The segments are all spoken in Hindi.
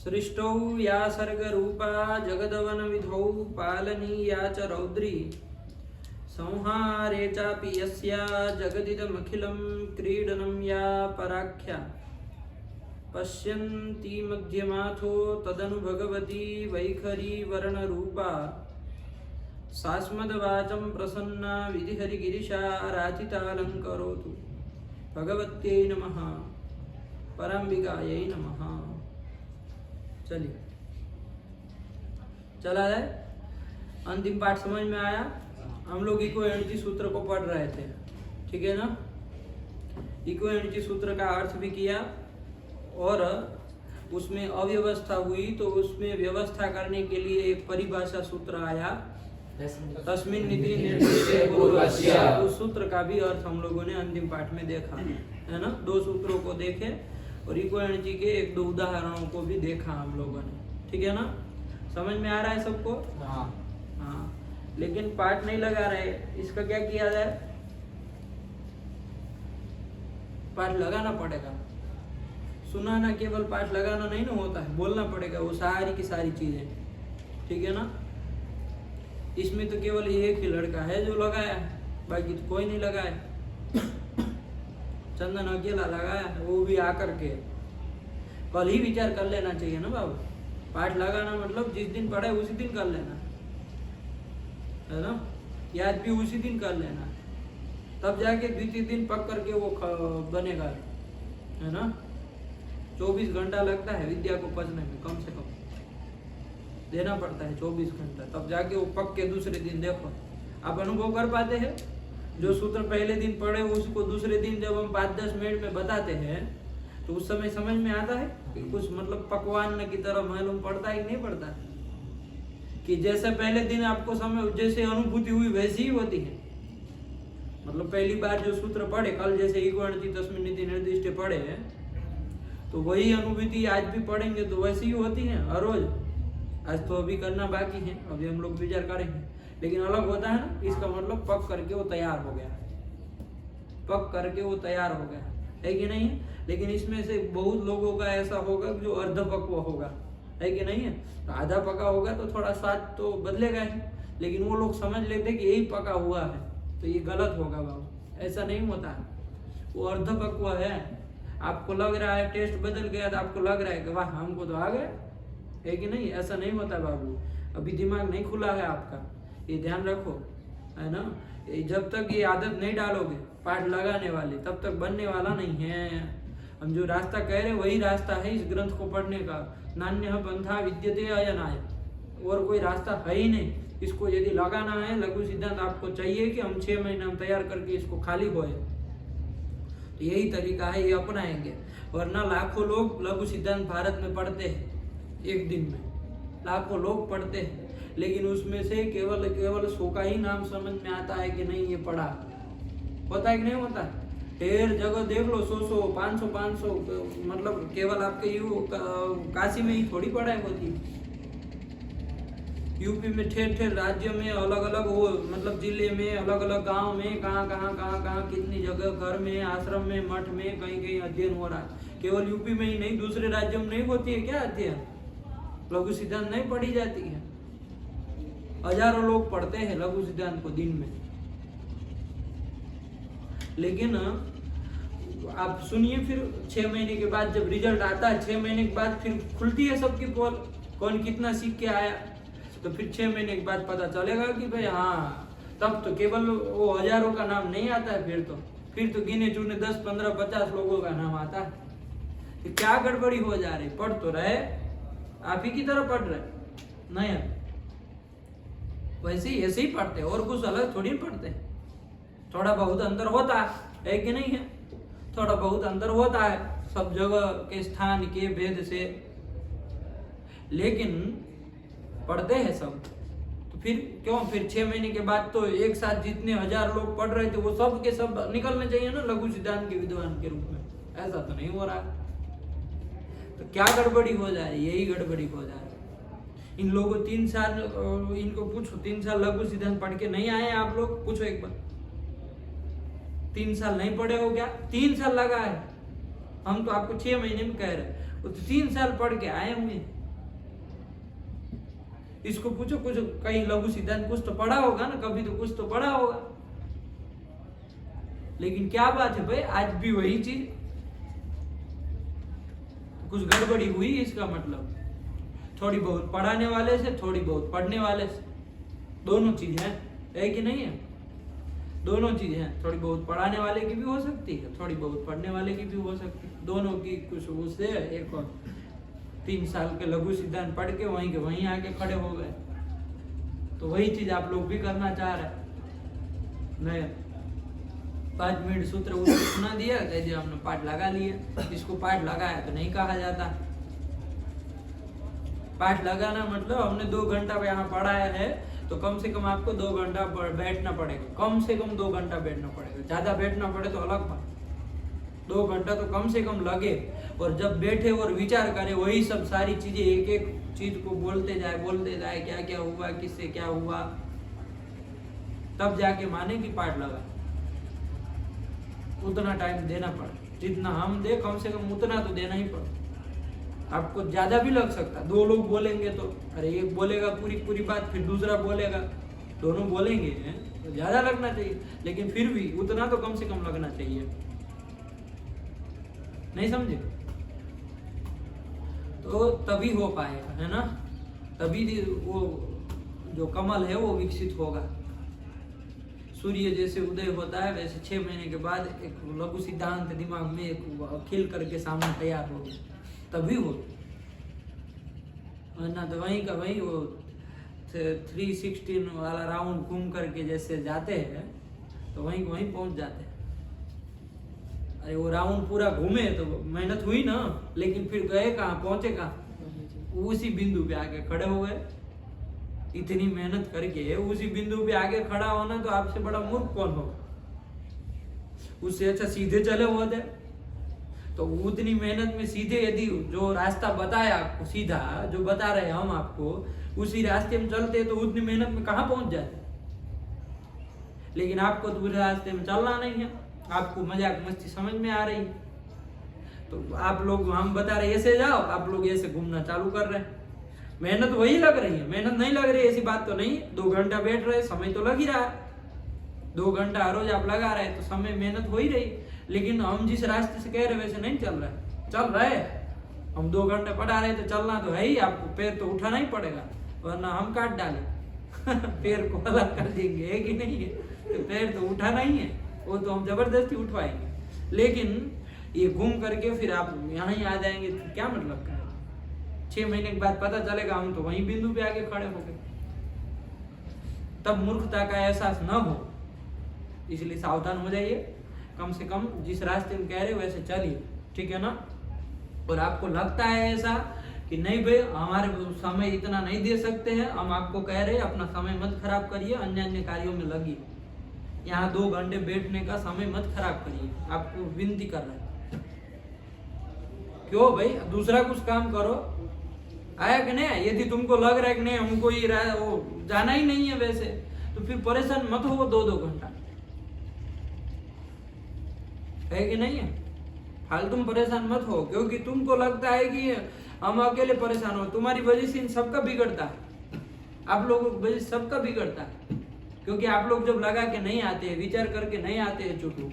सृष्टौ या सर्गरूपा जगदवनविधौ पालनीया च रौद्री संहारे चापि यस्या जगदिदमखिलं क्रीडनं या पराख्या पश्यन्ती मध्यमाथो तदनु भगवती वैखरी वर्णरूपा सास्मद्वाचं प्रसन्ना विधिहरिगिरिशा राधितालङ्करोतु भगवत्यै नमः पराम्बिकायै नमः। चलिए चला जाए। अंतिम पाठ समझ में आया? हम लोग इको एनर्जी सूत्र को पढ़ रहे थे, ठीक है ना। इको एनर्जी सूत्र का अर्थ भी किया और उसमें अव्यवस्था हुई तो उसमें व्यवस्था करने के लिए एक परिभाषा सूत्र आया, तस्मिन् निधि निर्दिष्टे पूर्वस्य। उस सूत्र का भी अर्थ हम लोगों ने अंतिम पाठ में देखा है ना। दो सूत्रों को देखे और इको एनर्जी के एक दो उदाहरणों को भी देखा हम लोगों ने, ठीक है ना। समझ में आ रहा है सबको? हाँ। लेकिन पाठ नहीं लगा रहे, इसका क्या किया जाए? पाठ लगाना पड़ेगा। सुनाना केवल पाठ लगाना नहीं ना होता है, बोलना पड़ेगा वो सारी की सारी चीजें, ठीक है ना। इसमें तो केवल एक ही लड़का है जो लगाया है, बाकी तो कोई नहीं लगाया। चंदन अकेला लगाया है, वो भी आकर के। कल ही विचार कर लेना चाहिए ना बाबू। पाठ लगाना मतलब जिस दिन पढ़े उसी दिन कर लेना है ना, याद भी उसी दिन कर लेना, तब जाके द्वितीय दिन पक करके वो बनेगा, है ना। 24 घंटा लगता है विद्या को पचने में, कम से कम देना पड़ता है 24 घंटा, तब जाके वो पक के दूसरे दिन देखो आप अनुभव कर पाते हैं। जो सूत्र पहले दिन पढ़े उसको दूसरे दिन जब हम 5-10 मिनट में बताते हैं तो उस समय समझ में आता है कि कुछ मतलब पकवान की तरह मालूम पड़ता है कि नहीं पड़ता, कि जैसे पहले दिन आपको समय जैसे अनुभूति हुई वैसी ही होती है। मतलब पहली बार जो सूत्र पढ़े, कल जैसे इको एनर्जी तस्मिन् निधि निर्दिष्टे पढ़े तो वही अनुभूति आज भी पढ़ेंगे तो वैसी ही होती है हर रोज। आज तो अभी करना बाकी है, अभी हम लोग विचार करेंगे, लेकिन अलग होता है ना। इसका मतलब पक करके वो तैयार हो गया, पक करके वो तैयार हो गया, है कि नहीं है। लेकिन इसमें से बहुत लोगों का ऐसा होगा जो अर्धपक्व होगा, है कि नहीं है। तो आधा पका होगा तो थोड़ा स्वाद तो बदलेगा ही, लेकिन वो लोग समझ लेते कि यही पका हुआ है, तो ये गलत होगा बाबू। ऐसा नहीं होता है, वो अर्धपक्व है। आपको लग रहा है टेस्ट बदल गया तो आपको लग रहा है कि वाह हमको तो आ गया, है कि नहीं। ऐसा नहीं होता बाबू, अभी दिमाग नहीं खुला है आपका, ये ध्यान रखो, है ना। जब तक ये आदत नहीं डालोगे पाठ लगाने वाले, तब तक बनने वाला नहीं है। हम जो रास्ता कह रहे वही रास्ता है इस ग्रंथ को पढ़ने का। नान्यः पंथा विद्यते अयनाय, और कोई रास्ता है ही नहीं। इसको यदि लगाना है, लघु सिद्धांत आपको चाहिए कि हम 6 महीना तैयार करके इसको खाली होए, तो यही तरीका है, ये अपनाएंगे। वरना लाखों लोग लघु सिद्धांत भारत में पढ़ते हैं, एक दिन में लाखों लोग पढ़ते हैं, लेकिन उसमें से केवल 100 का ही नाम समझ में आता है कि नहीं ये पढ़ा। होता है कि नहीं होता? ढेर जगह देख लो, 100 500 मतलब केवल आपके काशी में ही थोड़ी पढ़ाई होती। यूपी में ठेर राज्य में अलग अलग वो मतलब जिले में अलग अलग गांव में कहाँ कितनी जगह घर में आश्रम में मठ में कहीं अध्ययन हो रहा है। केवल यूपी में ही नहीं, दूसरे राज्यों में नहीं होती है क्या अध्ययन? लघु सिद्धांत नहीं पढ़ी जाती है। हजारों लोग पढ़ते हैं लघु सिद्धांत को दिन में। लेकिन आप सुनिए, फिर 6 महीने के बाद जब रिजल्ट आता है, 6 महीने के बाद फिर खुलती है सबकी पोल, कौन कितना सीख के आया। तो फिर 6 महीने के बाद पता चलेगा कि भाई हाँ, तब तो केवल वो हजारों का नाम नहीं आता है, फिर तो गिने चुने 10 15 50 लोगों का नाम आता है। तो क्या गड़बड़ी हो जा रही? पढ़ तो रहे, आप ही की तरह पढ़ रहे नहीं, वैसे ही ऐसे ही पढ़ते, और कुछ अलग थोड़ी पढ़ते। थोड़ा बहुत अंतर होता है कि नहीं है? थोड़ा बहुत अंतर होता है सब जगह के स्थान के भेद से, लेकिन पढ़ते हैं सब। तो फिर क्यों? फिर 6 महीने के बाद तो एक साथ जितने 1000 लोग पढ़ रहे थे वो सब के सब निकलने चाहिए ना लघु सिद्धांत के विद्वान के रूप में। ऐसा तो नहीं हो रहा। तो क्या गड़बड़ी हो जा रही? यही गड़बड़ी हो जा रही। इन लोगों 3 साल, इनको पूछो 3 साल लघु सिद्धांत पढ़ के नहीं आए आप लोग? पूछो एक बार। 3 साल नहीं पढ़े हो क्या? 3 साल लगा है। हम तो आपको 6 महीने में कह रहे हैं, वो तो 3 साल पढ़ के आए होंगे। इसको पूछो कुछ कहीं लघु सिद्धांत कुछ तो पढ़ा होगा ना, कभी तो कुछ तो पढ़ा होगा। लेकिन क्या बात है भाई, आज भी वही चीज, कुछ गड़बड़ी हुई इसका मतलब। थोड़ी बहुत पढ़ाने वाले से, थोड़ी बहुत पढ़ने वाले से, दोनों चीज है कि नहीं है? दोनों चीजें हैं। थोड़ी बहुत पढ़ाने वाले की भी हो सकती है, थोड़ी बहुत पढ़ने वाले की भी हो सकती है, दोनों की कुछ उससे। एक और 3 साल के लघु सिद्धांत पढ़ के वहीं के वहीं आके खड़े हो गए। तो वही चीज आप लोग भी करना चाह रहे हैं। मैं 5 मिनट सूत्र उसको सुना दिया, कह दिया हमने पाठ लगा लिया। इसको पाठ लगाया तो नहीं कहा जाता। पाठ लगाना मतलब हमने 2 घंटा यहाँ पढ़ाया है तो कम से कम आपको 2 घंटा बैठना पड़ेगा, कम से कम 2 घंटा बैठना पड़ेगा। ज्यादा बैठना पड़े तो अलग बात, 2 घंटा तो कम से कम लगे। और जब बैठे और विचार करे, वही सब सारी चीजें एक एक चीज को बोलते जाए क्या क्या हुआ, किससे क्या हुआ, तब जाके माने कि पाठ लगा। उतना टाइम देना पड़े, जितना हम दे कम से कम उतना तो देना ही पड़े। आपको ज्यादा भी लग सकता, 2 लोग बोलेंगे तो, अरे एक बोलेगा पूरी बात, फिर दूसरा बोलेगा, दोनों बोलेंगे तो ज्यादा लगना चाहिए। लेकिन फिर भी उतना तो कम से कम लगना चाहिए। नहीं समझे? तो तभी हो पाएगा, है ना? तभी वो जो कमल है वो विकसित होगा। सूर्य जैसे उदय होता है वैसे 6 महीने के बाद एक लघु सिद्धांत दिमाग में एक खिल करके सामने तैयार हो गया, तभी हो। वरना तो वहीं का वहीं वो 316 वाला राउंड घूम करके जैसे जाते हैं तो वहीं वहीं पहुंच जाते हैं। अरे वो राउंड पूरा घूमे तो मेहनत हुई ना, लेकिन फिर गए कहाँ, पहुंचे कहाँ? उसी बिंदु पे आके खड़े हो गए। इतनी मेहनत करके उसी बिंदु पे आगे खड़ा होना तो आपसे बड़ा मूर्ख कौन हो? उससे अच्छा सीधे चले होते। तो उतनी मेहनत में सीधे यदि जो रास्ता बताया आपको, सीधा जो बता रहे हम आपको, उसी रास्ते में चलते तो उतनी मेहनत में कहाँ पहुंच जाते। लेकिन आपको तो पूरे रास्ते में चलना नहीं है, आपको मजाक मस्ती समझ में आ रही, तो आप लोग, हम बता रहे ऐसे जाओ, आप लोग ऐसे घूमना चालू कर रहे हैं। मेहनत वही लग रही है, मेहनत नहीं लग रही ऐसी बात तो नहीं। 2 घंटा बैठ रहे, समय तो लग ही रहा है। 2 घंटा हर रोज आप लगा रहे तो समय मेहनत हो ही रही। लेकिन हम जिस रास्ते से कह रहे वैसे नहीं चल रहे। चल रहे हम 2 घंटे पढ़ा रहे तो चलना तो है ही, आपको पैर तो उठाना ही पड़ेगा, वरना हम काट डाले पैर को अलग कर देंगे, है कि नहीं है? तो पैर तो उठाना ही है, वो तो हम जबरदस्ती उठवाएंगे। लेकिन ये घूम करके फिर आप यहाँ ही आ जाएंगे तो क्या मतलब का? 6 महीने के बाद पता चलेगा हम तो वहीं बिंदु पे आके खड़े हो गए। तब मूर्खता का एहसास न हो, इसलिए सावधान हो जाइए। कम से कम जिस रास्ते में कह रहे वैसे चलिए, ठीक है ना? और आपको लगता है ऐसा कि नहीं भाई हमारे समय इतना नहीं दे सकते हैं, हम आपको कह रहे हैं अपना समय मत खराब करिए, अन्य अन्य कार्यों में लगिए। यहाँ 2 घंटे बैठने का समय मत खराब करिए, आपको विनती कर रहे हैं। क्यों भाई, दूसरा कुछ काम करो, आया कि नहीं? यदि तुमको लग रहा है कि नहीं हमको ये वो जाना ही नहीं है वैसे, तो फिर परेशान मत हो 2-2 घंटा, है कि नहीं है? फालतू तुम परेशान मत हो, क्योंकि तुमको लगता है कि हम अकेले परेशान हो, तुम्हारी वजह से इन सबका बिगड़ता है, आप लोगों की वजह से सबका बिगड़ता है। क्योंकि आप लोग जब लगा के नहीं आते, विचार करके नहीं आते हैं चुटू,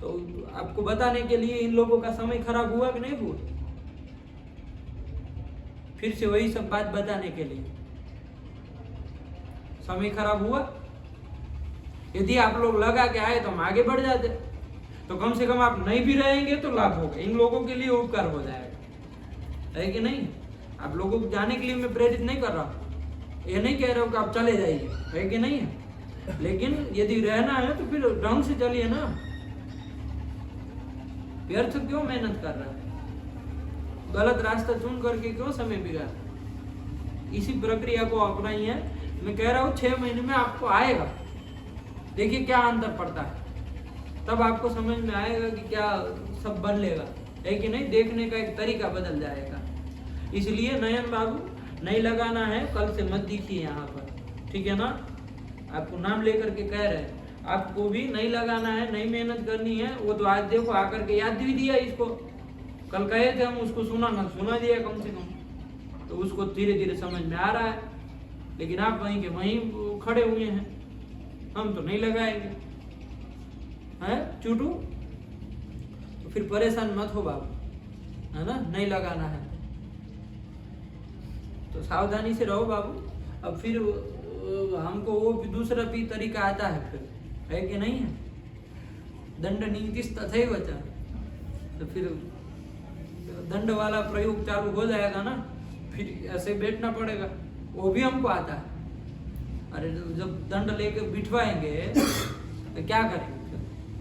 तो आपको बताने के लिए इन लोगों का समय खराब हुआ कि नहीं हुआ? फिर से वही सब बात बताने के लिए समय खराब हुआ। यदि आप लोग लगा के आए तो हम आगे बढ़ जाते, तो कम से कम आप नहीं भी रहेंगे तो लाभ होगा, इन लोगों के लिए उपकार हो जाएगा, है कि नहीं? आप लोगों को जाने के लिए मैं प्रेरित नहीं कर रहा हूं, ये नहीं कह रहा हूं कि आप चले जाइए, है कि नहीं है? लेकिन यदि रहना है तो फिर ढंग से चलिए ना, व्यर्थ क्यों मेहनत कर रहा है? गलत रास्ता चुन करके क्यों समय बिगाड़? इसी प्रक्रिया को अपनाइए। मैं कह रहा हूँ 6 महीने में आपको आएगा, देखिए क्या अंतर पड़ता है, तब आपको समझ में आएगा कि क्या सब बदलेगा, है कि नहीं? देखने का एक तरीका बदल जाएगा। इसलिए नयन बाबू नहीं लगाना है, कल से मत दिखिए यहाँ पर, ठीक है ना? आपको नाम लेकर के कह रहे हैं, आपको भी नहीं लगाना है, नहीं मेहनत करनी है। वो तो आज देखो आकर के याद भी दिया इसको, कल कहे थे हम, उसको सुना ना, सुना दिया कम से कम, तो उसको धीरे धीरे समझ में आ रहा है। लेकिन आप वहीं के वहीं खड़े हुए हैं, हम तो नहीं लगाएंगे, है चूटू। तो फिर परेशान मत हो बाबू, है ना, नहीं लगाना है तो सावधानी से रहो बाबू। अब फिर हमको वो भी दूसरा भी तरीका आता है फिर, है कि नहीं है, दंड नीतिस तथैव च, तो फिर दंड वाला प्रयोग चालू हो जाएगा ना, फिर ऐसे बैठना पड़ेगा, वो भी हमको आता है। अरे जब दंड लेके बिठवाएंगे तो क्या करेंगे, फिर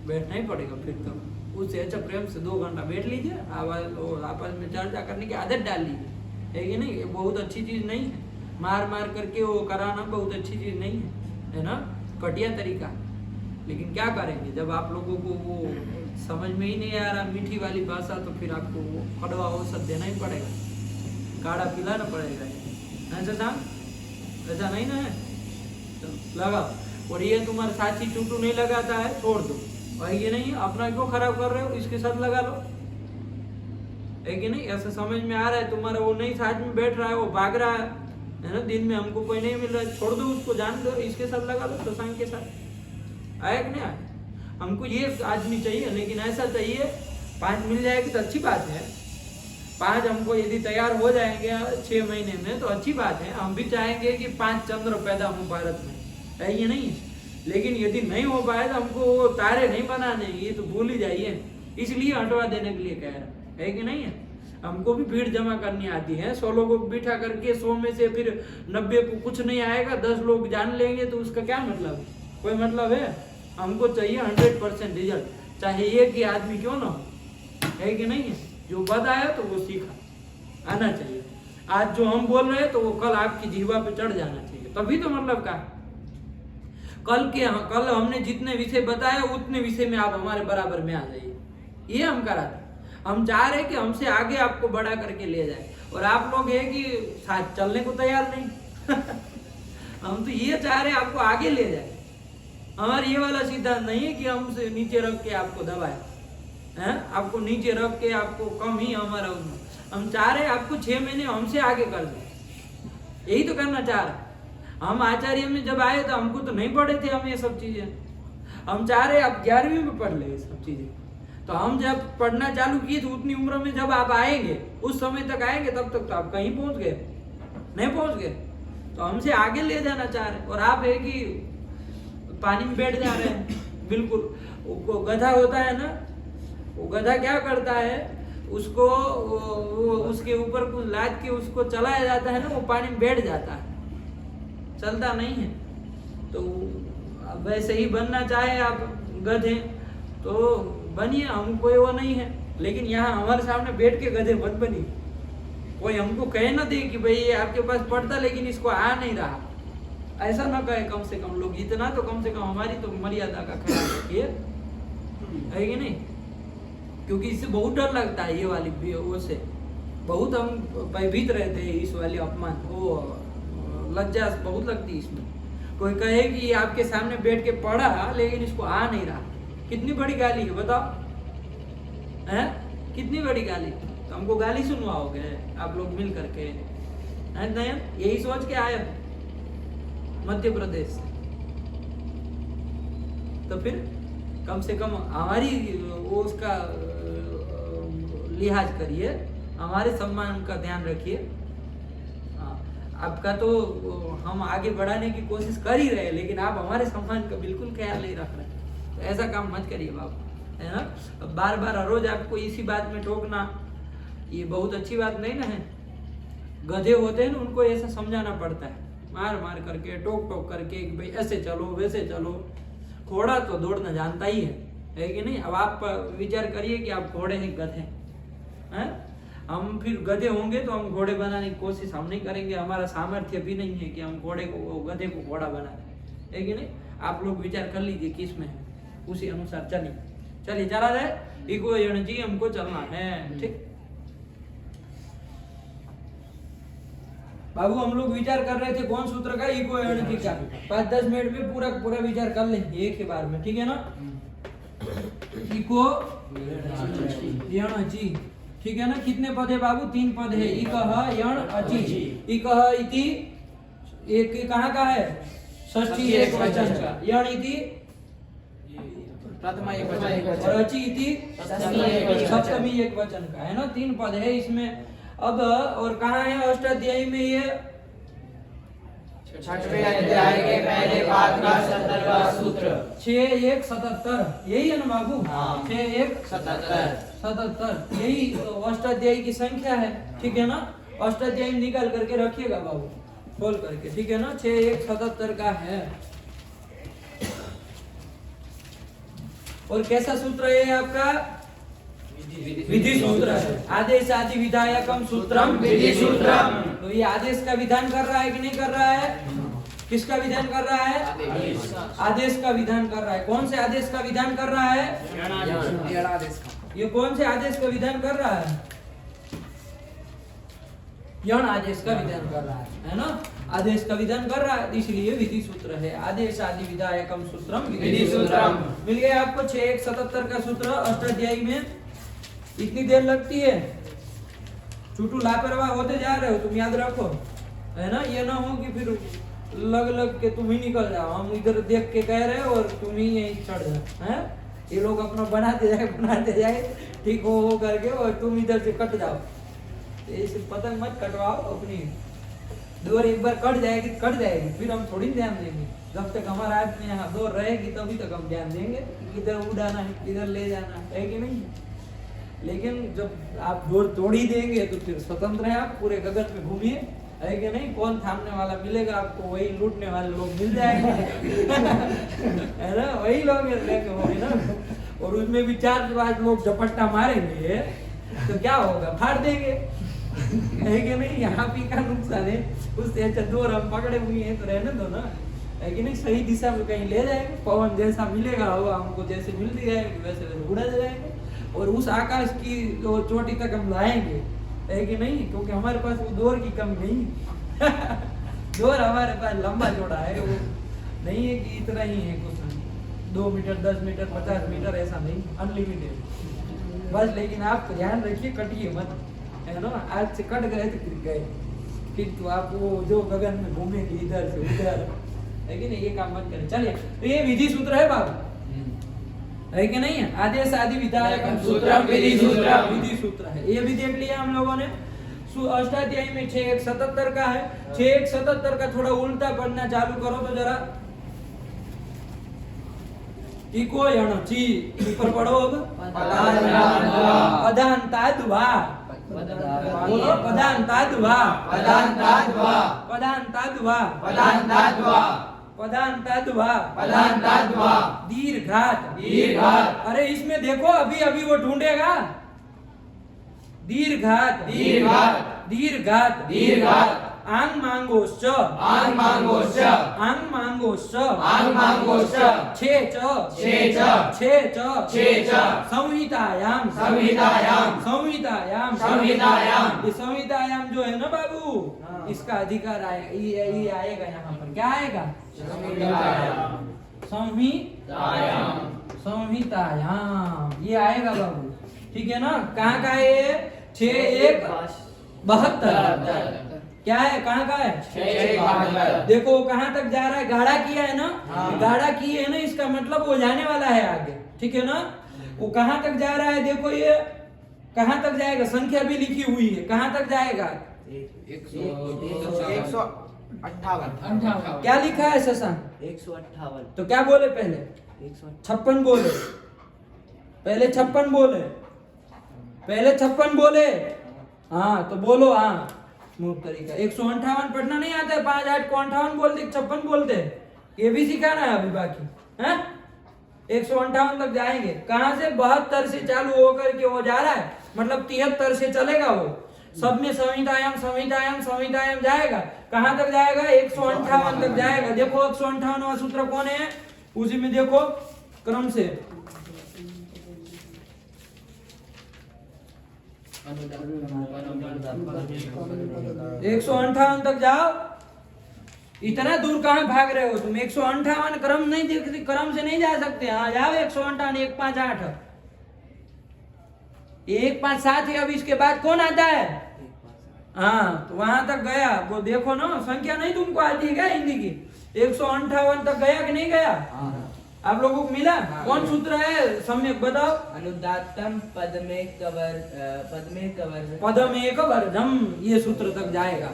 बैठना ही पड़ेगा। फिर तो उससे अच्छा प्रेम से 2 घंटा बैठ लीजिए, आपस में चर्चा करने की आदत डाल लीजिए, है कि नहीं। ये बहुत अच्छी चीज नहीं है, मार मार करके वो कराना बहुत अच्छी चीज नहीं है ना, घटिया तरीका। लेकिन क्या करेंगे, जब आप लोगों को वो समझ में ही नहीं आ रहा मीठी वाली भाषा, तो फिर आपको वो कड़वा औसत देना ही पड़ेगा, काढ़ा पिलाना पड़ेगा। ऐसा ऐसा नहीं ना है, तो लगाओ। और ये तुम्हारा साथी चूटू नहीं लगाता है, छोड़ दो, है कि नहीं। अपना क्यों खराब कर रहे हो, इसके साथ लगा लो, है कि नहीं। ऐसा समझ में आ रहा है तुम्हारा वो नहीं साथ में बैठ रहा है, वो भाग रहा है ना, दिन में हमको कोई नहीं मिल रहा है, छोड़ दो उसको, जान दो, इसके साथ लगा लो, शशांक के साथ। आया कि नहीं आया, हमको ये आदमी चाहिए, लेकिन ऐसा चाहिए 5 मिल जाएगी तो अच्छी बात है। 5 हमको यदि तैयार हो जाएंगे 6 महीने में तो अच्छी बात है। हम भी चाहेंगे कि 5 चंद्र पैदा हो भारत में, है ये नहीं। लेकिन यदि नहीं हो पाए तो हमको वो तारे नहीं बनाने, ये तो भूल ही जाइए, इसलिए हटवा देने के लिए कह रहा है कि नहीं है। हमको भी भीड़ जमा करनी आती है, 100 लोगों को बिठा करके 100 में से फिर 90 को कुछ नहीं आएगा, 10 लोग जान लेंगे, तो उसका क्या मतलब, कोई मतलब है। हमको चाहिए 100% रिजल्ट, चाहे एक ही आदमी क्यों ना हो, है कि नहीं है। जो बताया तो वो सीखा आना चाहिए। आज जो हम बोल रहे हैं तो वो कल आपकी जीवा पे चढ़ जाना चाहिए, तभी तो मतलब का कल हमने जितने विषय बताए उतने विषय में आप हमारे बराबर में आ जाइए, ये हम करा था। हम चाह रहे कि हमसे आगे आपको बड़ा करके ले जाए, और आप लोग है कि साथ चलने को तैयार नहीं हम तो ये चाह रहे आपको आगे ले जाए। हमारा ये वाला सिद्धांत नहीं है कि हमसे नीचे रख के आपको दबाए, हैं, आपको नीचे रख के आपको कम ही हमारा उन्नत। हम चाह रहे आपको 6 महीने हमसे आगे कर दे, यही तो करना चाह रहे। हम आचार्य में जब आए तो हमको तो नहीं पढ़े थे हम ये सब चीजें, हम चाह रहे आप 11वीं में पढ़ ले ये सब चीजें। तो हम जब पढ़ना चालू किए तो उतनी उम्र में जब आप आएंगे, उस समय तक आएंगे, तब तक तो आप कहीं पहुंच गए, नहीं पहुंच गए। तो हमसे आगे ले जाना चाह रहे, और आप है कि पानी में बैठ जा रहे हैं। बिल्कुल गधा होता है ना, वो गधा क्या करता है, उसको उसके ऊपर कुछ लाद के उसको चलाया जाता है ना, वो पानी में बैठ जाता है, चलता नहीं है। तो वैसे ही बनना चाहे आप गधे तो बनिए, हम कोई वो नहीं है। लेकिन यहाँ हमारे सामने बैठ के गधे मत बनिए, कोई हमको कहे ना दे कि भाई ये आपके पास पढ़ता लेकिन इसको आ नहीं रहा, ऐसा ना कहे। कम से कम लोग इतना तो कम से कम हमारी तो मर्यादा का ख्याल रखिए, है कि नहीं। क्योंकि इससे बहुत डर लगता है, ये वाली वो से बहुत हम भयभीत रहते हैं, इस वाली अपमान वो लज्जा बहुत लगती है इसमें। कोई कहे कि आपके सामने बैठ के पढ़ा लेकिन इसको आ नहीं रहा, कितनी बड़ी गाली है बताओ, हैं, कितनी बड़ी गाली। तो हमको गाली सुनवाओगे आप लोग मिल करके, है नयन, यही सोच के आए मध्य प्रदेश से। तो फिर कम से कम हमारी वो उसका लिहाज करिए, हमारे सम्मान का ध्यान रखिए। आपका तो हम आगे बढ़ाने की कोशिश कर ही रहे, लेकिन आप हमारे सम्मान का बिल्कुल ख्याल नहीं रख रहे। तो ऐसा काम मत करिए बाबू, है ना। बार बार हर रोज आपको इसी बात में टोकना, ये बहुत अच्छी बात नहीं ना है। गधे होते हैं ना, उनको ऐसा समझाना पड़ता है, मार मार करके, टोक टोक करके कि भाई ऐसे चलो वैसे चलो। घोड़ा तो दौड़ना जानता ही है कि नहीं। अब आप विचार करिए कि आप घोड़े हैं गधे हैं, हम फिर गधे होंगे तो हम घोड़े बनाने की कोशिश हम नहीं करेंगे, हमारा सामर्थ्य भी नहीं है कि हम घोड़े को गधे को घोड़ा बना दें, है कि नहीं। आप लोग विचार कर लीजिए किस में है, उसी अनुसार चलिए चला जाए। इको एनर्जी हमको चलना है, ठीक बाबू। हम लोग विचार कर रहे थे कौन सूत्र का, इको एनर्जी का। 5-10 मिनट में पूरा विचार कर लेंगे एक ही बार में, ठीक है ना। इको एनर्जी, ठीक है ना। कितने पद है बाबू, 3 पद है। इकह यण अचि, इकह इति एक कहाँ का है? षष्ठी एक वचन का। यण इति प्रथमा एक वचन, और अचि इति सप्तमी एक वचन का है ना। 3 पद है इसमें। अब और कहाँ है अष्टाध्यायी में? ये 6वें अध्याय के पहले पाद का 70वां सूत्र। 6:1:77 यही है ना बाबू? 6:1:77 यही अष्टाध्यायी की संख्या है, ठीक है ना। अष्टाध्यायी निकाल करके रखिएगा बाबू, खोल करके, ठीक है ना। 6:1:77 का है। और कैसा सूत्र है आपका? विधि सूत्र है। आदेश आदि विधायकम सूत्रम विधि सूत्रम। तो ये आदेश का विधान कर रहा है कि नहीं कर रहा है? किसका विधान कर रहा है? आदेश का विधान कर रहा है। कौन से आदेश का विधान कर रहा है? ये कौन से आदेश का विधान कर रहा है? यण आदेश का विधान कर रहा है ना। आदेश का विधान कर रहा है, इसलिए विधि सूत्र है। आदेश आदि विधायकम सूत्रम विधि सूत्रम। मिल गया आपको 6:1:77 का सूत्र अष्टाध्यायी में। इतनी देर लगती है, छूटू लापरवाह होते जा रहे हो, तुम याद रखो, है ना। ये ना हो कि फिर लग के तुम ही निकल जाओ, हम इधर देख के कह रहे हो और तुम ही यहीं चढ़ जाओ, हैं। ये लोग अपना बनाते जाए ठीक हो करके, और तुम इधर से कट जाओ। ऐसे पतंग मत कटवाओ अपनी। डोर एक बार कट जाएगी, फिर हम थोड़ी ध्यान देंगे। जब तक हमारा हाथ में यहाँ डोर रहेगी तभी तक हम ध्यान देंगे कि किधर उड़ाना है, किधर ले जाना है कि नहीं। लेकिन जब आप डोर तोड़ ही देंगे तो फिर स्वतंत्र है, आप पूरे गगन में घूमिए, है कि नहीं। कौन थामने वाला मिलेगा आपको? वही लूटने वाले लोग मिल जाएंगे है ना, वही लोग लेंगे ना। और उसमें भी 4-5 लोग झपट्टा मारेंगे तो क्या होगा? फाड़ देंगे, है कि नहीं। यहाँ भी का नुकसान है, उससे अच्छा डोर हम पकड़े हुए हैं तो रहने दो ना, है कि नहीं। सही दिशा में कहीं ले जाएंगे, पवन जैसा मिलेगा हवा हमको, जैसे मिलती जाएगी वैसे वैसे उड़ा जाएंगे, और उस आकाश की जो चोटी तक हम लाएंगे, है कि नहीं। क्योंकि हमारे पास वो डोर की कमी नहीं डोर हमारे पास लंबा चौड़ा है, वो नहीं है कि इतना ही है कुछ 2 मीटर 10 मीटर 50 मीटर, ऐसा नहीं, अनलिमिटेड बस। लेकिन आप ध्यान रखिए, कटिए मत, है ना। आज से कट गए तो फिर गए, फिर तो आप वो जो गगन में घूमेंगे इधर से उधर, है कि नहीं। ये काम मत करें। चलिए, तो ये विधि सूत्र है बाबू, है कि नहीं। आदेश आदि विधायकम सूत्रम विधि सूत्र है। ये भी देख लिया हम लोगों ने। अष्टाध्यायी में 6:1:77 का है। 6:1:77 का थोड़ा उल्टा पढ़ना चालू करो तो जरा। इको यण ची पर पढ़ो अब। पदान्ताद्वा बोलो, पदान्ताद्वा दीर्घात। अरे इसमें देखो, अभी वो ढूंढेगा। दीर्घात आंग मांगोश्च संहितायाम। ये संहितायाम जो है ना बाबू, इसका अधिकार ये आएगा यहाँ पर। क्या आएगा? संहितायाम ये आएगा बाबू, ठीक है ना। कहाँ का है ये? 6:1:72 क्या है? कहाँ का है? 6:1:72। देखो कहाँ तक जा रहा है, गाढ़ा किया है ना। गाढ़ा किए है ना, इसका मतलब वो जाने वाला है आगे, ठीक है ना। वो कहाँ तक जा रहा है? देखो ये कहाँ तक जाएगा, संख्या भी लिखी हुई है, कहाँ तक जाएगा? 158। क्या लिखा है शशांक? 158। तो क्या बोले पहले? 56 बोले। पहले 56 बोले। हाँ तो बोलो, हाँ मूर्ख तरीका। 158 पढ़ना नहीं आता है, 5 8 को 58 बोलते, 56 बोलते। ये भी सिखाना है अभी बाकी, है। 158 तक जाएंगे। कहाँ से? 72 से चालू होकर के वो जा रहा है, मतलब 73 से चलेगा वो। सब में संहितायाम जाएगा। कहाँ तक जाएगा? 158 तक जाएगा। देखो 158वां सूत्र कौन है, उसी में देखो क्रम से 158 तक जाओ। इतना दूर कहाँ भाग रहे हो तुम? 158 क्रम नहीं देखते, क्रम से नहीं जा सकते। हाँ जाओ 158, 158, 157 है। अब इसके बाद कौन आता है? हाँ, तो वहां तक गया। वो देखो ना, संख्या नहीं तुमको आती है क्या हिंदी की? 158 तक गया कि नहीं गया? आप लोगों को मिला? कौन सूत्र है सम्यक बताओ? अनुदात्तम पदमे कवर पदम एक वर्धम, ये सूत्र तक जाएगा।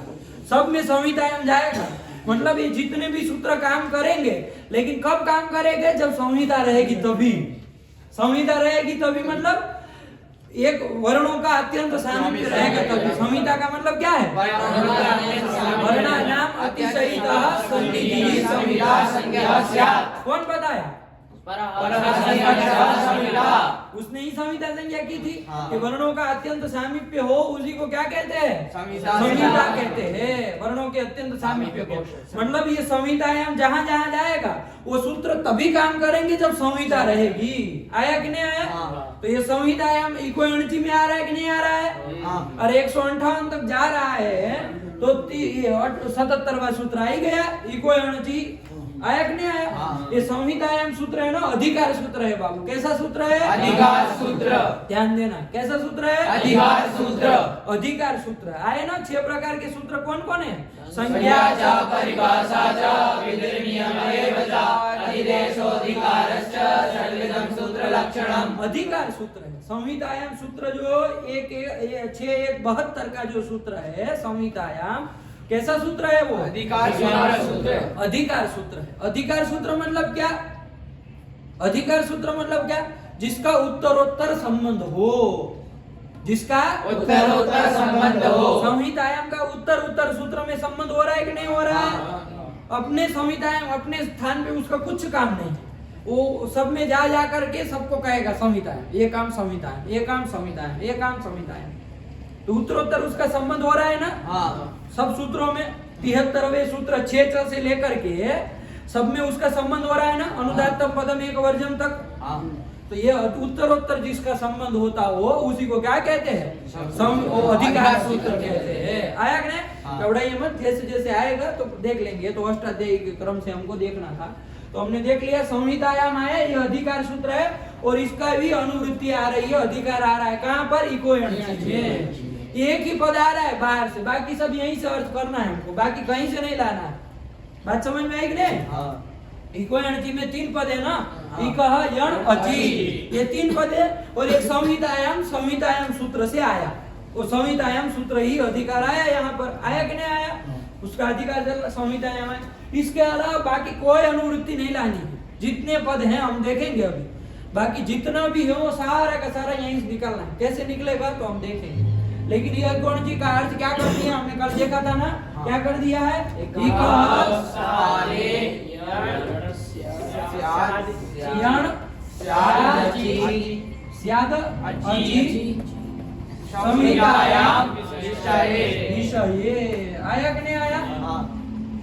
सब में संहितायाम जाएगा। मतलब ये जितने भी सूत्र काम करेंगे, लेकिन कब काम करेंगे? जब संहिता रहेगी तभी। संहिता रहेगी तभी मतलब एक वर्णों का अत्यंत सामीप्य रहेगा तभी। संहिता का मतलब क्या है? वर्णानाम अतिशयितः सन्निधिः संहिता संज्ञा स्यात्। कौन बताया? उसने ही संहिता संज्ञा की थी कि वर्णों का अत्यंत सामीप्य हो, उसी को क्या कहते हैं? संहिता कहते हैं। वर्णों के अत्यंत सामीप्य को, मतलब ये संहितायाम जहां जहां जाएगा वो सूत्र तभी काम करेंगे जब संहिता रहेगी। आया कि नहीं आया? तो ये संहितायाम इको अणचि में आ रहा है कि नहीं आ रहा है? और 158 तक जा रहा है तो 77वां सूत्र आ ही गया, इको अणचि। आया कि नहीं आया? ये संहितायाम सूत्र है ना, अधिकार सूत्र है बाबू। कैसा सूत्र है? अधिकार सूत्र। ध्यान देना, कैसा सूत्र है? अधिकार सूत्र। अधिकार सूत्र आए ना। 6 प्रकार के सूत्र कौन कौन है? संज्ञा च, परिभाषा च, विधिर्नियमैव च, अधिदेशोऽधिकारश्च, षड्विधं सूत्रलक्षणम्। अधिकार सूत्र है। संहितायाम सूत्र जो 6 का जो सूत्र है संहितायाम, कैसा सूत्र है वो? अधिकार सूत्र। अधिकार सूत्र है। अधिकार सूत्र मतलब क्या? अधिकार सूत्र मतलब क्या? जिसका उत्तरोत्तर संबंध हो, जिसका उत्तरोत्तर संबंध हो। संहितायाम का उत्तर सूत्र में संबंध हो रहा है कि नहीं हो रहा है? अपने संहितायाम अपने स्थान पे उसका कुछ काम नहीं, वो सब में जा करके सबको कहेगा संहितायाम, ये काम संहितायाम, ये काम संहितायाम, ये काम संहितायाम। तो उत्तरोत्तर उसका संबंध हो रहा है ना? सब सूत्रों में 73वें सूत्र 6 से लेकर के सब में उसका संबंध हो रहा है ना? अनुदात्तम पदम एक वर्जम तक। तो ये उत्तरोत्तर जिसका संबंध होता हो उसी को क्या कहते हैं? अधिकार सूत्र कहते हैं। आया कि नहीं? एवढा ये मत, जैसे जैसे आएगा तो देख लेंगे। तो अष्टाध्यायी के क्रम से हमको देखना था, तो हमने देख लिया। संहितायाम आया, ये अधिकार सूत्र है और इसका भी अनुवृत्ति आ रही है, अधिकार आ रहा है। कहाँ पर? इको अणचि में। एक ही पद आ रहा है बाहर से, बाकी सब यहीं से अर्थ करना है हमको, बाकी कहीं से नहीं लाना है। बात समझ में आई कि नहीं? इको अणचि में 3 पद है ना, इकः यण अचि, ये 3 पद है। और एक संहितायाम सूत्र से आया, वो संहितायाम सूत्र ही अधिकार आया यहाँ पर। आया कि नहीं आया? उसका अधिकार संहितायाम है। इसके अलावा बाकी कोई अनुवृत्ति नहीं लानी है। जितने पद हैं हम देखेंगे अभी, बाकी जितना भी है वो सारा का सारा यहीं से निकलना है। कैसे निकलेगा तो हम देखेंगे। लेकिन यह गुण जी का अर्थ क्या कर दिया? हमने कल देखा था ना, क्या कर दिया है? आया कि नहीं आया?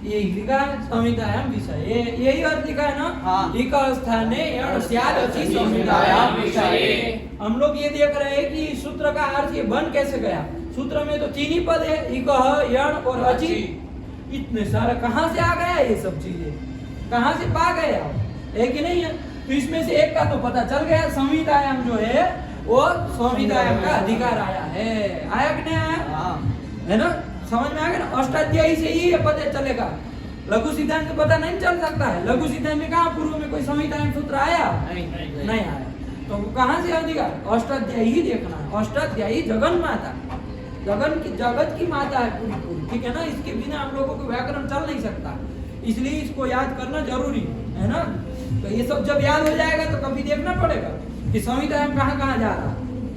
ये लिखा है संहितायाम विषय, यही अर्थ लिखा है ना? इक स्थाने यण स्याद अचि संहितायाम विषय। हम लोग ये देख रहे हैं कि सूत्र का अर्थ ये बन कैसे गया। सूत्र में तो 3 ही पद है, इकः यण और अचि। इतने सारा कहाँ से आ गया? ये सब चीजें कहाँ से पा गए है कि नहीं है? तो इसमें से एक का तो पता चल गया, संहितायाम जो है वो संहितायाम का अधिकार आया है। आया कि नहीं आया? है ना? समझ में आ गया ना? अष्टाध्यायी से ही ये पता चलेगा, लघु सिद्धांत पता नहीं चल सकता है। लघु सिद्धांत में कहाँ पूर्व में कोई संहितायाम सूत्र आया? नहीं आया। तो कहाँ से अधिकार? अष्टाध्यायी ही देखना है। अष्टाध्यायी जगन माता, जगत की माता है पूरी पूरी, ठीक है ना? इसके बिना हम लोगों को व्याकरण चल नहीं सकता, इसलिए इसको याद करना जरूरी है ना? तो ये सब जब याद हो जाएगा तो कभी देखना पड़ेगा कि संहितायाम कहाँ कहाँ जा रहा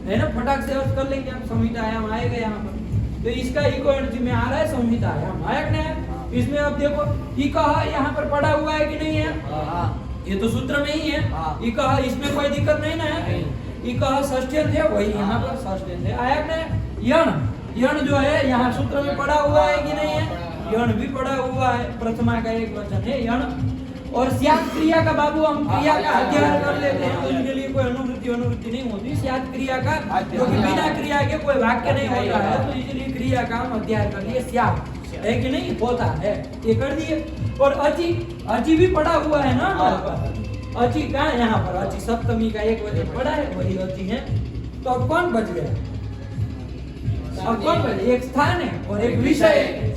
है ना? फटाक से अर्थ कर लेंगे हम। संहितायाम आएगा यहाँ पर, तो इसका इको अणचि में आ रहा है संहितायाम। आया कि नहीं? इसमें अब देखो इकः यहाँ पर पड़ा हुआ है कि नहीं है? ये तो सूत्र में ही है इकः, इसमें कोई दिक्कत नहीं ना है। इकः षष्ठ्यंत है, वही यहाँ पर षष्ठ्यंत है। आया कि नहीं? यण जो है यहाँ सूत्र में पड़ा हुआ है कि नहीं है? यण भी पड़ा हुआ है, प्रथमा का एक वचन है यण। और स्यात् क्रिया का बाबू हम क्रिया का अध्ययन कर लेते हैं, उसके लिए कोई अनुवृत्ति नहीं होती। स्यात् क्रिया का, क्योंकि बिना क्रिया के कोई वाक्य नहीं होता है, तो इसलिए क्रिया का हम अध्ययन कर लिए। स्यात् है कि नहीं? होता है, ये कर दिए। और अचि भी पड़ा हुआ है ना अचि का, यहाँ पर अचि सप्तमी का एक वचन पड़ा है, वही अचि है। तो अब कौन बच गया? अब कौन बोले? एक स्थान है और एक विषय है।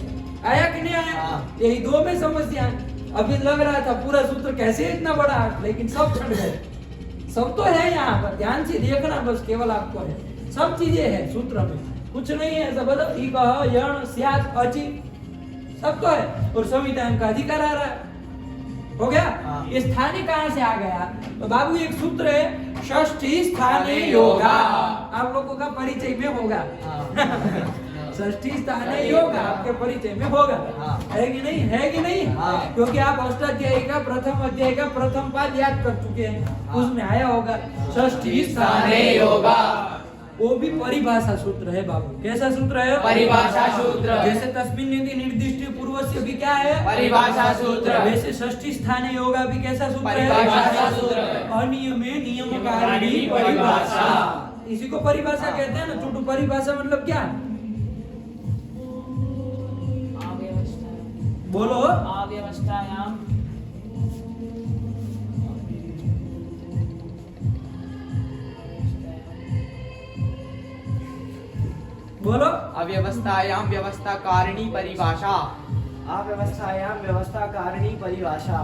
आया कि नहीं आया? हाँ। यही दो में समस्या है। अभी लग रहा था पूरा सूत्र कैसे इतना बड़ा, लेकिन सब छट गए। सब तो है यहाँ पर, ध्यान से देखना बस, केवल आपको है, सब चीजें है सूत्र में, कुछ नहीं है। सब मतलब ई कह यण स्यात् अचि सब तो है, और संविधान का अधिकार आ रहा है। हो गया? हाँ। ये स्थानीय कहाँ से आ गया? तो बाबू एक सूत्र है, षष्ठी स्थानीय योगा, आप लोगों का परिचय में होगा। षष्ठी स्थानीय योगा आपके परिचय में होगा। हाँ। है कि नहीं? है कि नहीं? हाँ। क्योंकि आप अष्टाध्यायी का प्रथम अध्याय का प्रथम पाद याद कर चुके हैं, हाँ। उसमें आया होगा षष्ठी स्थानीय योगा। वो भी परिभाषा सूत्र है बाबू। कैसा सूत्र है? परिभाषा सूत्र। जैसे तस्मिन् यदि निर्दिष्ट पूर्वस्य भी क्या है? परिभाषा सूत्र। वैसे षष्ठी स्थानीय योगा भी कैसा सूत्र है? परिभाषा सूत्र। अनियमे नियमकारिणी परिभाषा, इसी को परिभाषा कहते हैं ना। छोटू परिभाषा मतलब क्या? बोलो। अव्यवस्थायां बोलो। अव्यवस्थायां व्यवस्था कारिणी परिभाषा। अव्यवस्थायां व्यवस्था कारिणी परिभाषा।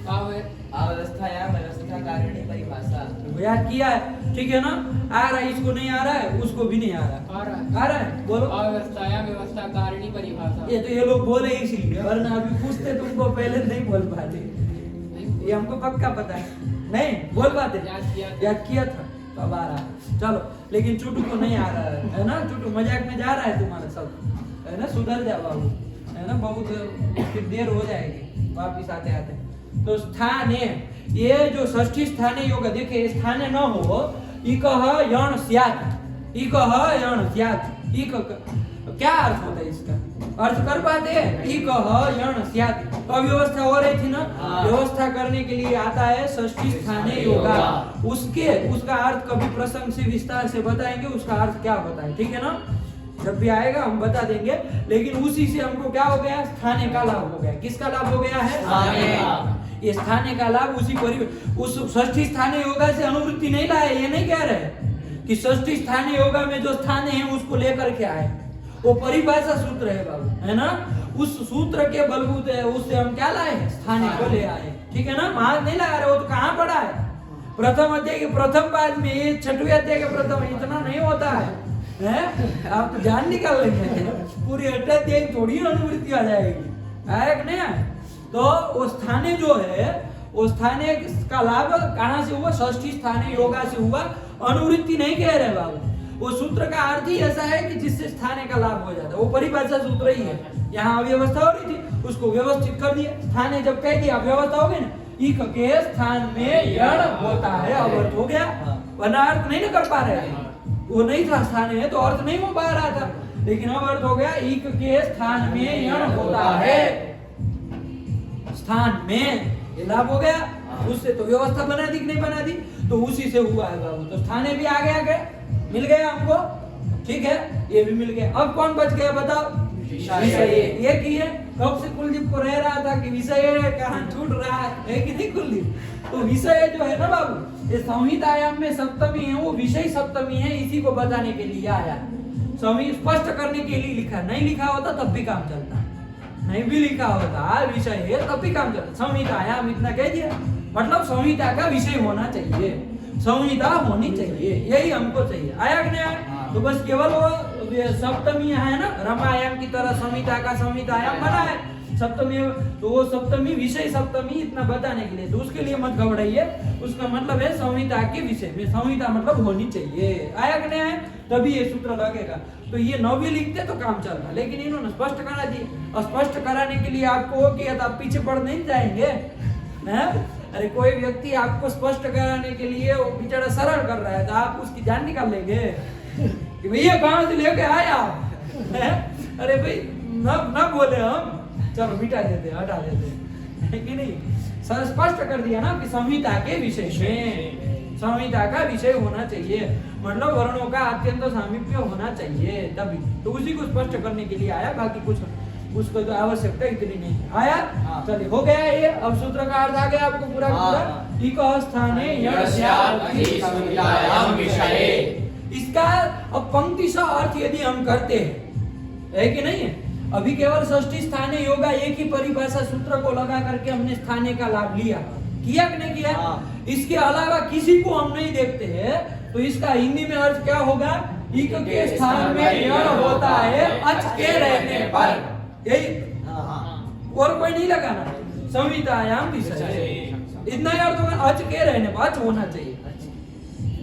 अवस्थायां व्यवस्था कारिणी परिभाषा। याद किया है? ठीक है ना? आ रहा है, इसको नहीं आ रहा है, उसको भी नहीं आ रहा। आ रहा है? बोलो। अव्यवस्थायां व्यवस्था कारिणी परिभाषा। ये तो ये लोग बोले इसीलिए, वरना अभी पूछते तुमको पहले नहीं बोल पाते। ये हमको पक्का पता है, नहीं बोल पाते। याद किया था, अब आ रहा है। चलो, लेकिन चुटू को नहीं आ रहा है ना? चुटू मजाक में जा रहा है तुम्हारा सब, है ना? सुधर जा बाबू, है ना? बहुत फिर देर हो जाएगी वापिस आते आते। तो स्थाने, ये जो षष्ठी स्थानीय योगा, देखिए स्थाने न हो, इकह यण स्यात्, इकह यण स्यात्, इक क्या अर्थ होता है इसका? अर्थ कर पाते हैं? इकह यण स्यात्, अव्यवस्था हो रही थी ना, व्यवस्था करने के लिए आता है षष्ठी स्थानीय योगा। उसका अर्थ कभी प्रसंग से विस्तार से बताएंगे, उसका अर्थ क्या होता है, ठीक है ना? जब भी आएगा हम बता देंगे। लेकिन उसी से हमको क्या हो गया? स्थानीय का लाभ हो गया। किसका लाभ हो गया है? स्थानीय। ये स्थानीय का लाभ उस षष्ठी स्थानीय योगा से अनुवृत्ति नहीं लाए, ये नहीं कह रहे कि षष्ठी स्थानीय योगा में जो स्थानीय है उसको लेकर के आए। वो परिभाषा सूत्र है बाबू, है ना? उस सूत्र के बलबूते है, उससे हम क्या लाए? स्थानीय को ले आए, ठीक है ना? वहां नहीं लगा रहे, वो तो कहाँ पड़ा है? प्रथम अध्याय के प्रथम पाद में, छठवें अध्याय के प्रथम, इतना नहीं होता है। आप तो जान निकाल लेंगे, पूरी अष्टाध्यायी थोड़ी अनुवृत्ति आ जाएगी, आया कि नहीं आया? तो वो स्थानीय जो है, वो स्थानीय का लाभ कहाँ से हुआ? षष्ठी स्थानीय योगा से हुआ। अनुवृत्ति नहीं कह रहे बाबू, वो सूत्र का अर्थ ही ऐसा है कि जिससे स्थानीय का लाभ हो जाता है, वो परिभाषा सूत्र ही है। यहाँ अव्यवस्था हो रही थी, उसको व्यवस्थित कर दिया। स्थानीय जब कह दिया व्यवस्था हो गई ना, इक के स्थान में यण होता है, अब अर्थ हो गया। वरना अर्थ नहीं ना कर पा रहे, वो नहीं था स्थानीय है तो अर्थ नहीं हो पा रहा था, लेकिन अब अर्थ हो गया। इक के स्थान में यण होता है, स्थान में, ये लाभ हो गया। उससे तो व्यवस्था बना दी कि नहीं बना दी? तो उसी से हुआ है बाबू। तो स्थानीय भी आ गया, क्या मिल गया हमको, ठीक है? ये भी मिल गया। अब कौन बच गया बताओ? विषय। ये की है, कब से कुलदीप को रह रहा था कि विषय कहाँ छूट रहा है कि नहीं कुलदीप? तो विषय जो है ना बाबू, ये संहित आयाम में सप्तमी है, वो विषय सप्तमी है, इसी को बताने के लिए आया। संहित स्पष्ट करने के लिए लिखा, नहीं लिखा होता तब भी काम चलता, नहीं भी लिखा होता विषय है तब भी काम चलता। संहिता आयाम इतना कह दिया, मतलब संहिता का विषय होना चाहिए, संहिता होनी चाहिए, यही हमको चाहिए। आया कि नहीं आया? तो बस केवल वो सप्तमी है ना, रामायण की तरह संहिता का संहितायाम बना है सप्तमी, तो वो सप्तमी विषय सप्तमी इतना बताने के लिए, तो उसके लिए मत घबराइए। उसका मतलब है संहिता के विषय में, संहिता मतलब होनी चाहिए। आया कि नहीं आया? तभी ये सूत्र लगेगा। तो ये नौ भी लिखते तो काम चलता, लेकिन इन्होंने स्पष्ट करा दी। और स्पष्ट कराने के लिए आपको वो किया था, आप पीछे पड़ नहीं जाएंगे, हैं? अरे कोई व्यक्ति आपको स्पष्ट कराने के लिए वो बेचारा सरल कर रहा है, तो आप उसकी जान निकाल लेंगे कि भैया कहाँ से लेके आए आप? अरे भाई न बोले हम, चलो मिटा देते, हटा देते, है कि नहीं? सर स्पष्ट कर दिया ना कि संहिता के विषय में, संहिता का विषय होना चाहिए, मतलब वर्णों का अत्यंत सामीप्य होना चाहिए, तभी। तो उसी को स्पष्ट करने के लिए आया, बाकी कुछ उसको तो आवश्यकता इतनी नहीं है। आया? चलिए हो गया ये। अब सूत्र का अर्थ आ गया आपको पूरा पूरा। इक स्थाने यण स्यात्, इसका अब पंक्ति सा अर्थ यदि हम करते हैं, है कि नहीं है? अभी केवल षष्ठी स्थानीय योगा एक ही परिभाषा सूत्र को लगा करके हमने स्थानीय का लाभ लिया, किया कि नहीं किया? इसके अलावा किसी को हम नहीं देखते हैं, तो इसका हिंदी में अर्थ क्या होगा? इक के स्थान में यण होता है अच के रहने पर। यही और कोई नहीं लगाना। संहितायाम विषय, इतना ही अर्थ होगा, अच के रहने पर, अच होना चाहिए।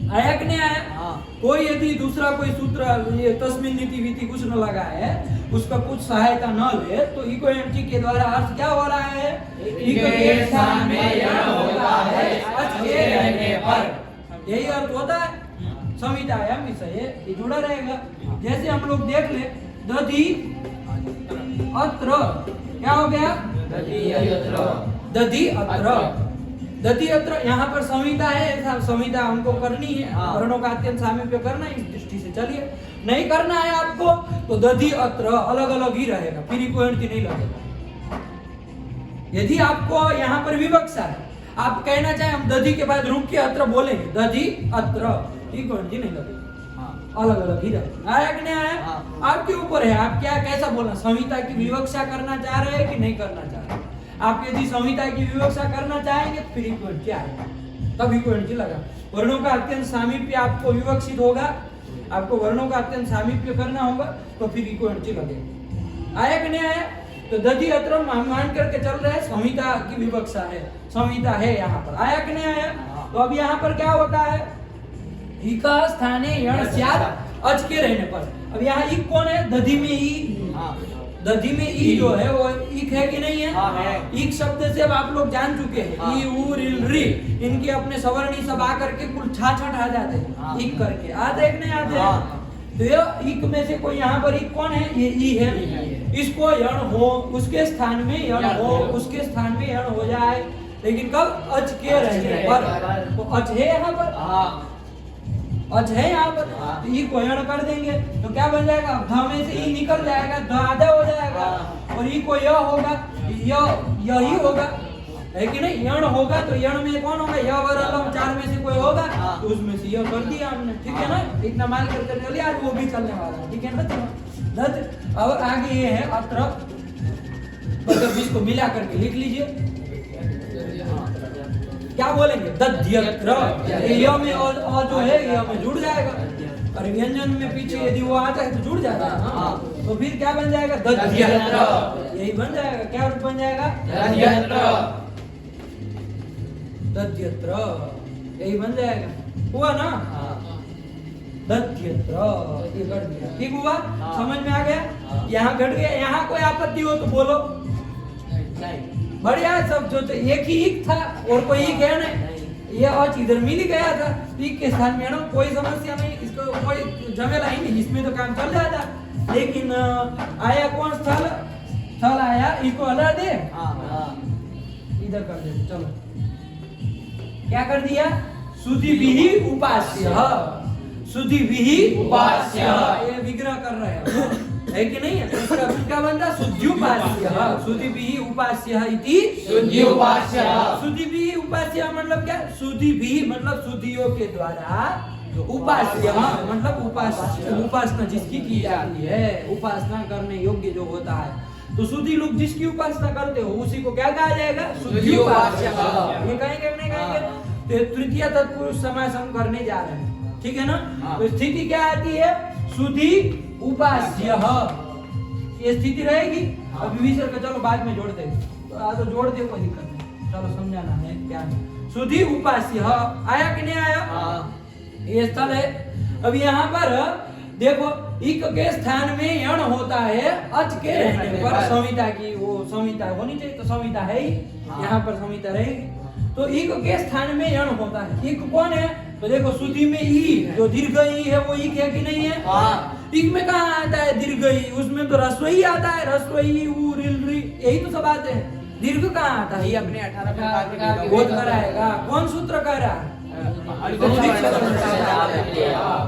आया कि नहीं आया? कोई यदि दूसरा कोई सूत्र ये तस्मिन नीति वीति कुछ न लगा है, उसका कुछ सहायता न ले, तो इको एंटी के द्वारा अर्थ क्या हो रहा है? इक के स्थान में यण होता है अच के रहने पर, यही अर्थ होता है। संहितायाम विषय ये जुड़ा रहेगा। जैसे हम लोग देख ले, दधि अत्र, क्या हो गया? दधि अत्र, दधि अत्र। यहाँ पर संहिता है, संहिता हमको करनी है, वर्णों का अत्यंत सामीप्य करना है, इस दृष्टि से चलिए। नहीं करना है आपको तो दधि अत्र अलग अलग ही रहेगा, फिर इको एंटी नहीं लगेगा। यदि आपको यहाँ पर विवक्षा है, आप कहना चाहे हम दधि के बाद रुक के अत्र बोलेंगे, दधि अत्र, इको एंटी नहीं लगेगा, अलग अलग ही रहेगा। आया कि नहीं आया? आपके ऊपर है, आप क्या कैसा बोलना। संहिता की विवक्षा करना चाह रहे हैं कि नहीं करना चाह रहे? आप यदि संहिता की विवक्षा करना चाहेंगे तो फिर इको एंटी आएगा, तब इको एंटी लगा। वर्णों का अत्यंत सामीप्य आपको विवक्षित होगा, आपको वर्णों का अत्यंत सामीप्य करना होगा, तो फिर इको एंटी लगेगा। आया कि नहीं आया? तो दधि अत्र मान करके चल रहे हैं, संहिता की विवक्षा है, संहिता है यहाँ पर। आया कि नहीं आया? तो अब यहाँ पर क्या होता है? इका स्थाने यण स्यात् अच के रहने पर। अब यहाँ इक कौन है? दधि में ई, दधि में ई जो है वो इक है कि नहीं है? इक शब्द से अब आप लोग जान चुके हैं, ई उ रिल री, इनके अपने सवर्णी सब आकर के कुल छाछठ आ जाते हैं, इक करके आते कि नहीं आते? तो ये इक में से कोई यहाँ पर इक कौन है? ये ई है। इसको यण हो, उसके स्थान में यण हो, उसके स्थान में यण हो जाए, लेकिन कब? अच के रहने पर। तो अच है यहाँ पर, अच है यहाँ पर, तो ई को यण कर देंगे तो क्या बन जाएगा? ध में से ई निकल जाएगा, ध आधा हो जाएगा, और ई को य होगा, यही होगा, है कि नहीं? यण होगा तो यण में कौन होगा? य वरलम, चार में से कोई होगा तो उसमें से य कर दिया हमने, ठीक है ना? इतना मान कर चलने वाली, आज वो भी चलने वाला है, ठीक है ना? चलो अब आगे ये है अत्र, मतलब इसको मिला करके लिख लीजिए। क्या बोलेंगे? दध्यत्र, य में और जो है य में जुड़ जाएगा, और व्यंजन में पीछे यदि वो आता है तो जुड़ जाता है ना, तो फिर क्या बन जाएगा? दध्यत्र, यही बन जाएगा। क्या रूप बन जाएगा? दध्यत्र, यही बन जाएगा। हुआ ना? दध्यत्र, ये कर दिया, ठीक हुआ? समझ में आ गया? यहाँ घट गया। यहाँ कोई आपत्ति हो तो बोलो, बढ़िया। सब जो एक ही इक था और कोई इक है नहीं, ये और इधर मिल ही गया था, इक के स्थान में ना, कोई समस्या नहीं, इसको कोई झमेला ही नहीं, इसमें तो काम चल जाता। लेकिन आया कौन स्थल? स्थल आया, इसको हटा दे, इधर कर दे। चलो क्या कर दिया? सुधिभिः उपास्य, सुधिभिः उपास्य, ये विग्रह कर रहे हैं, है कि नहीं है? इसका क्या बनता? शुद्ध्युपास्य, शुद्धिभिः उपास्य इति शुद्ध्युपास्य। शुद्धिभिः उपास्य मतलब क्या? शुद्धिभिः मतलब शुद्धियों के द्वारा, उपास्य मतलब उपासना जिसकी की जाती है, उपासना करने योग्य जो होता है, तो शुद्धि लोग जिसकी उपासना करते हो उसी को क्या कहा जाएगा? शुद्ध्युपास्य। ये कहेंगे नहीं कहेंगे? तो तृतीय तत्पुरुष समास हम करने जा रहे हैं, ठीक है ना? तो स्थिति क्या आती है? शुद्धि उपास्य, ये स्थिति रहेगी। अब विसर्ग का चलो बाद में जोड़ देंगे, तो जोड़ दे, कोई दिक्कत नहीं, चलो समझाना है क्या है। शुद्धि उपास्य आया कि नहीं आया? ये स्थल है। अब यहाँ पर देखो, इक के स्थान में यण होता है अच के रहने पर। संहिता की वो संहिता होनी चाहिए, तो संहिता है ही, यहाँ पर संहिता रहेगी। तो इक के स्थान में यण होता है। इक कौन है? तो देखो शुद्धि में ई, जो दीर्घ ई है वो इक है कि नहीं है? इक में कहाँ आता है दीर्घ ई? उसमें तो ह्रस्व ई आता है, ह्रस्व ई उ रिल री, यही तो सब आते हैं। दीर्घ कहाँ आता है? ये अपने 18 प्रकार के बोध कराएगा। कौन सूत्र कह रहा है?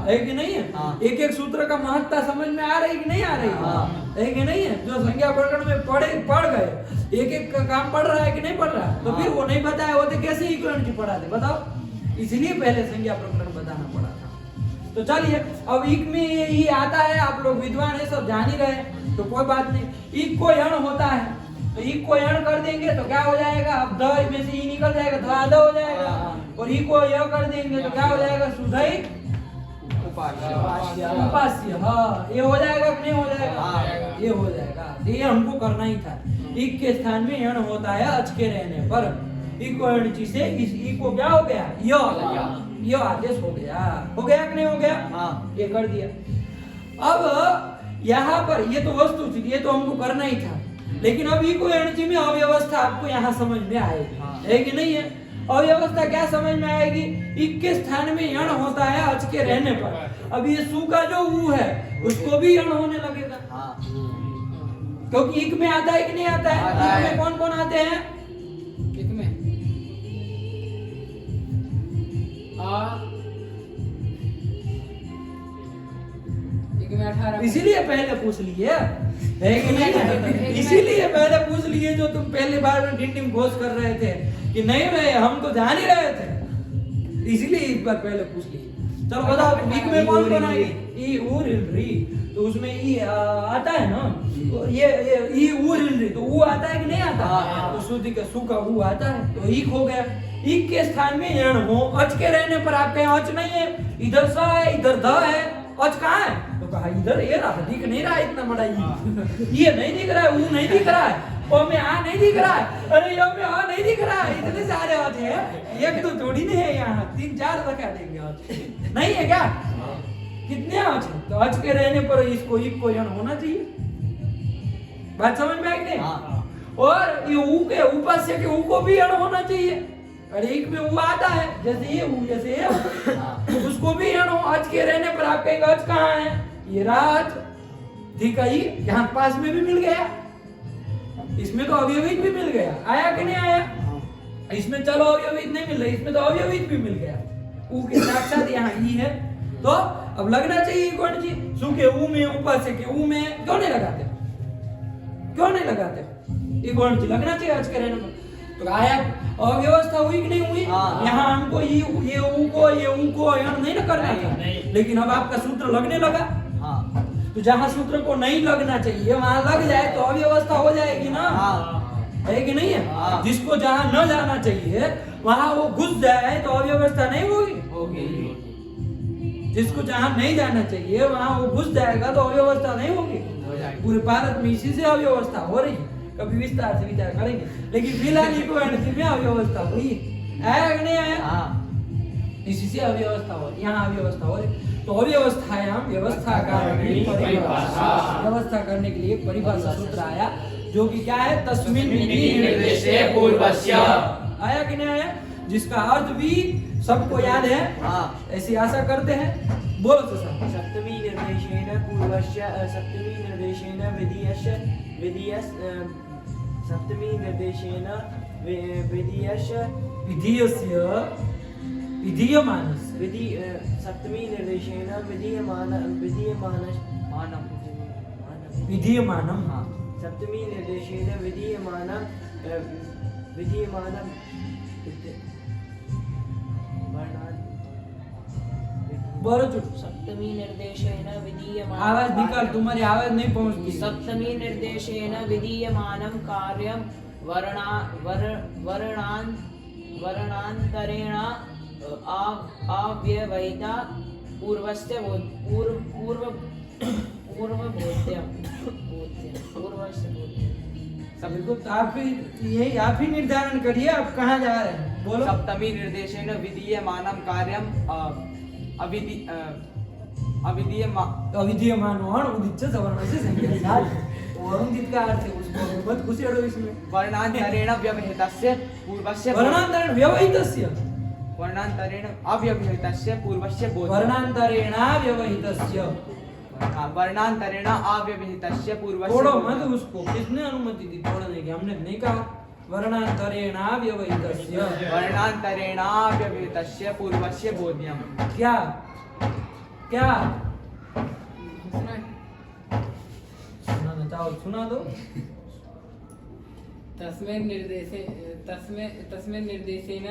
है कि नहीं है? एक एक सूत्र का महत्ता समझ में आ रही कि नहीं आ रही? है कि नहीं है? जो संज्ञा प्रकरण में पढ़ गए, एक एक का काम पढ़ रहा है कि नहीं पढ़ रहा? तो फिर वो नहीं बताया होते कैसे इक्वलेंट की पढ़ाते? बताओ, इसलिए पहले संज्ञा प्रकरण बताना पड़ा था। तो चलिए अब इक में ये आता है, आप लोग विद्वान है सब जान ही रहे हैं, तो कोई बात नहीं। इक को यण होता है तो इक को यण कर देंगे तो क्या हो जाएगा, अब द में से ई निकल जाएगा तो आधा हो जाएगा, और ई को य कर देंगे तो क्या हो जाएगा, सुधई उपास्य। हाँ ये हो जाएगा कि नहीं हो जाएगा, ये हो जाएगा। ये हमको करना ही था। इक के स्थान में यण होता है अच के रहने पर, इक को यण से इस ई को क्या हो गया, य आदेश हो गया कि नहीं हो गया, ये कर दिया। अब यहाँ पर ये तो वस्तु थी, ये तो हमको करना ही था, लेकिन अब ई को यण में अव्यवस्था आपको यहाँ समझ में आएगी, है कि नहीं है। अव्यवस्था क्या समझ में आएगी, इक के स्थान में यण होता है अच के रहने पर। अब ये सु का जो ऊ है उसको भी यण होने लगेगा, क्योंकि इक में आता है कि नहीं आता है, इक में कौन कौन आते हैं, इक में आ, इक में 18, इसीलिए पहले पूछ लिए, है कि नहीं, इसीलिए पहले पूछ लिए जो तुम पहली बार में डिंडिम घोष कर रहे थे कि नहीं भाई हम तो जान ही रहे थे, इसीलिए एक बार पहले पूछ लिए। चलो बताओ इक में कौन कौन आएगी, ई उ री, तो उसमें ई आता है ना, तो ये ई उ री, तो ऊ आता है कि नहीं आता, तो शुद्धि का सु का ऊ आता है, तो इक हो गया। इक के स्थान में यण हो अच के रहने पर, आपके यहाँ अच नहीं है, इधर स है इधर ध है, अच कहाँ है, तो कहा इधर ये रहा, दिख नहीं रहा इतना बड़ा ये नहीं दिख रहा है, ऊ नहीं दिख रहा है, ओ में आ नहीं दिख रहा है, अरे यो में आ नहीं दिख रहा है, इतने सारे होते हैं, एक तो थोड़ी नहीं है, यहाँ 3-4 रखा देंगे, नहीं है क्या, कितने अच, तो अच के रहने पर इसको इक को यण होना चाहिए, बात समझ में आई नहीं। और ये ऊ के उपास्य के ऊ को भी यण होना चाहिए, अरे एक में ऊ आता है जैसे ये ऊ, जैसे ये उसको भी यण हो, अच के रहने पर आप कहेंगे अच कहाँ है, ये राज ठीक है, यहाँ पास में भी मिल गया, इसमें तो अव्यवहित भी मिल गया, आया कि नहीं आया, इसमें चलो अव्यवहित नहीं मिल रहा, इसमें तो अव्यवहित भी मिल गया, ऊ के साक्षात यहाँ ई है, तो अब लगना चाहिए कौन जी, सु के ऊ में उपास्य के ऊ में क्यों नहीं लगाते, क्यों नहीं लगाते, ये कौन जी लगना चाहिए अच के रहने पर, तो आया अव्यवस्था हुई कि नहीं हुई, यहाँ हमको ये ऊ को यण नहीं ना करना था, लेकिन अब आपका सूत्र लगने लगा, तो जहाँ सूत्र को नहीं लगना चाहिए वहां लग जाए तो अव्यवस्था हो जाएगी ना, है कि नहीं है। जिसको जहाँ न जाना चाहिए वहां वो घुस जाए तो अव्यवस्था नहीं होगी, जिसको जहाँ नहीं जाना चाहिए वहां वो घुस जाएगा तो अव्यवस्था नहीं होगी। पूरे भारत में इसी से अव्यवस्था हो रही है, कभी विस्तार से विचार करेंगे, लेकिन फिलहाल में अव्यवस्था हुई, आया कि नहीं आया, इसी से अव्यवस्था हो रही, यहाँ अव्यवस्था हो रही। तो अव्यवस्थायाम व्यवस्था कारणी परिभाषा, व्यवस्था करने के लिए परिभाषा सूत्र आया, जो कि क्या है, तस्मिन् विधि निर्देशे पूर्वस्य, आया कि नहीं आया, जिसका अर्थ भी सबको याद है, ऐसी आशा करते हैं, बोलो तो सर। सप्तमी निर्देशेन पूर्वस्य, सप्तमी निर्देशेन विधियस्य, सप्तमी निर्देशेन विधियस्य, सप्तमी निर्देशेन विधीयमानम, सप्तमी निर्देशेन विधीयमानम सप्तमी निर्देशेन विधीयमानम, आवाज निकाल, तुम्हारी आवाज नहीं पहुंचती। सप्तमी निर्देशेन विधीयमानं कार्यं वर्णान्तरेण अव्यवहिता पूर्वस्य आप ही निर्धारण करिए आप कहाँ जा रहे हैं, बोलो। सप्तमी निर्देशेन विधीयमानं कार्यं अविधीयमान उदित सवर्णस्य संज्ञा, वरुणित का अर्थ है, उसको मत घुसेड़ो इसमें। वर्णान्तरेण व्यवहितस्य पूर्वस्य, वर्णान्तरेण व्यवहितस्य, वर्णान्तरेण अव्यवहितस्य पूर्वस्य बोध्यं, वर्णान्तरेण व्यवहितस्य, वर्णान्तरेण अव्यवहितस्य पूर्वस्य तोड़ो बोध्यं। मत उसको, किसने अनुमति दी तोड़ने की, हमने नहीं कहा। वर्णान्तरेण व्यवहितस्य, वर्णान्तरेण अव्यवहितस्य पूर्वस्य बोध्यं। क्या क्या सुना चाहो, सुना दो। तस्मिन् निर्देशेन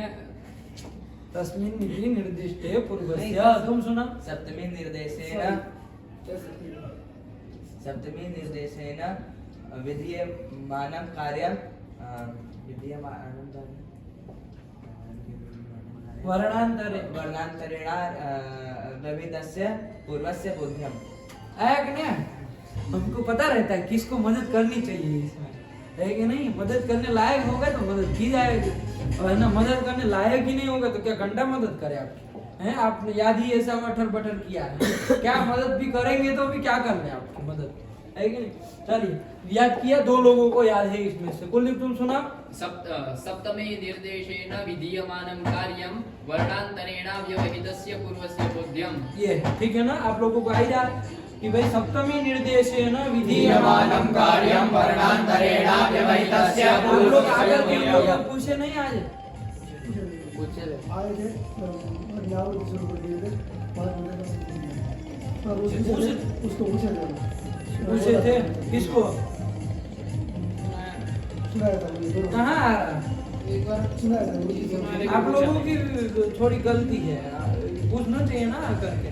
तस्मिन् इति निर्दिष्टे पूर्वस्य तुम सुना सप्तमी निर्देशेन विधीयमानं कार्यं वर्णान्तरेण व्यवहितस्य पूर्वस्य बोध्यम्। आया कि नहीं? हमको पता रहता है किसको मदद करनी चाहिए इसमें, है कि नहीं? मदद करने लायक होगा तो मदद की जाएगी, और है ना मदद करने लायक ही नहीं होगा तो क्या घंटा मदद करे आपकी? हैं आपने याद ही ऐसा अठर बटर किया है, क्या मदद भी करेंगे तो भी क्या कर रहे हैं आपकी मदद, है कि नहीं? चलिए याद किया, दो लोगों को याद है इसमें से। कुलदीप तुम सुना। सप्तमे निर्देशेन विधीयमानं कार्यं वर्णान्तरेण व्यवहितस्य पूर्वस्य बोध्यम्। ये ठीक है ना, आप लोगों को आई जाए कि भाई सप्तमी निर्देशेन विधीयमानं कार्यं वर्णान्तरेण व्यवहितस्य पूर्वस्य बोध्यम्। पूछे नहीं आज आए थे नाव शुरू कर दिए थे बाद में उसको पूछे थे किसको? सुनाया था मुझे कहाँ आ रहा? सुनाया था आप लोगों की थोड़ी गलती है, पूछना चाहिए ना करके,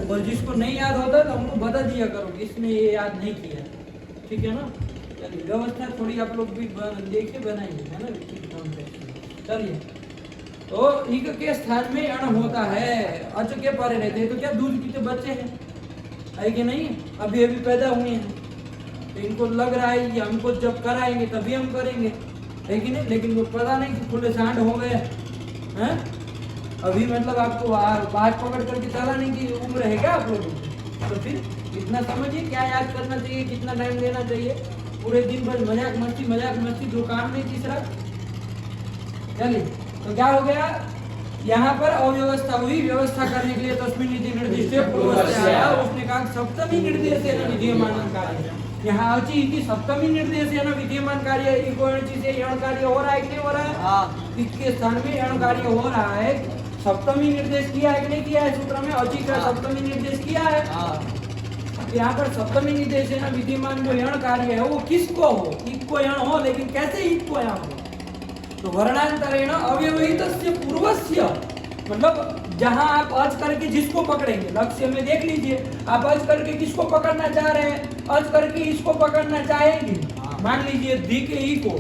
और जिसको नहीं याद होता तो हमको बता दिया करो कि इसने ये याद नहीं किया, ठीक है ना? चलिए व्यवस्था थोड़ी आप लोग भी देखिए बनाइए, है ना? चलिए तो इक के स्थान में अण होता है, अच के परे रहते हैं तो क्या दूध पीते बच्चे हैं, है कि नहीं? अभी अभी पैदा हुए हैं तो इनको लग रहा है कि हमको जब कराएंगे तभी हम करेंगे, है कि नहीं? लेकिन वो पता नहीं कि खुले सांड हो गए हैं अभी, मतलब आपको बात पकड़ करके चलाने की उम्र है क्या आप लोगों की? तो फिर इतना समझिए क्या याद करना चाहिए, कितना टाइम देना चाहिए, पूरे दिन भर मजाक मस्ती दो काम नहीं तीसरा। चलिए तो क्या हो गया, यहाँ पर अव्यवस्था हुई, व्यवस्था करने के लिए तस्मिन् इति निर्दिष्टे पूर्वस्य आया, उसने कहा सप्तमी निर्देशेन विधीयमानं कार्यम्। यहाँ अचि इति सप्तमी निर्देशेन विधीयमान कार्य, इको अणचि से यण कार्य हो रहा है कि नहीं हो रहा है? हाँ, इसके स्थान में यण कार्य हो रहा है। सप्तमी निर्देश किया है कि नहीं किया है? सूत्र में अचि का सप्तमी निर्देश किया है। यहाँ पर सप्तमी निर्देशेन विधीयमान जो यण कार्य है वो किसको हो? इको यण हो, लेकिन कैसे इको यण हो? तो वर्णांतरेण अव्यवहितस्य पूर्वस्य, मतलब जहां आप अच करके जिसको पकड़ेंगे, लक्ष्य में देख लीजिए, आप अच करके किसको पकड़ना चाह रहे हैं? अच करके इसको पकड़ना चाहेंगे, मान लीजिए दी के ई को,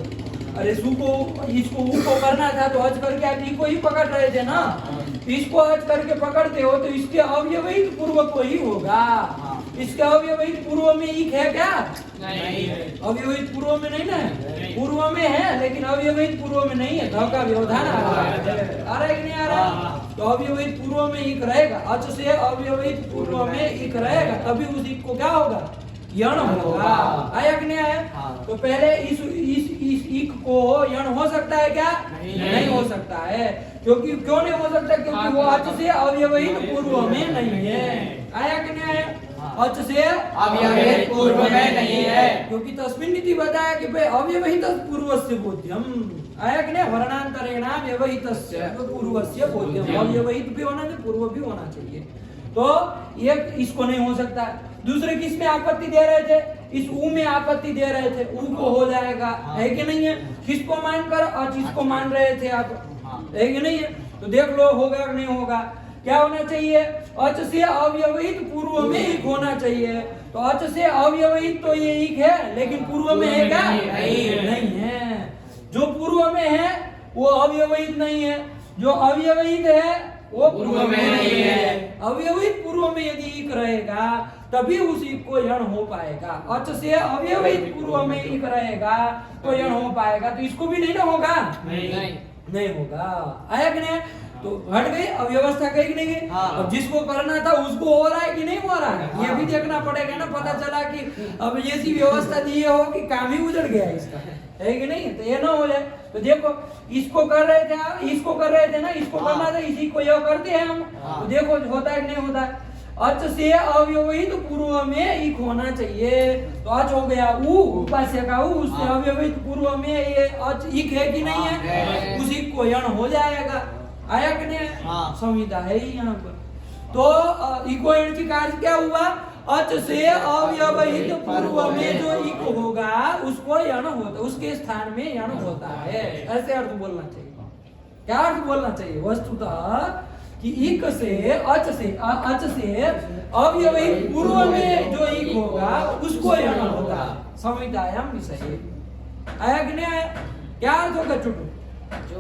अरे सु को इसको ऊ को करना था तो अच करके आप ई को ही पकड़ रहे थे ना, इसको अच करके पकड़ते हो तो इसके अव्यवहित पूर्व को ही होगा। इसके अव्यवहित पूर्व में ईक है क्या? नहीं, अव्यवहित पूर्व में नहीं ना, पूर्व में है लेकिन अव्यवहित पूर्व में नहीं है, ध का व्यवधान आ रहा है कि नहीं आ रहा? तो अव्यवहित पूर्व में ईक रहेगा, अच से अव्यवहित पूर्व में ईक रहेगा, तभी उस ईक को क्या होगा? यण होगा। आया कि नहीं आया? तो पहले इस ईक को यण हो सकता है क्या? नहीं हो सकता है, क्योंकि क्यों नहीं हो सकता? क्योंकि वो अच से अव्यवहित पूर्व में नहीं है। आया कि नहीं आया? अच से अव्यवहित पूर्व में नहीं है, क्योंकि तस्मिन् इति बताया कि भाई अव्यवहित पूर्वस्य बोध्यम। आया कि नहीं? वर्णांतरेण व्यवहितस्य पूर्वस्य बोध्यम, अव्यवहित भी होना चाहिए, पूर्व भी होना चाहिए। तो ये इसको नहीं हो सकता। दूसरे किस में आपत्ति दे रहे थे? इस ऊ में आपत्ति दे रहे थे, ऊ को हो जाएगा, है कि नहीं है? किसको मानकर? अच इसको मान रहे थे आप, है कि नहीं है? तो देख लो होगा कि नहीं होगा। क्या होना चाहिए? अच से अव्यवहित पूर्व में ईक होना चाहिए। तो अच से अव्यवहित तो ये ईक है, लेकिन पूर्व में है क्या? नहीं है। जो पूर्व में है वो अव्यवहित नहीं है, जो अव्यवहित है वो पूर्व में नहीं है। अव्यवहित पूर्व में यदि ईक रहेगा तभी उस ईक को यण हो पाएगा। अच से अव्यवहित पूर्व में ईक रहेगा तो यण हो पाएगा, तो इसको भी नहीं ना होगा? नहीं होगा। आया कि नहीं? तो हट गई, अव्यवस्था गई कि नहीं गई? अब जिसको करना था उसको हो रहा है कि नहीं हो रहा है, ये भी देखना पड़ेगा ना। पता चला कि अब ऐसी व्यवस्था दी हो कि काम ही उजड़ गया इसका, है कि नहीं? तो ये ना हो जाए। तो देखो इसको कर रहे थे, इसको कर रहे थे ना, इसको करना था, इसी को यह करते हैं हम। तो देखो होता है कि नहीं होता है? अच से अव्यवहित पूर्व में ईक होना चाहिए। तो अच हो गया ऊ, उपास्य का ऊ, उससे अव्यवहित पूर्व में ये अच ईक है कि नहीं है? उस ईक को यण हो जाएगा। आया कि नहीं? संहिता है ही यहाँ पर। तो इको यण की कार्य क्या हुआ? अच से अव्यवहित पूर्व में जो इक होगा उसको यण होता, उसके स्थान में यण होता है, ऐसे अर्थ बोलना चाहिए। क्या अर्थ बोलना चाहिए वस्तुतः कि इक से अच से अव्यवहित पूर्व में जो इक होगा उसको यण होता है। संहितायाम विषय आया कि नहीं आया? क्या अर्थ होगा चुटू? जो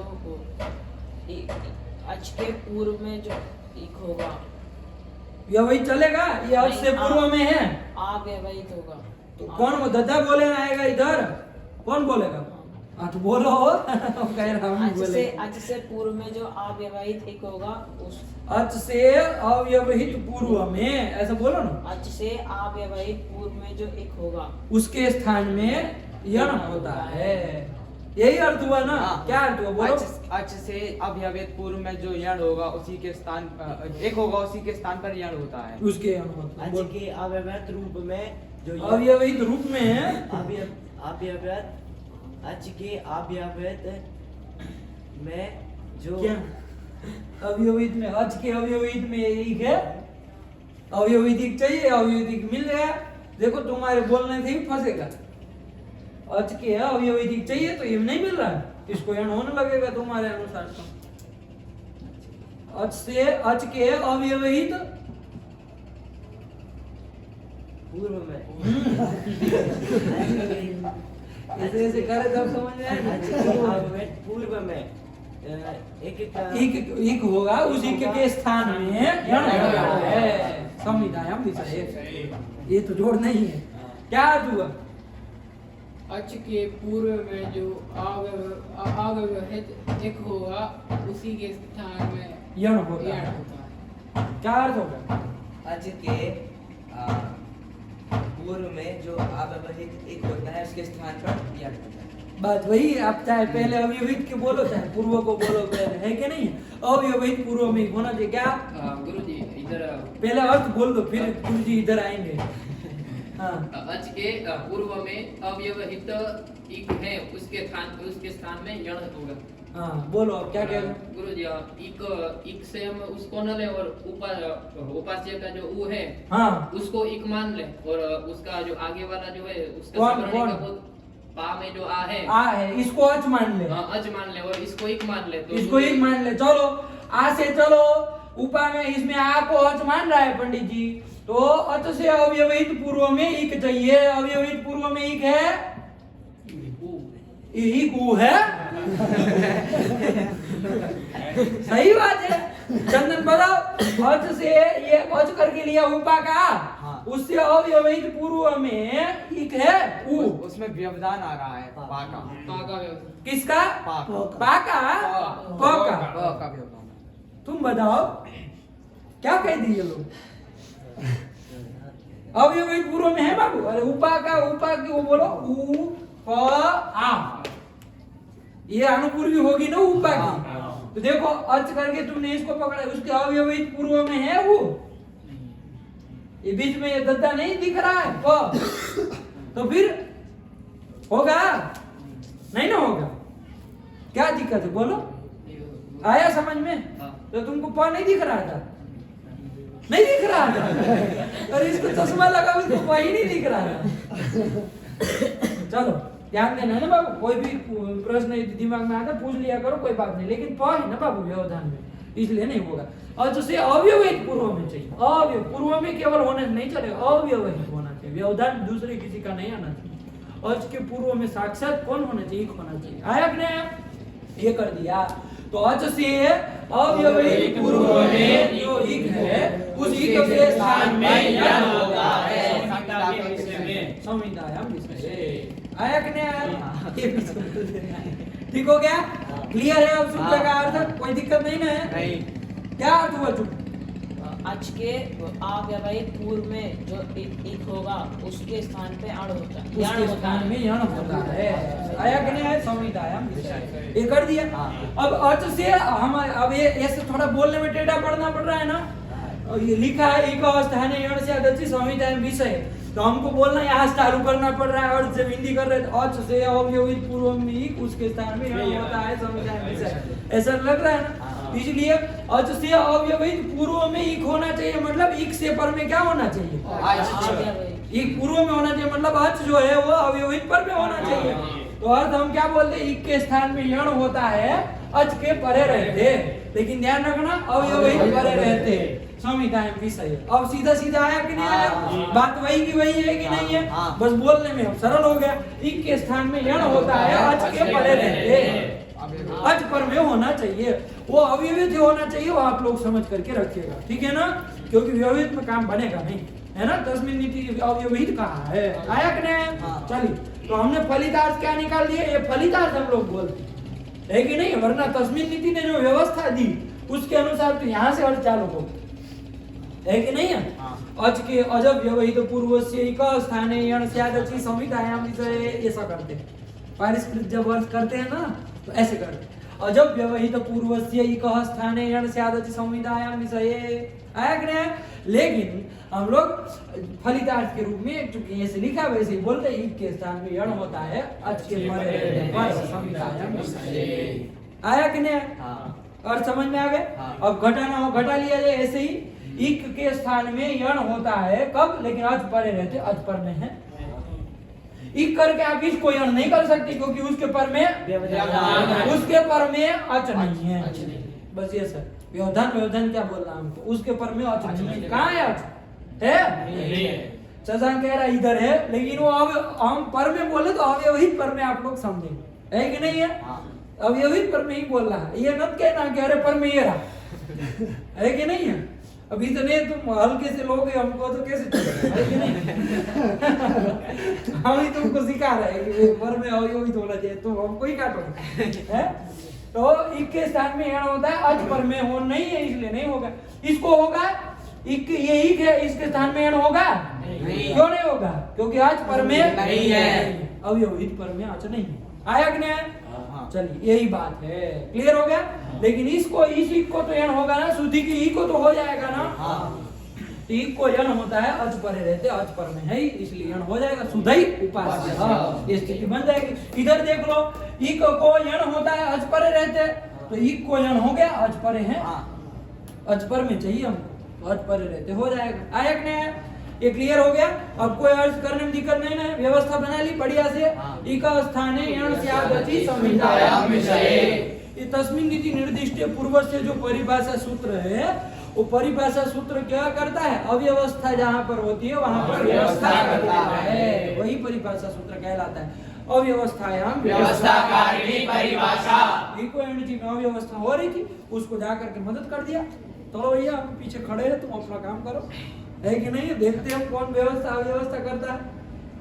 अच के पूर्व में जो एक होगा व्यवहित चलेगा? ये अच से पूर्व में है, अव्यवहित होगा। तो कौन वो दद्दा बोलेगा आएगा इधर? कौन बोलेगा? हाँ तो बोलो कह रहा हूँ बोले। अच से पूर्व में जो अव्यवहित एक होगा उस अच से अव्यवहित पूर्व में, ऐसा बोलो ना। अच से अव्यवहित पूर्व में जो एक होगा उसके स्थान में यण होता है, यही अर्थ हुआ ना? हाँ। क्या अर्थ हुआ बोलो? अच से अव्यवहित पूर्व में जो यण होगा उसी के स्थान एक होगा उसी के स्थान पर यण होता है। उसके यण होता है। अच के अव्यवहित रूप में जो अव्यवहित रूप में है, अव्यवहित अच के अव्यवहित में जो क्या अव्यवहित में, अच के अव्यवहित में एक है, अव्यवहित चाहिए, अव्यवहित मिल गया। देखो तुम्हारे बोलने से ही फंसेगा। अच के अव्यवहित चाहिए तो ये नहीं मिल रहा है, इसको यण होने लगेगा तुम्हारे अनुसार। तो अच से अच के अव्यवहित पूर्व में ऐसे ऐसे करे तब समझ में आएगा। अच के अव्यवहित पूर्व में एक होगा, उसी के स्थान में यण होता है। संविधायाम विषय, ये तो जोड़ नहीं है। क्या अर्थ हुआ? अच के पूर्व में जो अव्यवहित एक होगा उसी के स्थान में यण होता यण है। होता है। क्या अर्थ होगा? अच के पूर्व में जो अव्यवहित एक होता है उसके स्थान पर यण होता है। बात वही, आप चाहे पहले अव्यवहित के बोलो चाहे पूर्व को बोलो, पहले है कि नहीं? अव्यवहित पूर्व में होना चाहिए। क्या गुरुजी इधर पहले अर्थ बोल दो, फिर गुरुजी इधर आएंगे। हाँ अच के पूर्व में अव्यवहित इक है उसके स्थान में यण होगा। हाँ बोलो, अब क्या कह रहे हो? गुरुजी इक से हम उसको न ले और उपास्य का जो उ है हाँ उसको इक मान ले और उसका जो आगे वाला जो है उसका कौन- सवर्ण कौन? का बहुत पा में जो आ है आ है, इसको अच मान ले, अच मान ले और इसको इक मान ले तो इसको एक मान ले। चलो आ से चलो, उपा में इसमें आ को अच मान रहा है पंडित जी, तो अच से अव्यवहित पूर्व में इक चाहिए। अव्यवहित पूर्व में इक है, इक उ है। सही बात है। चंदन बताओ, अच से ये अच करके लिया उपा का, हाँ। उससे अव्यवहित पूर्व में इक है उ। उसमें व्यवधान आ रहा है पा का। पा का व्यवधान। किसका? पा पा का, प का। का व्यवधान। तुम बताओ क्या कह दिए लोग? अव्यवहित पूर्व में है बाबू। अरे उपा की वो बोलो उ प आ, ये अनुपूर्वी होगी ना उपा की। तो देखो अच करके तुमने इसको पकड़ा, उसके अव्यवहित पूर्व में है वो, ये बीच में ये दद्दा नहीं दिख रहा है प, तो फिर होगा नहीं ना होगा? क्या दिक्कत है बोलो? आया समझ में? हाँ। तो तुमको प नहीं दिख रहा था? नहीं दिख रहा था? अरे इसको चश्मा लगा, उसको प ही नहीं दिख रहा था। चलो ध्यान देना है ना बाबू, कोई भी प्रश्न यदि दिमाग में आता पूछ लिया करो, कोई बात नहीं, लेकिन प है ना बाबू व्यवधान में, इसलिए नहीं होगा। और जैसे अव्यवहित पूर्व में चाहिए, पूर्व में केवल होने नहीं चलेगा, अव्यवहित होना चाहिए, व्यवधान दूसरे किसी का नहीं आना चाहिए। और इसके पूर्व में साक्षात कौन होना चाहिए? होना चाहिए। आया कि नहीं? ये कर दिया। तो अच से अव्यवहित पूर्व में जो इक है उस इक के स्थान में यण होता है। संविधायाम विषय। आया कि नहीं आया? ये भी समझ लेना है। ठीक हो गया? क्लियर है अब सूत्र का अर्थ? कोई दिक्कत नहीं ना है? नहीं। क्या अर्थ हुआ चुप? अच के अव्यवहित पूर्व में जो एक होगा उसके स्थान पे अण होता है, यण उसके होता स्थान में है। यण होता है। आया कि नहीं आया? संविधायाम विषय। ये कर दिया। अब अच से हम अब ये ऐसे थोड़ा बोलने में टेढ़ा पड़ना पड़ रहा है ना, और ये लिखा है एक अवस्था है यण से अदच्छि संविधायाम विषय, तो हमको बोलना यहाँ से चालू करना पड़ रहा है। और जब हिंदी कर रहे थे अच से अव्यवहित पूर्व में उसके स्थान में यण होता है संविधायाम विषय, ऐसा लग रहा है ना? इसलिए अच से अव्यवहित पूर्व में इक होना चाहिए, मतलब इक से पर में क्या होना चाहिए? अव्यवहित। इक पूर्व में होना चाहिए, मतलब अच जो है वो अव्यवहित पर में होना चाहिए। तो अर्थ हम क्या बोलते हैं? इक के स्थान में यण होता है अच के परे रहते, लेकिन ध्यान रखना अव्यवहित परे रहते संविधान विषय। अब सीधा सीधा आया कि नहीं आया? बात वही की वही है कि नहीं है? बस बोलने में अब सरल हो गया। इक के स्थान में यण होता है, अच के परे रहते, अच पर में होना चाहिए, वो अव्यवहित होना चाहिए, वो आप लोग समझ करके रखिएगा, ठीक है ना? क्योंकि व्यवहित में काम बनेगा नहीं, है ना? तस्मिन नीति अव्यवहित कहा है, आया कि नहीं? चलिए, तो हमने फलितार्थ क्या निकाल दिए? ये फलितार्थ हम लोग बोलते है कि नहीं? वरना तस्मिन नीति ने जो व्यवस्था दी उसके अनुसार तो यहाँ से अर्थ चालू हो, है कि नहीं है? अच के अजब व्यवहित पूर्वस्य इक स्थाने यण स्यादचि संविधायाम विषय, ऐसा करते हैं पारिस्कृत जब अर्थ करते हैं ना, तो ऐसे करते हैं। अजब व्यवहित पूर्वस्य इक स्थाने यण स्यादचि संविधायाम विषय, आया कि नहीं? लेकिन हम लोग फलितार्थ के रूप में चूंकि ऐसे लिखा वैसे ही बोलते हैं, इक के स्थान में यण होता है, अच के परे रहने पर संविधायाम विषय, आया कि नहीं? अर्थ समझ में आ गए? अब घटाना हो घटा लिया जाए, ऐसे ही इक के स्थान में यण होता है कब? लेकिन अच परे रहते, अच पर में है। इक करके आप इसको यण नहीं कर सकते क्योंकि उसके पर में अच नहीं है। बस ये सर व्यवधान क्या बोल रहा हमको, उसके पर में अच नहीं है। कहाँ है अच? है शशांक कह रहा इधर है, लेकिन वो अब हम पर में बोले तो अव्यवहित पर में आप लोग समझेंगे, है कि नहीं है? अव्यवहित पर में ही बोल रहा है, ये मत कहना कि अरे पर में ये रहा, है कि नहीं है? अभी तो नहीं, तुम हल्के से लोग हमको तो कैसे चलेगा, है कि नहीं? हम ही तुमको सिखा रहे हैं कि पर में अव्यवहित होना चाहिए, तो हमको ही काटोगे, है? तो इक के स्थान में यण होता है, अच पर में हो नहीं है, इसलिए नहीं होगा। इसको होगा, इक ये इक है, इसके स्थान में यण होगा नहीं। क्यों नहीं होगा? क्योंकि अच पर में नहीं है, अव्यवहित पर में अच नहीं है, आया कि नहीं? चलिए यही बात है, क्लियर हो गया? लेकिन इसको इसी को तो यण होगा ना, शुद्धि की ई को तो हो जाएगा ना। ई को यण होता है, अच परे रहते, अच पर में है, इसलिए यण हो जाएगा, शुद्धि उपास्य, ये स्थिति बन जाएगी। इधर देख लो, ई को यण होता है, अच परे रहते, तो ई को यण हो गया, अच परे है, अच पर में चाहिए हमको, अच परे रहते हो जाएगा, आया कि नहीं? ये क्लियर हो गया? अब कोई अर्थ करने में दिक्कत नहीं ना? व्यवस्था बना ली बढ़िया से। इक स्थाने यण स्यादचि संविधायाम विषय, ये तस्मिन नीति निर्दिष्ट पूर्व से जो परिभाषा सूत्र है, वो परिभाषा सूत्र क्या करता है? अव्यवस्था जहाँ पर होती है वहां पर व्यवस्था करता है, वही परिभाषा सूत्र कहलाता है। अव्यवस्थायाम व्यवस्थाकारिणी परिभाषा, इको एनर्जी में अव्यवस्था हो रही थी, उसको जाकर के मदद कर दिया। तो भैया हम पीछे खड़े हैं, तुम अपना काम करो, है कि नहीं? देखते हैं कौन व्यवस्था अव्यवस्था करता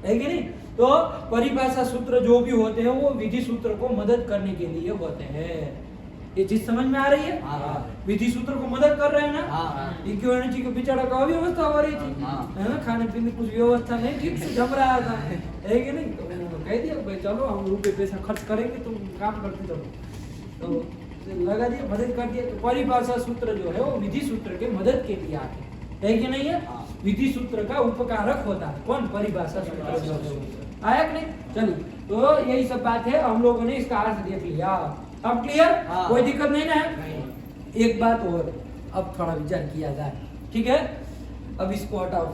है कि नहीं? तो परिभाषा सूत्र जो भी होते हैं वो विधि सूत्र को मदद करने के लिए होते हैं। ये चीज समझ में आ रही है? विधि सूत्र को मदद कर रहे हैं ना। इक्यो एनर्जी के बेचारा का अव्यवस्था हो रही थी, है ना? खाने पीने कुछ व्यवस्था नहीं ठीक से जम रहा था, है कि नहीं? तो उन्होंने कह दिया भाई चलो हम रुपये पैसा खर्च करेंगे, तुम काम करते चलो, तो लगा दिया, मदद कर दिया। तो परिभाषा सूत्र जो है वो विधि सूत्र के मदद के लिए आते हैं, है कि नहीं है? विधि सूत्र का उपकारक होता है कौन? परिभाषा सूत्र जो है, आया कि नहीं? चलिए, तो यही सब बात है, हम लोगों ने इसका अर्थ देख लिया। अब क्लियर? कोई दिक्कत नहीं ना है? एक बात और अब थोड़ा विचार किया जाए, ठीक है? अब इसको हटाओ,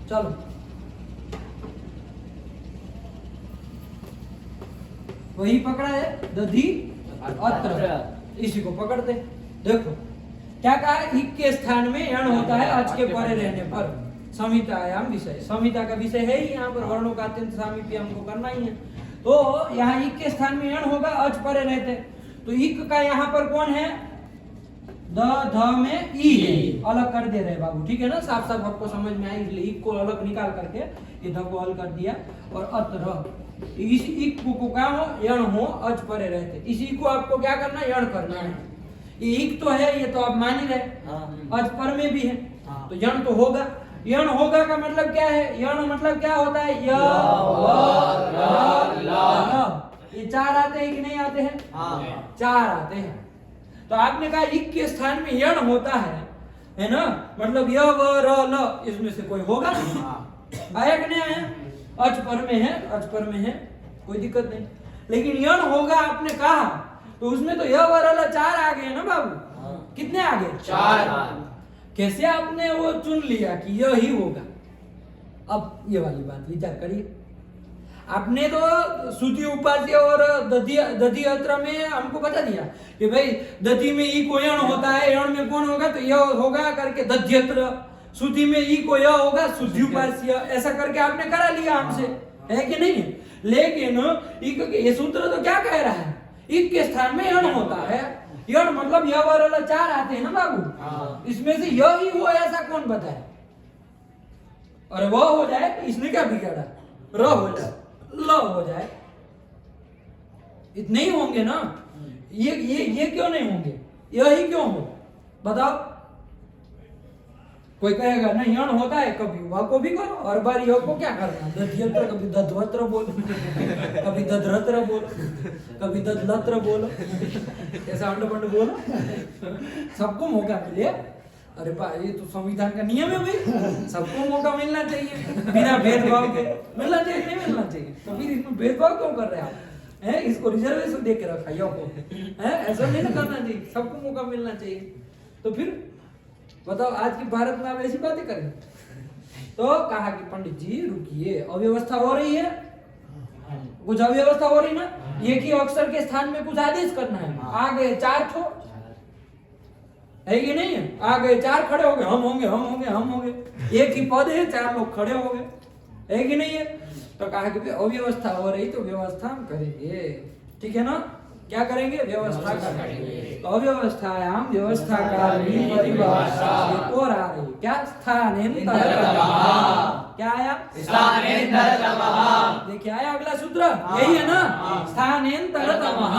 चलो वही पकड़ा है, दधि अत्र, इसी को पकड़ते। देखो क्या कहा है? इक के स्थान में यण होता है, अच के परे रहने पर संहितायाम विषय, संहिता का विषय है ही यहाँ पर, वर्णों का अत्यंत सामीप्य हमको करना ही है। तो यहाँ इक के स्थान में यण होगा, अच परे रहते, तो इक का यहाँ पर कौन है? ध में ई है, अलग कर दे रहे बाबू, ठीक है ना? साफ साफ आपको समझ में आए, इसलिए इक को अलग निकाल करके ये ध को हल कर दिया। और अत्र, इस इक को क्या हो? यण हो, अच परे रहते, इसी को आपको क्या करना? यण करना है। ये इक तो है, ये तो आप मान ही रहे, अच पर में भी है, तो यण तो होगा। यण होगा का मतलब क्या है? यण मतलब क्या होता है? य व ल, ये चार आते हैं कि नहीं आते हैं? चार आते हैं। तो आपने कहा इक के स्थान में यण होता है ना? मतलब य व र ल, इसमें से कोई होगा नहीं, आया कि नहीं आया? अच पर में है, अच पर में है, कोई दिक्कत नहीं। लेकिन यण होगा आपने कहा, तो उसमें तो य व र ल चार आ गए ना बाबू? कितने आ गए? चार। कैसे आपने वो चुन लिया कि यह ही होगा? अब ये वाली बात विचार करिए। आपने तो श्रुति उपास्य और दधि अत्र में हमको बता दिया कि भाई दधि में ई को यण होता है, यण में कौन होगा तो यह होगा करके दध्यत्र, श्रुति में ई को यह होगा शुद्धि उपास्य, ऐसा करके आपने करा लिया हमसे, है कि नहीं है? लेकिन ये सूत्र तो क्या कह रहा है, इक के स्थान में यण होता है, यण मतलब यह वाला चार आते हैं ना बाबू, इसमें से यह ही हो ऐसा कौन बताए? और वह हो जाए, इसने क्या बिगाड़ा? र हो जाए, ल हो जाए, इतने ही होंगे ना। ये क्यों नहीं होंगे? यही क्यों हो बताओ? कोई कहेगा नहीं यण होता है, कभी वह को भी करो, और बार यह को क्या करना, दध्यत्र कभी दध्वत्र बोलो, कभी दध्रत्र बोलो, कभी दधलत्र बोलो, ऐसा अंड बोलो, सबको मौका मिले। अरे भाई ये तो संविधान का नियम है भाई, सबको मौका मिलना चाहिए बिना भेदभाव के, मिलना चाहिए नहीं मिलना चाहिए, तो फिर इसमें भेदभाव क्यों कर रहे हैं आप? हैं, इसको रिजर्वेशन दे के रखा यो को, हैं, ऐसा नहीं ना करना चाहिए, सबको मौका मिलना चाहिए। तो फिर बताओ आज की भारत में आप ऐसी बातें करें? तो कहा कि पंडित जी रुकिए, अव्यवस्था हो रही है, कुछ अव्यवस्था हो रही ना, एक ही अक्षर के स्थान में कुछ आदेश करना है, आ गए चार ठो, है कि नहीं है? आ गए चार खड़े हो गए, हम होंगे हम होंगे हम होंगे, एक ही पद है चार लोग खड़े हो गए, है कि नहीं है? तो कहा कि अव्यवस्था हो रही तो व्यवस्था हम करेंगे, ठीक है ना? क्या करेंगे? व्यवस्था करेंगे। तो अव्यवस्थायाम व्यवस्था कारणी परिभाषा एक और आ रही, क्या? स्थानेन्तरतमः, क्या आया? स्थानेन्तरतमः, देखिए आया अगला सूत्र, यही है ना, स्थानेन्तरतमः,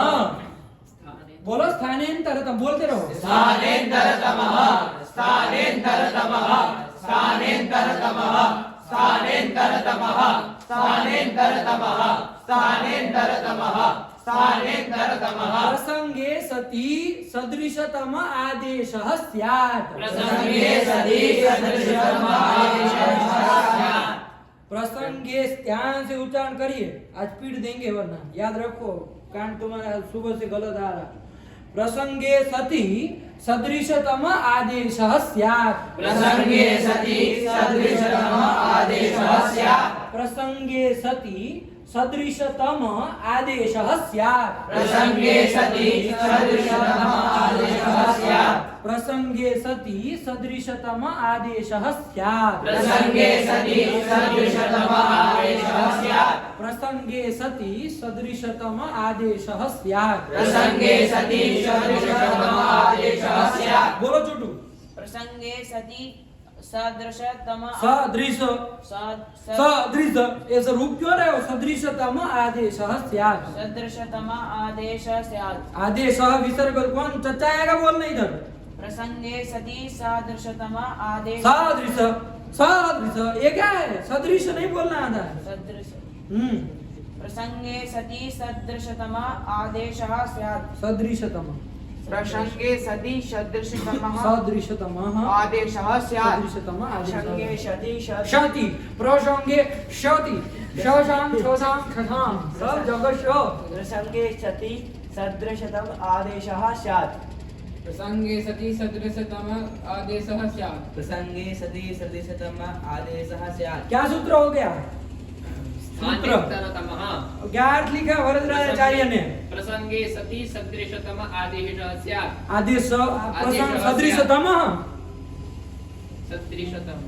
बोलो स्थानेन्तरतम, बोलते रहो, स्थानेन्तरतमः, स्थानेन्तरतमः, स्थानेन्तरतमः, स्थानेन्तरतमः, स्थानेन्तरतमः, स्थानेन्तरतमः, स्थानेन्तरतमः। प्रसंगे सति सदृशतम आदेशः स्यात्, प्रसंगे सति सदृशतम आदेशः स्यात्। प्रसंगे ध्यान से उच्चारण करिए, आज पीट देंगे वरना, याद रखो, कान तुम्हारा सुबह से गलत आ रहा। प्रसंगे सति सदृशतम आदेशः स्यात्, प्रसंगे सति सदृशतम आदेशः स्यात्। प्रसंगे सति सदृशतम आदेशः स्यात्, प्रसंगे सति सदृशतम आदेशः स्यात्। प्रसंगे सति सदृशतम आदेशः स्यात्, प्रसंगे सति सदृशतम आदेशः स्यात्। प्रसंगे सति सदृशतम आदेशः स्यात्, प्रसंगे सति सदृशतम आदेशः स्यात्। बोलो चुटू, प्रसंगे सति सदृशतम सदृश सदृश, ऐसा रूप क्यों रहे हो? सदृशतम आदेशः स्यात्, सदृशतम आदेश स्यात्। आदेशः विसर्ग कौन चचाएगा बोलना इधर? प्रसंगे सति सदृशतम आदेश सदृश, सदृश ये क्या है? सदृश नहीं बोलना आता है। सदृश प्रसंगे सति सदृशतम आदेशः स्यात्। सदृशतम प्रसंगे सति सदृशतमः सदृशतमः आदेशः स्यात्। सदृशतम प्रसंगे आदेशः सति शति, प्रसंगे शति, शशां शशां खशां, सब जगह श, प्रसंगे सति सदृशतम आदेशः स्यात्। प्रसंगे सति सदृशतम आदेशः स्यात्। प्रसंगे सति सदृशतम आदेशः स्यात्। क्या सूत्र हो गया? सूत्र स्थानेन्तरतमः। क्या अर्थ लिखा वरदराजाचार्य ने? प्रसंगे सति सदृशतम आदेशः स्यात्। आदेश प्रसंग सदृशतम, सदृशतम।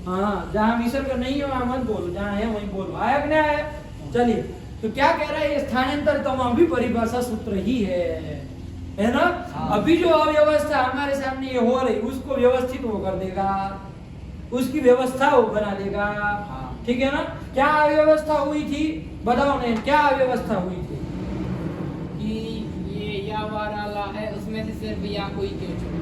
हाँ, जहाँ विसर्ग नहीं है वहाँ मत बोलो, जहाँ है वहीं बोलो। आया कि नहीं आया? चलिए, तो क्या कह रहा है ये? स्थानांतरतम भी परिभाषा सूत्र ही है ना? अभी जो अव्यवस्था हमारे सामने ये हो रही, उसको व्यवस्थित वो कर देगा, उसकी व्यवस्था वो बना देगा, ठीक है ना? क्या अव्यवस्था हुई थी बताओ? नहीं, क्या अव्यवस्था हुई थी? कि ये या वाला है, उसमें से सिर्फ या कोई क्यों चुना?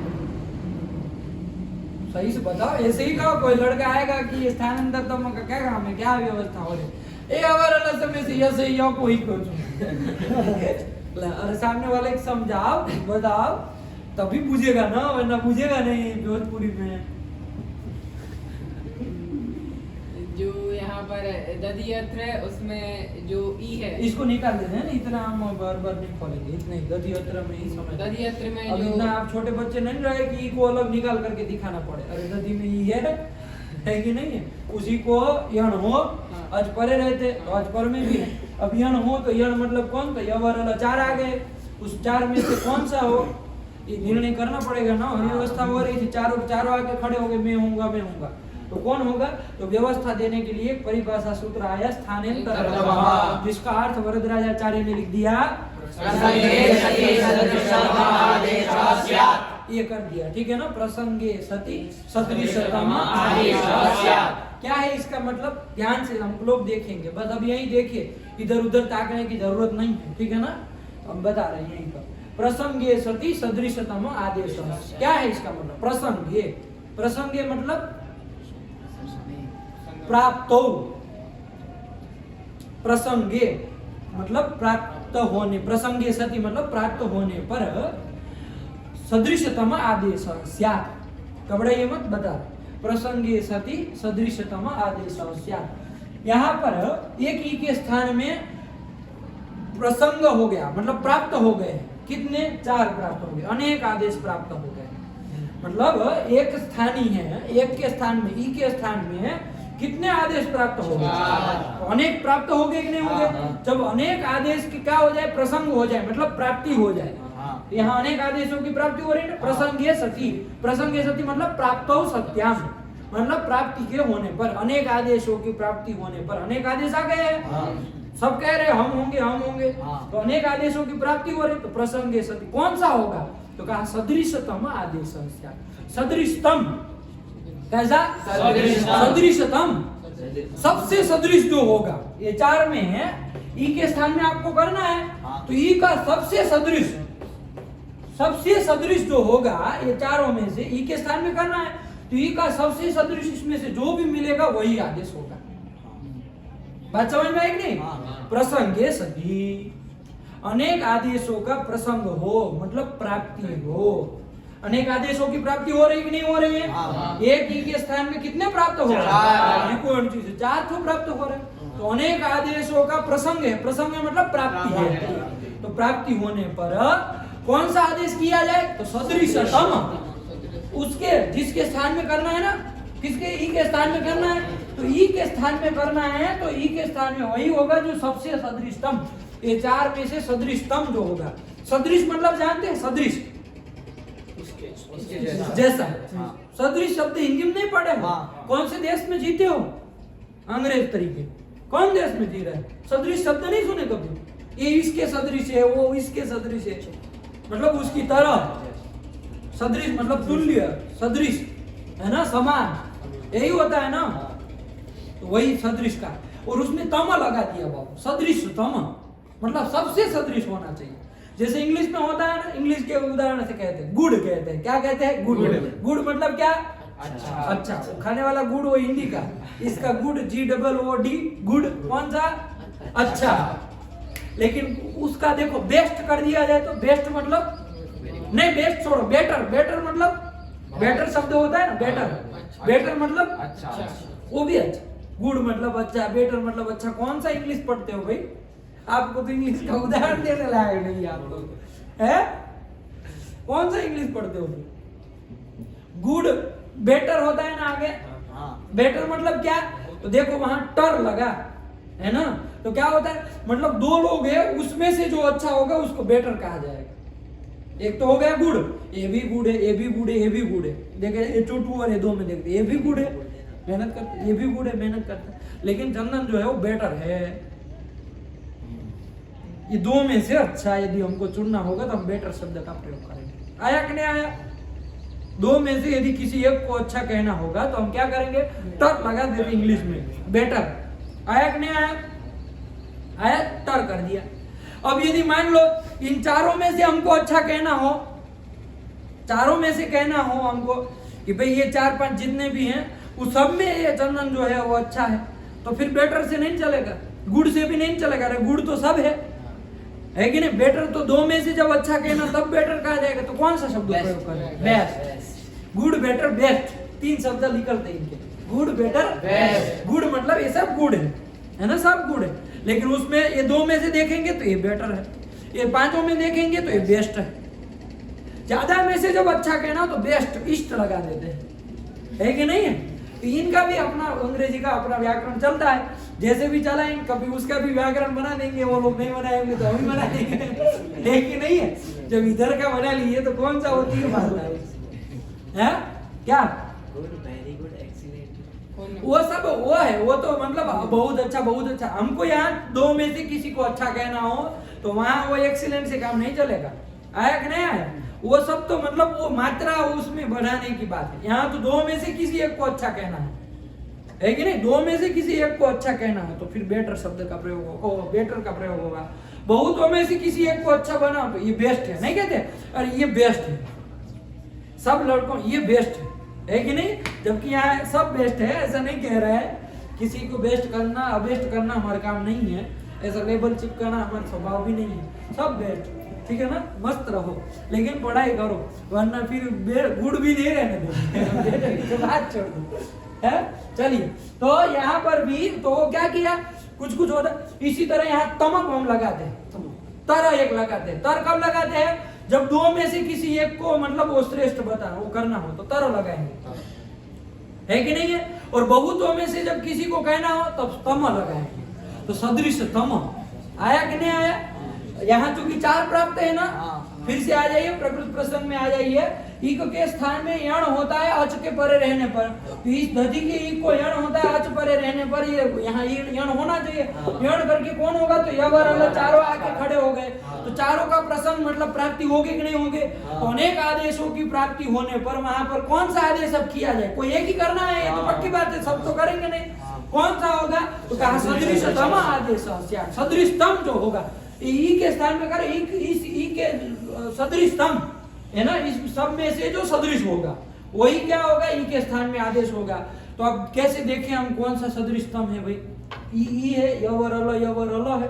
सही से बताओ, ऐसे ही कहो। कोई लड़का आएगा कि ये स्थानांतरतम का क्या काम है, क्या व्यवस्था हो रही? ए हमारा समय से या से या कोई क्यों चुना? अरे सामने वाले को समझाओ, बताओ, तभी पूछेगा ना, वरना पूछेगा नहीं भोजपुरी में। जो यहाँ पर दधियत्र है उसमें जो ई है, इसको निकाल देते हैं ना, इतना हम बार बार नहीं खोलेंगे, इतने दधियत्र में ही समझ। दधियत्र में अब जो इतना आप छोटे बच्चे नहीं रहे कि ई को अलग निकाल करके दिखाना पड़े। अरे दधी में ई है, है कि नहीं है? उसी को यण हो अज परे रहते तो अज पर में भी है। अब यण हो तो यण मतलब कौन? तो यवर चार आ गए, उस चार में से कौन सा हो ये निर्णय करना पड़ेगा ना। व्यवस्था हो रही थी, चारों आके खड़े हो गए, मैं हूँगा, तो कौन होगा? तो व्यवस्था देने के लिए परिभाषा सूत्र आया स्थानेंतर, जिसका अर्थ वरदराजाचार्य ने लिख दिया ये कर दिया, ठीक है ना। प्रसंगे सति सदृशतम आदेशः स्यात्। क्या है इसका मतलब? ध्यान से हम लोग देखेंगे, बस अब यही देखिए, इधर उधर ताकने की जरूरत नहीं है, ठीक है ना। हम बता रहे हैं यहीं पर प्रसंगे सति सदृशतम आदेशः। क्या है इसका मतलब? प्रसंगे मतलब प्राप्तो, प्रसंगे मतलब प्राप्त होने, प्रसंगे सति मतलब प्राप्त होने पर सदृशतम आदेश स्यात्। घबराइए मत, बता प्रसंगे सति सदृशतम आदेश स्यात्। यहाँ पर एक ही के स्थान में प्रसंग हो गया मतलब प्राप्त हो गए, कितने? 4 प्राप्त हो गए, अनेक आदेश प्राप्त हो गए। मतलब एक स्थानी है, एक के स्थान में, ई के स्थान में कितने आदेश प्राप्त हो गए? तो अनेक प्राप्त हो गए कि नहीं हो गए? जब अनेक आदेश की क्या हो जाए? प्रसंग हो जाए, मतलब प्राप्ति हो जाए। यहाँ अनेक आदेशों की प्राप्ति हो रही है। प्रसंगे सति, प्रसंगे सति मतलब प्राप्तो सत्याम, मतलब प्राप्ति के होने पर, अनेक आदेशों की प्राप्ति होने पर अनेक आदेश आ गए हैं। सब कह रहे हम होंगे, तो अनेक आदेशों की प्राप्ति हो रही, तो प्रसंगे सति कौन सा होगा? तो कहा सदृशतम आदेश स्यात्। सदृशतम कैसा? सदृशतम, सबसे सदृश जो होगा। ये 4 में है, ई के स्थान में आपको करना है, तो ई का सबसे सदृश जो होगा, ये चारों में से ई के स्थान में करना है, तो ई का सबसे सदृश इसमें से जो भी मिलेगा वही आदेश होगा। बात समझ में आई कि नहीं? प्रसंगे सति, अनेक आदेशों का प्रसंग हो मतलब प्राप्ति हो। अनेक आदेशों की प्राप्ति हो रही कि नहीं हो रही है? एक ई के स्थान में कितने प्राप्त हो रहे? कौन चीज? 4 तो प्राप्त हो रहे। तो अनेक आदेशों का प्रसंग है, प्रसंग मतलब प्राप्ति है। तो प्राप्ति होने पर कौन सा आदेश किया जाए? तो सदृशतम, उसके जिसके स्थान में करना है ना, किसके? ई के स्थान में करना है, तो ई के स्थान में करना है, तो ई के स्थान में वही होगा जो सबसे सदृशतम। ये 4 में से सदृशतम जो होगा, सदृश मतलब जानते हैं? सदृश जैसा। सदृश शब्द हिंदी में नहीं पढ़े? कौन से देश में जीते हो? अंग्रेज तरीके। कौन देश में जी रहा है? सदृश शब्द नहीं सुने कभी? ये इसके सदृश है, वो इसके सदृश है, मतलब उसकी तरह। सदृश मतलब तुल्य, सदृश है ना, समान, यही होता है ना। तो वही सदृश का, और उसमें तम लगा दिया बाबू, सदृश तम मतलब सबसे सदृश होना चाहिए। जैसे इंग्लिश में होता है ना, इंग्लिश के उदाहरण से कहते हैं गुड, कहते हैं क्या कहते हैं? गुड। गुड मतलब क्या? अच्छा। खाने वाला गुड़ वो हिंदी का, इसका गुड GOOD, गुड कौन सा? अच्छा। लेकिन उसका देखो बेस्ट कर दिया जाए तो बेस्ट मतलब नहीं, बेस्ट छोड़ो, बेटर। बेटर मतलब बेटर शब्द होता है ना, बेटर। बेटर मतलब अच्छा, वो भी अच्छा। गुड मतलब अच्छा, बेटर मतलब अच्छा। कौन सा इंग्लिश पढ़ते हो भाई? आपको तो इंग्लिश का उदाहरण देने लायक नहीं आप लोग, है? कौन सा इंग्लिश पढ़ते हो? गुड बेटर होता है ना आगे। बेटर मतलब क्या? तो देखो वहां टर लगा है ना, तो क्या होता है? मतलब 2 लोग है, उसमें से जो अच्छा होगा उसको बेटर कहा जाएगा। एक तो हो गया गुड, ये भी गुड है, ये भी गुड है, ये भी गुड है। देखे ये 2 और ये 2 में देखते, ये भी गुड है, मेहनत करते, ये भी गुड है, मेहनत करता। लेकिन चंदन जो है वो बेटर है। ये 2 में से अच्छा यदि हमको चुनना होगा तो हम बेटर शब्द का प्रयोग करेंगे। आया कि नहीं आया? 2 में से यदि किसी एक को अच्छा कहना होगा तो हम क्या करेंगे? टर लगा देते इंग्लिश में, बेटर। आया कि नहीं आया? आया, टर कर दिया। अब यदि मान लो इन 4 में से हमको अच्छा कहना हो, 4 में से कहना हो हमको कि भाई ये 4-5 जितने भी हैं उस सब में ये चंदन जो है वो अच्छा है, तो फिर बेटर से नहीं चलेगा, गुड से भी नहीं चलेगा। अरे गुड तो सब है कि नहीं? बेटर तो 2 में से जब अच्छा कहना तब बेटर कहा जाएगा, तो कौन सा शब्द प्रयोग करें? बेस्ट। गुड, बेटर, बेस्ट, 3 शब्द निकलते हैं इनके। Good, better, best. गुड मतलब ये सब गुड है ना, सब गुड है। लेकिन उसमें ये 2 में से देखेंगे तो ये बेटर है, ये 5 में देखेंगे तो ये बेस्ट है। ज्यादा में से जब अच्छा कहना तो बेस्ट, इष्ट लगा देते हैं, है कि नहीं है? तो इनका भी अपना अंग्रेजी का अपना व्याकरण चलता है, जैसे भी चलाएंगे कभी उसका भी व्याकरण बना देंगे, वो लोग नहीं बनाएंगे तो हम ही बना देंगे। है कि नहीं है? जब इधर का बना लिए तो कौन सा होती है बात है क्या? Very good, excellent. वो सब वो है, वो तो मतलब बहुत अच्छा बहुत अच्छा। हमको यहाँ दो में से किसी को अच्छा कहना हो तो वहाँ वो एक्सीलेंट से काम नहीं चलेगा। आया कि नहीं आया? वो सब तो मतलब वो मात्रा उसमें बढ़ाने की बात है। यहाँ तो दो में से किसी एक को अच्छा कहना है कि नहीं? दो में से किसी एक को अच्छा कहना है तो फिर बेटर शब्द का प्रयोग होगा, बेटर का प्रयोग होगा। बहुतों में से किसी एक को अच्छा बना तो ये बेस्ट है, नहीं कहते? अरे ये बेस्ट है, सब लड़कों ये बेस्ट है कि नहीं? जबकि यहाँ सब बेस्ट है, ऐसा नहीं कह रहा है। किसी को बेस्ट करना अबेस्ट करना हमारा काम नहीं है, ऐसा लेबल चिपकाना हमारा स्वभाव भी नहीं है। सब बेस्ट, ठीक है ना? मस्त रहो लेकिन पढ़ाई करो, वरना फिर गुड़ भी नहीं रहने दो। बात छोड़ दो, है? चलिए, तो यहाँ पर भी तो वो क्या किया, कुछ कुछ होता। इसी तरह यहाँ तमक हम लगाते हैं, तर एक लगाते हैं। तर कब लगाते हैं? जब दो में से किसी एक को मतलब वो श्रेष्ठ बताना वो करना हो तो तर लगाएंगे, है कि नहीं है? और बहुतों में से जब किसी को कहना हो तब तम लगाएंगे। तो सदृश तम आया कि नहीं आया? यहाँ चूंकि चार प्राप्त है ना, फिर से आ जाइए प्रकृत प्रसंग में आ जाइए। इक के स्थान में यण होता है अच के परे रहने पर, तो इस दधि के इक को यण होता है अच परे रहने पर, ये यहाँ यण होना चाहिए। यण करके कौन होगा? तो यवर अल चारों आके खड़े हो गए, तो चारों का प्रसंग मतलब प्राप्ति होगी कि नहीं होगी? तो अनेक आदेशों की प्राप्ति होने पर वहां पर कौन सा आदेश अब किया जाए? कोई एक ही करना है, ये तो पक्की बात है, सब तो करेंगे नहीं। कौन सा होगा? तो कहा सदृशतम आदेश, सदृशतम जो होगा ई के स्थान में करे, ई के सदृशतम है ना, इस सब में से जो सदृश होगा वही क्या होगा? ई के स्थान में आदेश होगा। तो अब कैसे देखें हम कौन सा सदृशतम है भाई? ई है, यवर अल है,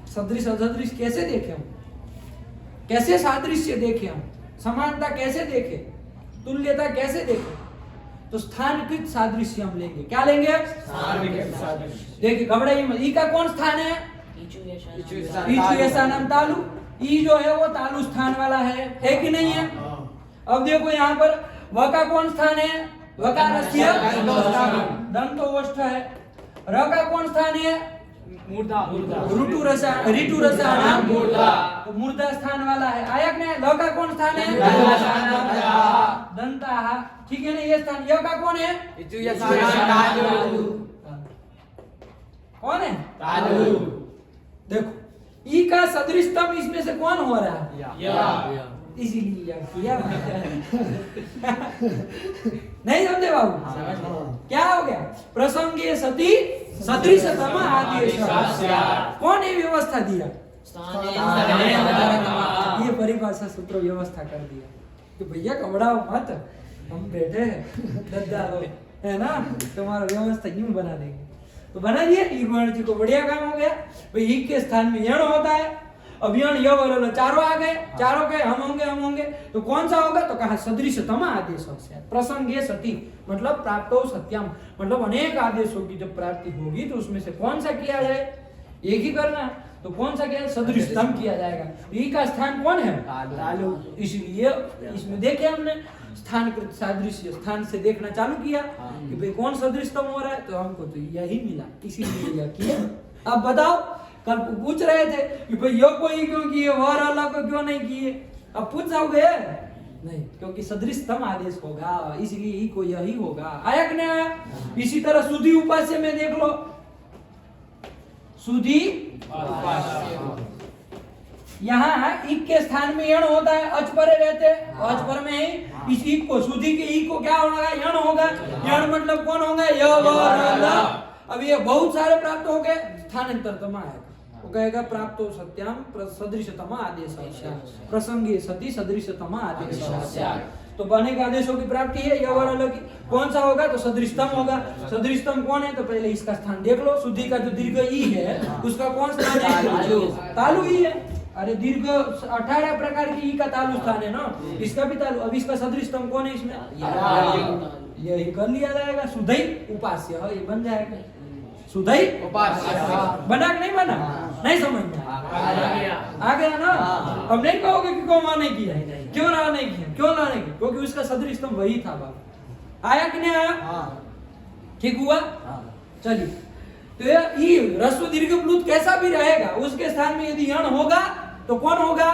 सदृश असदृश कैसे देखें हम? कैसे सादृश्य देखें हम? समानता कैसे देखें? तुल्यता कैसे देखें? तो स्थानकृत सादृश्य हम लेंगे। क्या लेंगे? देखिए घबराइए मत। ई का कौन स्थान है? ईचु ऐसा नाम तालु। ई जो है वो तालु स्थान वाला है कि नहीं है? अब देखो यहाँ पर व का कौन स्थान है? वकारस्य दंतोष्ठ है। र का कौन स्थान है? मूर्धा। ऋतु रसा नाम मूर्धा, तो मूर्धा स्थान वाला है। आया कि नहीं? ल का कौन स्थान है? दंता, ठीक है ना? ये स्थान। य का कौन है? कौन है? देखो ई का सदृशतम इसमें से कौन हो रहा है? इसीलिए किया। नहीं समझे बाबू? क्या हो गया? प्रसंगे सती सदृशतम आदेश। कौन ये व्यवस्था दिया? ये परिभाषा सूत्र व्यवस्था कर दिया कि भैया घबराओ मत, हम बैठे हैं दद्दा लोग, है ना? तुम्हारा व्यवस्था यूं बना देंगे। तो बना दिया। ईगवर्ण जी को बढ़िया काम हो गया भाई। ई के स्थान में यण होता है, अब यण यवर चारों आ गए, चारों के हम होंगे तो कौन सा होगा? तो कहा सदृशतम आदेश। प्रसंगे सती मतलब प्राप्तो सत्यम, मतलब अनेक आदेशों की जब प्राप्ति होगी तो उसमें से कौन सा किया जाए? एक ही करना है, तो कौन सा किया? सदृशतम किया जाएगा। ई का स्थान कौन है? तालु। इसलिए इसमें देखे हमने स्थानकृत सादृश्य, स्थान से देखना चालू किया कि भाई कौन सदृशतम हो रहा है, तो हमको तो यही मिला, इसीलिए यह किया। अब बताओ, कल पूछ रहे थे कि भाई यो कोई क्यों किए, वर अल्लाह को क्यों नहीं किए? अब पूछ जाओगे नहीं, क्योंकि सदृशतम आदेश होगा, इसलिए ही को यही होगा। आया कि नहीं आया? इसी तरह सुधी उपास्य में देख लो, सुधी यहाँ इक के स्थान में यण होता है, अच परे रहते, अच पर में ही इस इक को, सुधी के इक को क्या होगा? यण होगा। यण मतलब कौन होगा? य वर अल। अब ये बहुत सारे प्राप्त हो गए, स्थानांतरतम आएगा, वो कहेगा प्राप्तो सत्याम सदृशतम आदेश, प्रसंगे सती सदृशतम आदेश। तो बनेगा आदेशों की प्राप्ति है यवर अल की। कौन सा होगा? तो सदृशतम होगा। सदृशतम कौन है? तो पहले इसका स्थान देख लो। शुद्धि का जो दीर्घ ई है उसका कौन स्थान है? तालु ई है। अरे दीर्घ 18 प्रकार की ई का तालु स्थान है ना, इसका भी तालु। अब इसका सदृशतम कौन है इसमें? यही कर लिया जाएगा, सुधई उपास्य है, ये बन जाएगा सुधई उपास्य। बना कि नहीं बना? नहीं समझ में आ गया ना? अब नहीं कहोगे कि कौन नहीं किया, क्यों ना नहीं किया, क्यों ना नहीं किया? क्योंकि उसका सदृशतम वही था बाबा। आया कि नहीं आया? ठीक हुआ? चलिए, तो ये ई ह्रस्व दीर्घ प्लुत कैसा भी रहेगा, उसके स्थान में यदि यण होगा तो कौन होगा?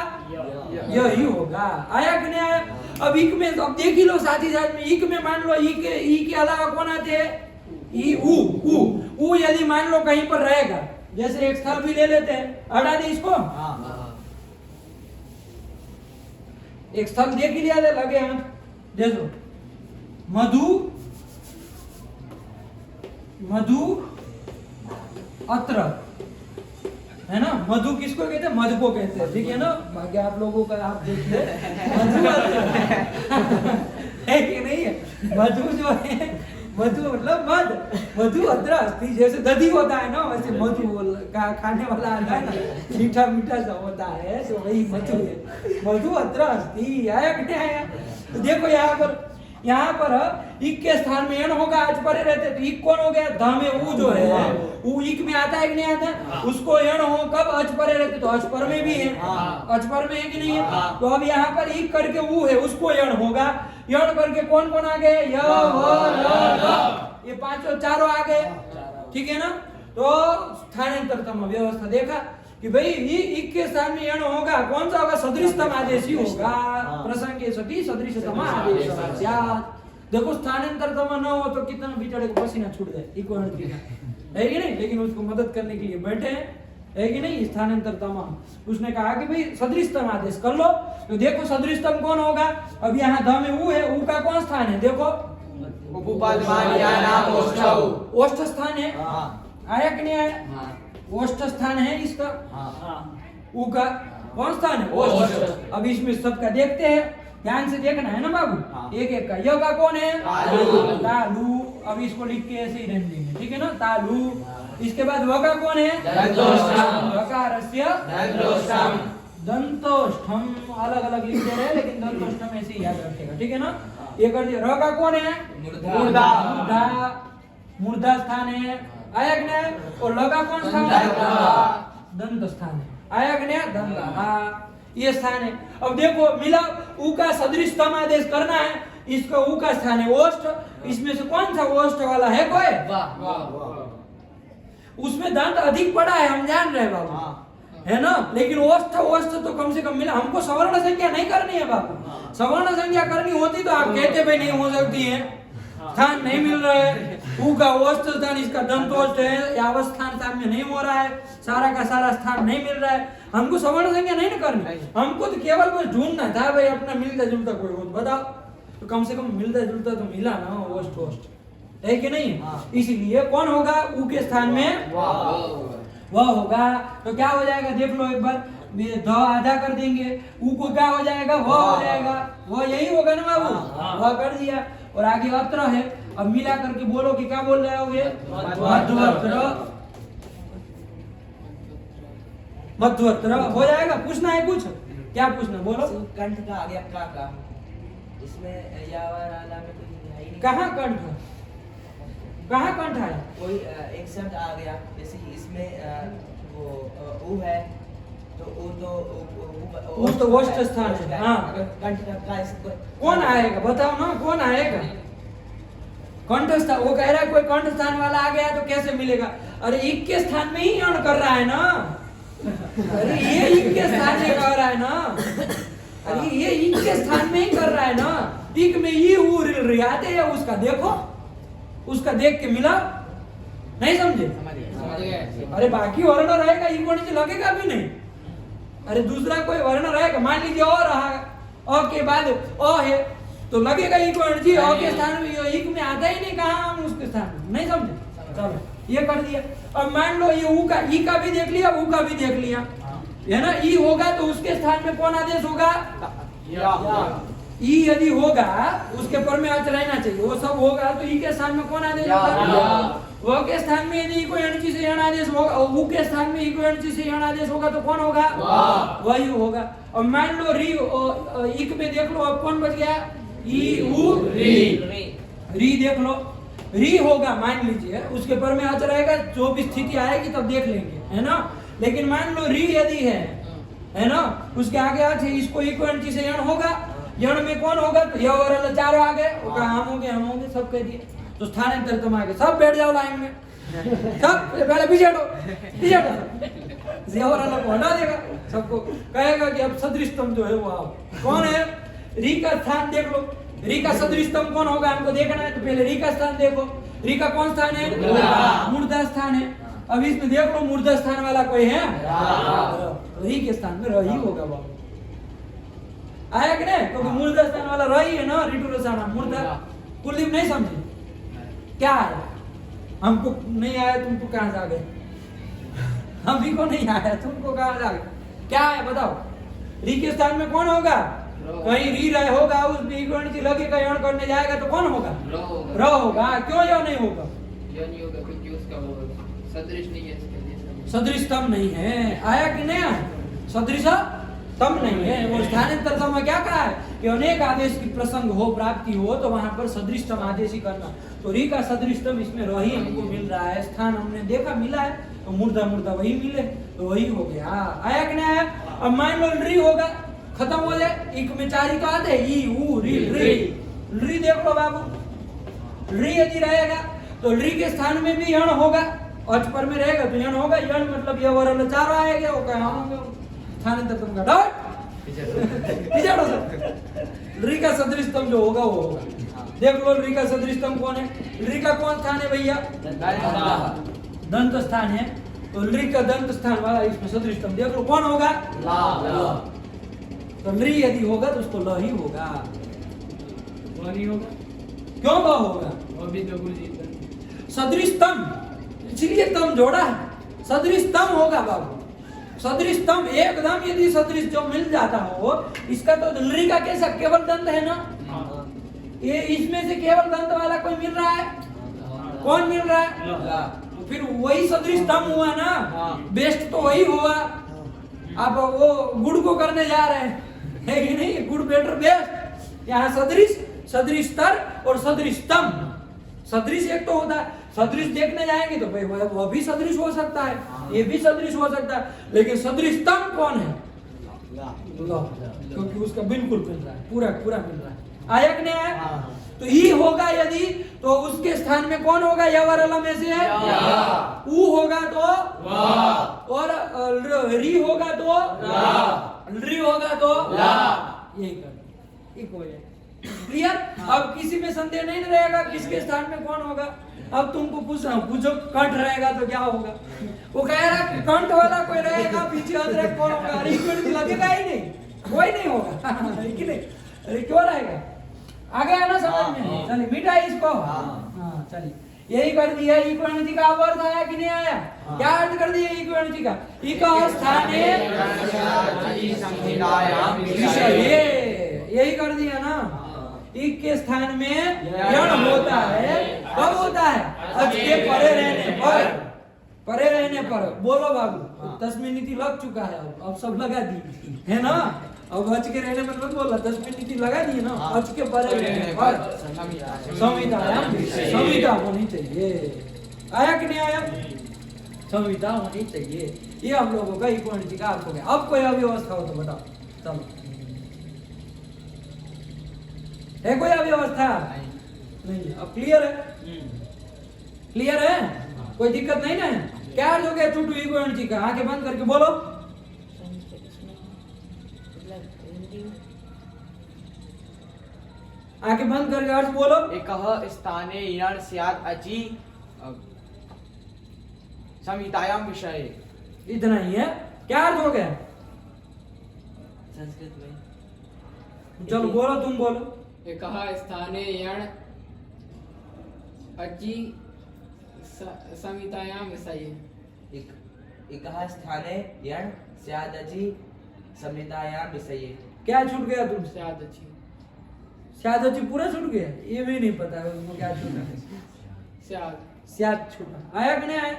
यही होगा। आया कि नहीं आया? अब इक में अब देख ही लो साथ ही साथ में, इक में मान लो ई के अलावा कौन आते हैं? ई उ यदि मान लो कहीं पर रहेगा, जैसे एक स्थल भी ले लेते हैं, हटा दे इसको, एक स्थल देख ही लिया दे, लगे हाथ, देखो मधु अत्र, है ना? मधु किसको कहते हैं? मध को कहते हैं, ठीक है ना? बाकी आप लोगों का आप देखिए मधु है कि नहीं है? मधु जो है, मधु मतलब मध, मधु अत्र अस्थि, जैसे दधी होता है ना, वैसे मधु का खाने वाला आता है ना, मीठा मीठा सा होता है, तो वही मधु है। मधु अत्र अस्थि, आया कि नहीं आया? तो देखो यहाँ पर इक के स्थान में यण होगा, आज परे रहते, तो इक कौन हो गया? ध में उ जो है, उ इक में आता है कि नहीं आता? उसको यण हो कब? अच परे रहते, तो अच पर में भी है, अच पर में है कि नहीं है? तो अब यहाँ पर इक करके उ है, उसको यण होगा, यण करके कौन कौन आ गए? य व र, ये पांचों चारों आ गए, ठीक है ना? तो स्थानांतरतम व्यवस्था देखा कि भाई इक के स्थान में यण होगा, कौन सा होगा? सदृशतम आदेश ही होगा, प्रसंगे सती सदृशतम आदेश। देखो स्थानांतरतम न हो तो कितना बिचारे को पसीना छूट जाए, इको है कि नहीं? लेकिन उसको मदद करने के लिए बैठे हैं, है कि नहीं? स्थानांतरतम, उसने कहा कि भाई सदृशतम आदेश कर लो, तो देखो सदृशतम कौन होगा? अब यहाँ ध में उ है, उ का कौन स्थान है? देखो ओष्ठ स्थान है, आया कि नहीं आया? ओष्ठ स्थान है इसका, उ का कौन स्थान है? ओष्ठ। अब इसमें सबका देखते हैं, ध्यान से देखना है ना बाबू, एक एक का। य का कौन है? तालु। अब इसको लिख के ऐसे ही रहने देंगे, ठीक है ना? तालु। इसके बाद व का कौन है? वकारस्य दंतोष्ठम, अलग अलग लिखते रहे, लेकिन दंतोष्ठम ऐसे ही याद रखेगा, ठीक है ना? ये कर दिया। र का कौन है? मूर्धा स्थान है, आया कि नहीं? और लगा कौन स्थान है? दंत स्थान है, आया कि नहीं? दंत, ये स्थान है। अब देखो मिला, उ का सदृशतम आदेश करना है, इसका उ का स्थान है ओष्ठ, इसमें से कौन सा ओष्ठ वाला है कोई? उसमें दंत अधिक पड़ा है, हम जान रहे बाबू, है ना? लेकिन ओष्ठ तो कम से कम मिला। हमको सवर्ण संख्या नहीं करनी है बाबू, सवर्ण संख्या करनी होती तो आप कहते भाई नहीं हो सकती है, स्थान नहीं मिल रहा है, उ का ओष्ठ स्थान, इसका दंतोष्ठ है, अवस्थान साम्य नहीं हो रहा है, सारा का सारा स्थान नहीं मिल रहा है, हमको सवर्ण संख्या नहीं करनी, हमको तो केवल बस ढूंढना था भाई अपना मिलता जुलता कोई हो बताओ, तो कम से कम मिलता जुलता तो मिला ना, ओष्ठ है कि नहीं? इसीलिए कौन होगा? उ के स्थान में वह होगा। तो क्या हो जाएगा? देख लो एक बार, ध आधा कर देंगे, उ को क्या हो जाएगा? वह हो जाएगा, वह यही होगा ना बाबू, वह कर दिया। और आगे अत्र है, अब मिला करके बोलो कि क्या बोल रहे होगे? मध्वत्र हो जाएगा। पूछना है कुछ? क्या पूछना? बोलो। कंठ का आ गया का, इसमें यावराला में कोई है ही नहीं। कहाँ कंठ? कहाँ कंठ है? कोई एक शब्द आ गया, जैसे इसमें वो उ है, तो उ तो ओष्ठ स्थान है। हाँ, कंठ का कौन आएगा बताओ ना, कौन आएगा? कंठ स्थान, वो कह रहा है कोई कंठ स्थान वाला आ गया तो कैसे मिलेगा? अरे इक के स्थान में ही यण कर रहा है ना, अरे ये इक के स्थान में कर रहा है ना, अरे ये इक के स्थान में ही कर रहा है ना, इक में ये उ रिल आते हैं, उसका देखो, उसका देख के मिला, नहीं समझे? अरे बाकी वर्ण रहेगा, इक नीचे लगेगा भी नहीं। अरे दूसरा कोई वर्ण रहेगा, मान लीजिए और रहा, अ के बाद अ है तो लगेगा इक वर्ण जी, अ के स्थान में इक में आता ही नहीं, कहाँ हम उसके स्थान में, नहीं समझे? चलो ये कर दिया। अब मान लो ये उ का, ई का भी देख लिया, उ का भी देख लिया, है ना? ई होगा तो उसके स्थान में कौन आदेश होगा? ई यदि होगा उसके पर में अच रहना चाहिए, वो सब होगा तो ई के स्थान में कौन आदेश होगा? वो के स्थान में यदि कोई अणचि से यण आदेश होगा, उ के स्थान में ई कोई अणचि से यण आदेश होगा तो कौन होगा? वही होगा। और मान लो री, इक में देख लो, अब कौन बच गया? ई उ री, री देख लो, री होगा मान लीजिए, उसके पर में अच रहेगा, जो भी स्थिति आएगी तब देख लेंगे, है ना? लेकिन मान लो री यदि है ना, उसके आगे अच है, इसको ई कोई अणचि से यण होगा, यण में कौन होगा? तो य और ल चारों आ गए, हम हो गए, सब कह दिए। तो स्थानांतर तुम आगे सब बैठ जाओ लाइन में, सब पहले पीछे हटो, पीछे हटो। जेवराला को हटा देगा, सबको कहेगा कि अब सदृशतम जो है वो आओ। कौन है? री का स्थान देख लो, री का सदृशतम कौन होगा हमको देखना है, तो पहले री का स्थान देखो। री का कौन स्थान है? मूर्धा स्थान है। अब इसमें देख लो मूर्धा स्थान वाला कोई है? री के स्थान में रही होगा बाबू। आया कि नहीं? क्योंकि मूर्धा स्थान वाला रही है ना, रिटू रसाना मूर्धा। कुलदीप नहीं समझे क्या है? हमको नहीं आया, तुमको कहां से आ गए? हम ही को नहीं आया, तुमको कहां से आ गए? क्या है बताओ? री के स्थान में कौन होगा? कहीं री रह होगा, उसमें इक्वलिटी लगेगा, यण करने जाएगा तो कौन होगा? र होगा। क्यों यह नहीं होगा? यह नहीं होगा क्योंकि उसका वो सदृश नहीं है, इसके लिए सदृशतम नहीं है। आया कि नहीं आया? सदृशतम नहीं है। वो स्थानांतर तम में क्या कहा है कि अनेक आदेश की प्रसंग हो, प्राप्ति हो, तो वहां पर सदृशतम आदेश ही करना। तो री का सदृशतम इसमें रही हमको मिल रहा है, स्थान हमने देखा मिला है, तो मूर्धा मूर्धा वही मिले तो वही हो गया। आया कि नहीं आया? अब मान लो री होगा, खत्म हो जाए, एक में चार ही तो आते हैं, ई ऊ री री। री देख लो बाबू, री यदि रहेगा तो री के स्थान में भी यण होगा, अच पर में रहेगा तो यण होगा। यण मतलब ये वर्ण चारों आएगा, वो क्या होंगे स्थानांतर तुमका डॉट पीछे हटो सर। री का सदृशतम जो होगा वो होगा। देख लो री का सदृशतम कौन है? री का कौन स्थान है भैया? दंत स्थान है। तो री का दंत स्थान वाला इसमें सदृशतम देख लो कौन होगा? तो री यदि होगा तो उसको ल ही होगा। नहीं होगा, क्यों ब होगा? अभी तो गुरुजी सदृशतम, इसलिए तम जोड़ा है, सदृशतम होगा बाबू। सदृशतम एकदम यदि सदृश जो मिल जाता हो, इसका तो री का कैसा केवल दंत है ना, ये इसमें से केवल दंत वाला कोई मिल रहा है? कौन मिल रहा है? तो फिर वही सदृशतम हुआ ना, बेस्ट तो वही हुआ। अब वो गुड़ को करने जा रहे हैं, है कि नहीं? गुड़ बेटर बेस्ट। यहाँ सदृश, सदृशतर और सदृशतम। सदृश एक तो होता है, सदृश देखने जाएंगे तो भाई वह भी सदृश हो सकता है, ये भी सदृश हो सकता है, लेकिन सदृशतम कौन है? क्योंकि उसका बिल्कुल मिल रहा है, पूरा पूरा मिल रहा है। आया कि नहीं आया? तो ही होगा यदि, तो उसके स्थान में कौन होगा? यवरल में से है ऊ होगा तो और री होगा तो री होगा तो यही कर, एक हो जाए। क्लियर? अब किसी में संदेह नहीं रहेगा किसके स्थान में कौन होगा। अब तुमको पूछ रहा हूँ, पूछो कंठ रहेगा तो क्या होगा? वो कह रहा है कंठ वाला कोई रहेगा, पीछे अदरक कौन होगा? अरे लगेगा ही नहीं, कोई नहीं होगा। अरे क्यों रहेगा? आ गया ना समझ में? चलिए मिटा इसको। हाँ चलिए, यही कर दिया। इक्वालिटी का अर्थ आया कि नहीं आया? क्या अर्थ कर दिया इक्वालिटी का? इका स्थाने यही कर दिया ना। इक के स्थान में यण होता है, कब होता है? अच के परे रहने पर, परे रहने पर। बोलो बाबू, तस्मीन नीति लग चुका है, अब सब लगा दी है ना। अब अच के रहने पर मत बोला, तस्मीन नीति लगा दी ना। अच के परे रहने पर संविधा होनी चाहिए। आया कि नहीं आया? संविधा होनी चाहिए। ये हम लोगों का इक्वालिटी का अर्थ हो गया। अब कोई अव्यवस्था हो तो बताओ, चलो। है कोई अव्यवस्था? नहीं। अब क्लियर है? क्लियर है? कोई दिक्कत नहीं ना है? क्या अर्थ हो गया टू इक्वालिटी का? आंखें बंद करके बोलो। आंखें बंद करके अर्थ बोलो। एकः स्थाने यण स्यात् अचि संहितायाम विषये। इतना ही है। क्या अर्थ हो गया? संस्कृत में चलो बोलो, तुम बोलो। एक स्थाने यण अचि संहितायाम विषये। एकः स्थाने यण स्यादचि संहितायाम विषये। क्या छूट गया तुम? शायद अच्छी शायद पूरा छूट गया? ये भी नहीं पता है उसको क्या छूटा। शायद शायद छूटा। आया कि नहीं आया?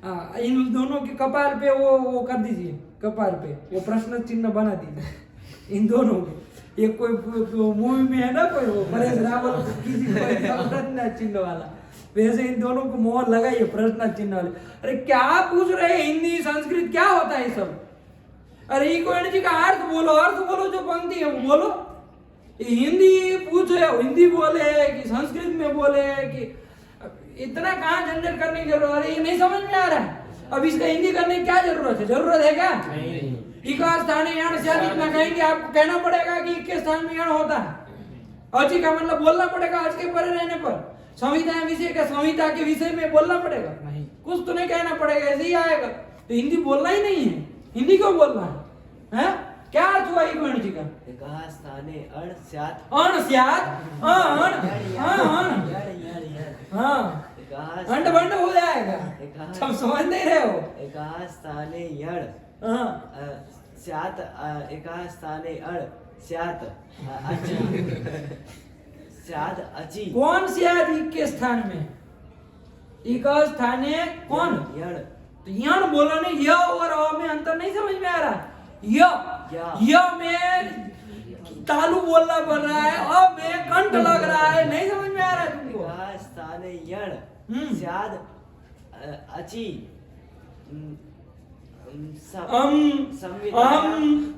हाँ, इन दोनों के कपाल पे वो कर दीजिए, कपाल पे वो प्रश्न चिन्ह बना दीजिए इन दोनों के। एक कोई मूवी में है ना कोई, वो परेश रावल किसी प्रश्न चिन्ह वाला, वैसे इन दोनों को मोहर लगाइए प्रश्न चिन्ह वाले। अरे क्या पूछ रहे? हिंदी संस्कृत क्या होता है सब? अरे इक्वालिटी का अर्थ बोलो, अर्थ बोलो, जो पंक्ति है वो बोलो। हिंदी पूछे, हिंदी बोले कि संस्कृत में बोले कि इतना कहाँ झंझट करने की जरूरत है, ये नहीं समझ में आ रहा है। अब इसका हिंदी करने की क्या जरूरत है? जरूरत है क्या? इका स्थान यण से इतना कहेंगे, आपको कहना पड़ेगा कि के स्थान में यण होता है। अची का मतलब बोलना पड़ेगा, अच के परे रहने पर। संहिता विषय का संहिता के विषय में बोलना पड़ेगा, नहीं कुछ तो नहीं कहना पड़ेगा, ऐसे ही आएगा। तो हिंदी बोलना ही नहीं है, हिंदी क्यों बोलना है? क्या अर्थ हुआ इकोण जी का? एकः स्थाने अण स्यात् अण स्यात्, अण हाँ अंड बंड हो जाएगा, सब समझ नहीं रहे हो। एकः स्थाने यण स्यात्, एकः स्थाने अण स्यात् अचि, स्यात् अचि। कौन स्यात् इक के स्थान में? इक स्थाने कौन? यण। तो यण बोलो नहीं, य और अ में अंतर नहीं समझ में आ रहा। य में तालु बोलना पड़ रहा है, अ में कंठ लग रहा है, नहीं समझ में आ रहा है तुमको। एकः स्थाने यण स्यात् अचि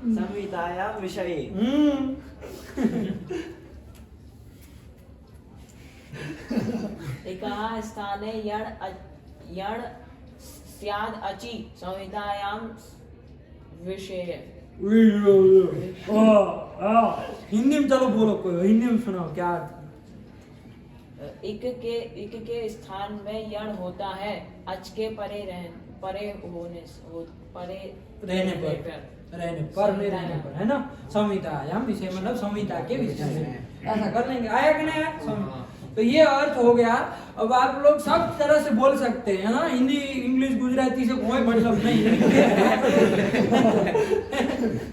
संहितायां विषये। एकः स्थाने यण स्याद् अचि संहितायां विषये। हिंदी में चलो बोलो, कोई हिंदी में सुनाओ क्या अर्थ? इक के स्थान में यण होता है, अच के परे रहने पर है ना। संहितायाम विषय मतलब संहिता के विषय में, ऐसा कर लेंगे। आया कि नहीं आया? तो ये अर्थ हो गया। अब आप लोग सब तरह से बोल सकते हैं ना, हिंदी इंग्लिश गुजराती से कोई मतलब नहीं।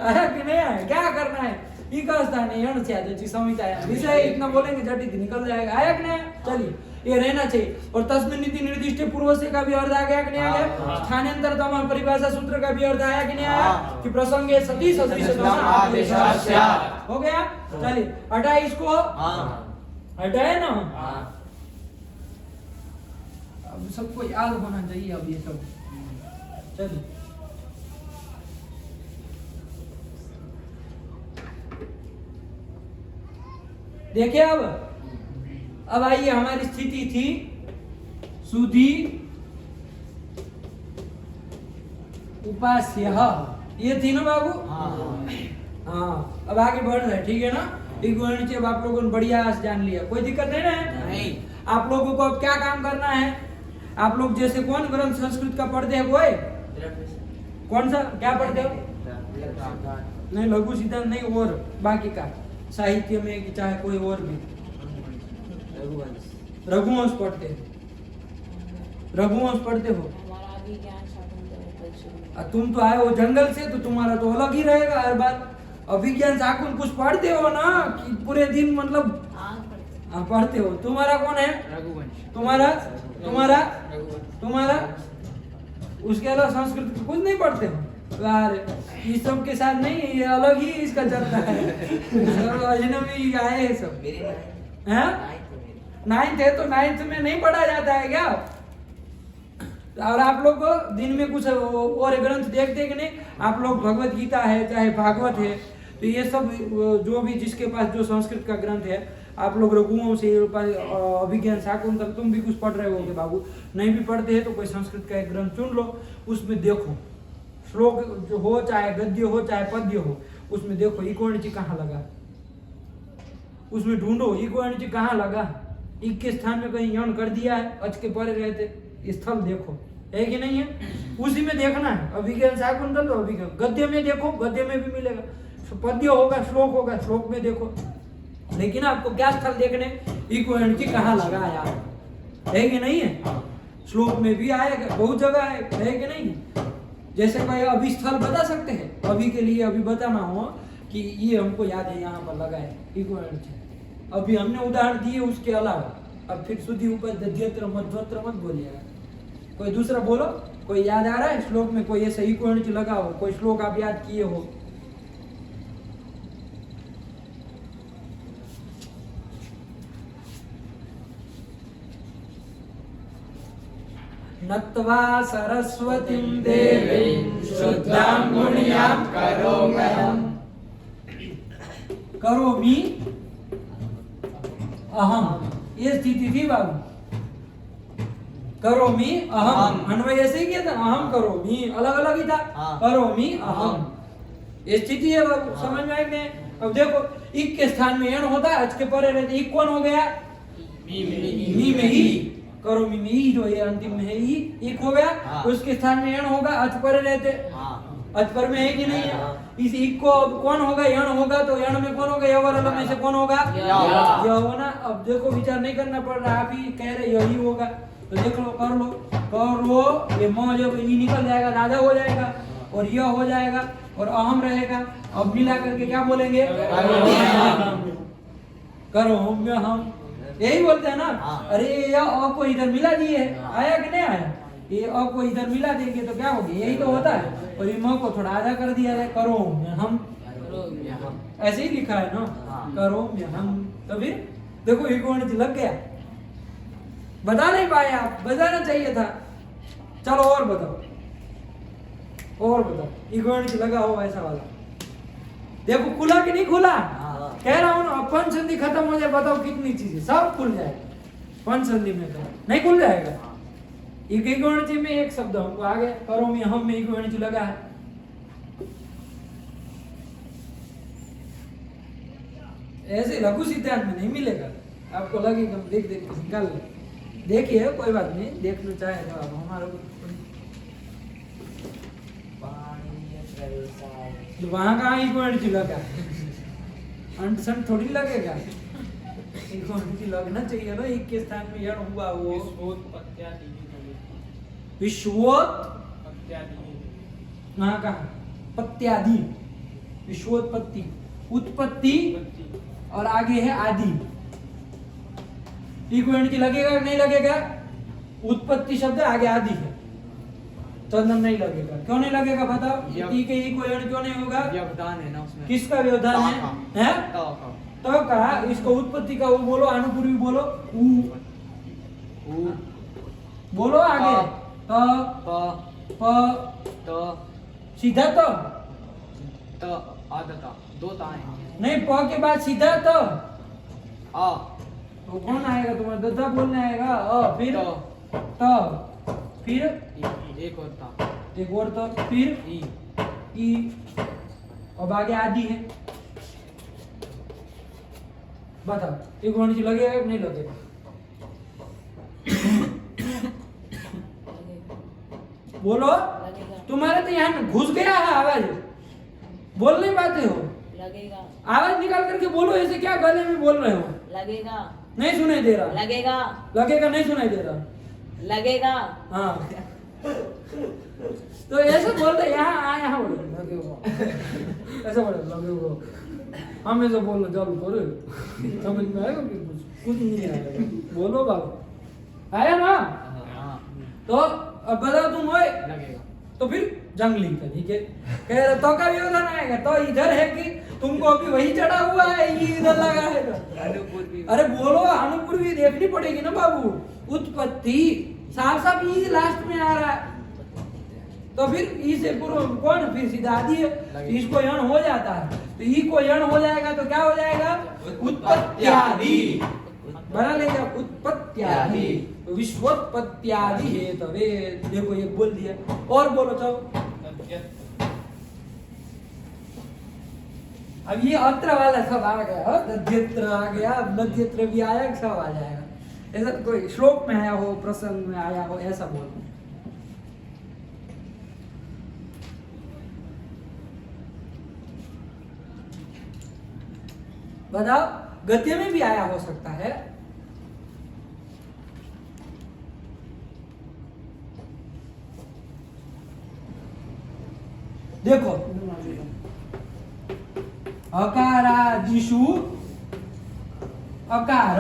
आया कि नहीं आया? क्या करना है? इका स्थान है यण स्यात् अचि संहितायां विषय, इतना बोलेंगे झटित निकल जाएगा। आया कि नहीं? चलिए, ये रहना चाहिए। और तस्मिन् नीति निर्दिष्ट पूर्व से का भी अर्थ आ गया कि नहीं आ गया? स्थानांतरतम परिभाषा सूत्र का भी अर्थ आया कि नहीं आया? कि प्रसंगे सती सदृशतम आदेशस्य हो गया। चलिए हटाए इसको, हटाए ना। अब सबको याद होना चाहिए अब ये सब। चलिए देखिए, अब आइए, हमारी स्थिति थी सुधी उपास्य, ये थी ना बाबू? हाँ, अब आगे बढ़ रहे, ठीक है ना। अब आप लोगों ने बढ़िया जान लिया, कोई दिक्कत नहीं ना? नहीं। आप लोगों को अब क्या काम करना है? आप लोग जैसे कौन ग्रंथ संस्कृत का पढ़ते हैं? कोई कौन सा क्या पढ़ते हो? नहीं, लघु सिद्धांत नहीं, और बाकी का साहित्य में कि चाहे कोई और भी रघुवंश पढ़ते हो? रघुवंश पढ़ते हो? तुम तो आए हो जंगल से, तो तुम्हारा तो अलग ही रहेगा हर बार। अभिज्ञान शाकुन कुछ पढ़ते हो ना कि पूरे दिन, मतलब पढ़ते हो। तुम्हारा कौन है? रघुवंश। तुम्हारा उसके अलावा संस्कृत कुछ नहीं पढ़ते हो? इस सब के साथ नहीं, ये अलग ही इसका चलता है। अजनबी आए हैं सब। नाइन्थ है, तो नाइन्थ में नहीं पढ़ा जाता है क्या? और आप लोग दिन में कुछ और ग्रंथ देखते कि नहीं? आप लोग भगवत गीता है, चाहे भागवत है, तो ये सब जो भी जिसके पास जो संस्कृत का ग्रंथ है, आप लोग रघुवंश से अभिज्ञान शाकुंतल, तुम भी कुछ पढ़ रहे होगे बाबू। नहीं भी पढ़ते हैं तो कोई संस्कृत का एक ग्रंथ चुन लो, उसमें देखो श्लोक जो हो, चाहे गद्य हो चाहे पद्य हो, उसमें देखो इकोणिच कहाँ लगा, उसमें ढूंढो इकोणिच कहाँ लगा। इक के स्थान में कहीं यण कर दिया है, अच के परे रहते स्थल देखो, है कि नहीं है? उसी में देखना है। अभिज्ञान शाकुंतल तो अभिज्ञान, गद्य में देखो, गद्य में भी मिलेगा। पद्य होगा, श्लोक होगा, श्लोक में देखो। लेकिन आपको क्या स्थल देखने? इकोणिच कहाँ लगा यार, है कि नहीं है? श्लोक में भी आएगा, बहुत जगह है कि नहीं? जैसे कोई अभी स्थल बता सकते हैं, अभी के लिए अभी बताना हो कि ये हमको याद है, यहाँ पर लगा है इकोणिच। अभी हमने उदाहरण दिए, उसके अलावा अब फिर शुद्धि ऊपर दध्यत्र मध्वत्र मत बोलिएगा। कोई दूसरा बोलो, कोई याद आ रहा है श्लोक में? कोई ऐसा इकोणिच लगा हो, कोई श्लोक आप याद किए हो? नत्वा सरस्वतीं देवीं शुद्धां गुण्यां करोमि अहम, ये स्थिति थी बाबू। करोमि अहम, अन्वय ऐसे ही किया था, अहम करोमि, अलग अलग ही था, हाँ। करोमि अहम। ये स्थिति है बाबू, समझ में आई में? अब देखो इक के स्थान में यण होता है, अच के परे रहते, इक कौन हो गया? मी में ही, करोमि में ही जो ये अंतिम में है ही, इक हो गया, हाँ। उसके स्थान में यण होगा, अच परे रहते, अच पर में है कि नहीं है? इस इक को अब कौन होगा? यण होगा, तो यण में कौन होगा? यवरल में से कौन होगा? यह होना। अब देखो विचार नहीं करना पड़ रहा, आप ही कह रहे यही होगा, तो देख लो, कर लो, ये म जब ई निकल जाएगा राजा हो जाएगा, और यह हो जाएगा, और अहम रहेगा। अब मिला करके क्या बोलेंगे? करोम्य हम, यही बोलते हैं ना। अरे ये अ को इधर मिला दिए, आया कि नहीं आया? ये अ को इधर मिला देंगे तो क्या होगी? यही तो होता है। और ये म को थोड़ा आधा कर दिया जाए, करोम्य हम, ऐसे ही लिखा है ना, करोम्य हम। तो फिर देखो एक वर्ण लग गया, बता नहीं पाए आप, बताना चाहिए था। चलो और बताओ, और बताओ, इगोण लगा हो ऐसा वाला। देखो खुला कि नहीं खुला? कह रहा हूं ना, पंच संधि खत्म हो जाए, बताओ कितनी चीजें सब खुल जाएगा पंच संधि में, तो नहीं खुल जाएगा। इगोण में एक शब्द हमको आ गया, करोमि हम में इगोण लगा है। ऐसे लघु सिद्धांत में नहीं मिलेगा, आपको लगेगा देख देख के निकाल ले। देखिए कोई बात नहीं, देखना चाहे तो आप हमारा वहां कहाँ इक्वल लगा, अंट थोड़ी लगेगा, इक्वल लगना चाहिए ना। एक के स्थान में यण हुआ वो विश्वोत कहा पत्यादि, विश्वोत्पत्ति, उत्पत्ति और आगे है आदि। इक्वल लगेगा नहीं लगेगा? उत्पत्ति शब्द आगे आदि है, चंदन नहीं लगेगा। क्यों नहीं लगेगा बताओ? टी के इक्वल क्यों नहीं होगा? व्यवधान है ना उसमें। किसका व्यवधान है? हैं? तो कहा इसको उत्पत्ति का वो बोलो, अनुपूर्वी बोलो, उ बोलो आगे, त प सीधा तो आदता दो ताएं नहीं, प के बाद सीधा तो आ, तो कौन आएगा तुम्हारा? दद्दा बोलने आएगा। फिर फिर एक और ता, एक और तो, फिर ई, अब आगे आदि है। बताओ एक वाणिज्य लगेगा कि नहीं लगेगा? बोलो, तुम्हारे तो यहाँ घुस गया है आवाज, बोल नहीं पाते हो। लगेगा, आवाज निकाल करके बोलो, ऐसे क्या गले में बोल रहे हो? लगेगा, नहीं सुनाई दे रहा। लगेगा, लगेगा नहीं सुनाई दे रहा। लगेगा। हाँ तो ऐसे बोल रहे, यहाँ बोलो लगेगा, ऐसा बोलो लगेगा। हम ऐसे बोलो चालू करो, समझ में आएगा कि कुछ नहीं आएगा। बोलो बाबू, आया ना? तो अब बताओ तुम होए लगेगा। तो फिर जंगली था, ठीक है। कह रहे तो का व्यवधान आएगा, तो इधर है कि तुमको अभी वही चढ़ा हुआ है, ये इधर लगा है। अरे बोलो, अनुपूर्वी देखनी पड़ेगी ना बाबू। उत्पत्ति साफ साफ ई लास्ट में आ रहा है, तो फिर ई से पूर्व कौन? फिर सीधा आदि है, इसको यण हो जाता है, तो ई को यण हो जाएगा तो क्या हो जाएगा? उत्पत्त्यादि। बना लेंगे आप, उत्पत्त्यादि, विश्वोत्पत्त्यादि है। तो वे देखो ये बोल दिया, और बोलो चलो। अब ये अत्र वाला सब आ गया, दध्यत्र आ गया, नध्यत्र भी आया, सब आ जाएगा। ऐसा कोई श्लोक में आया हो, प्रसंग में आया हो, ऐसा बोलो। बताओ, गद्य में भी आया हो सकता है। देखो, अकारादिषु अकार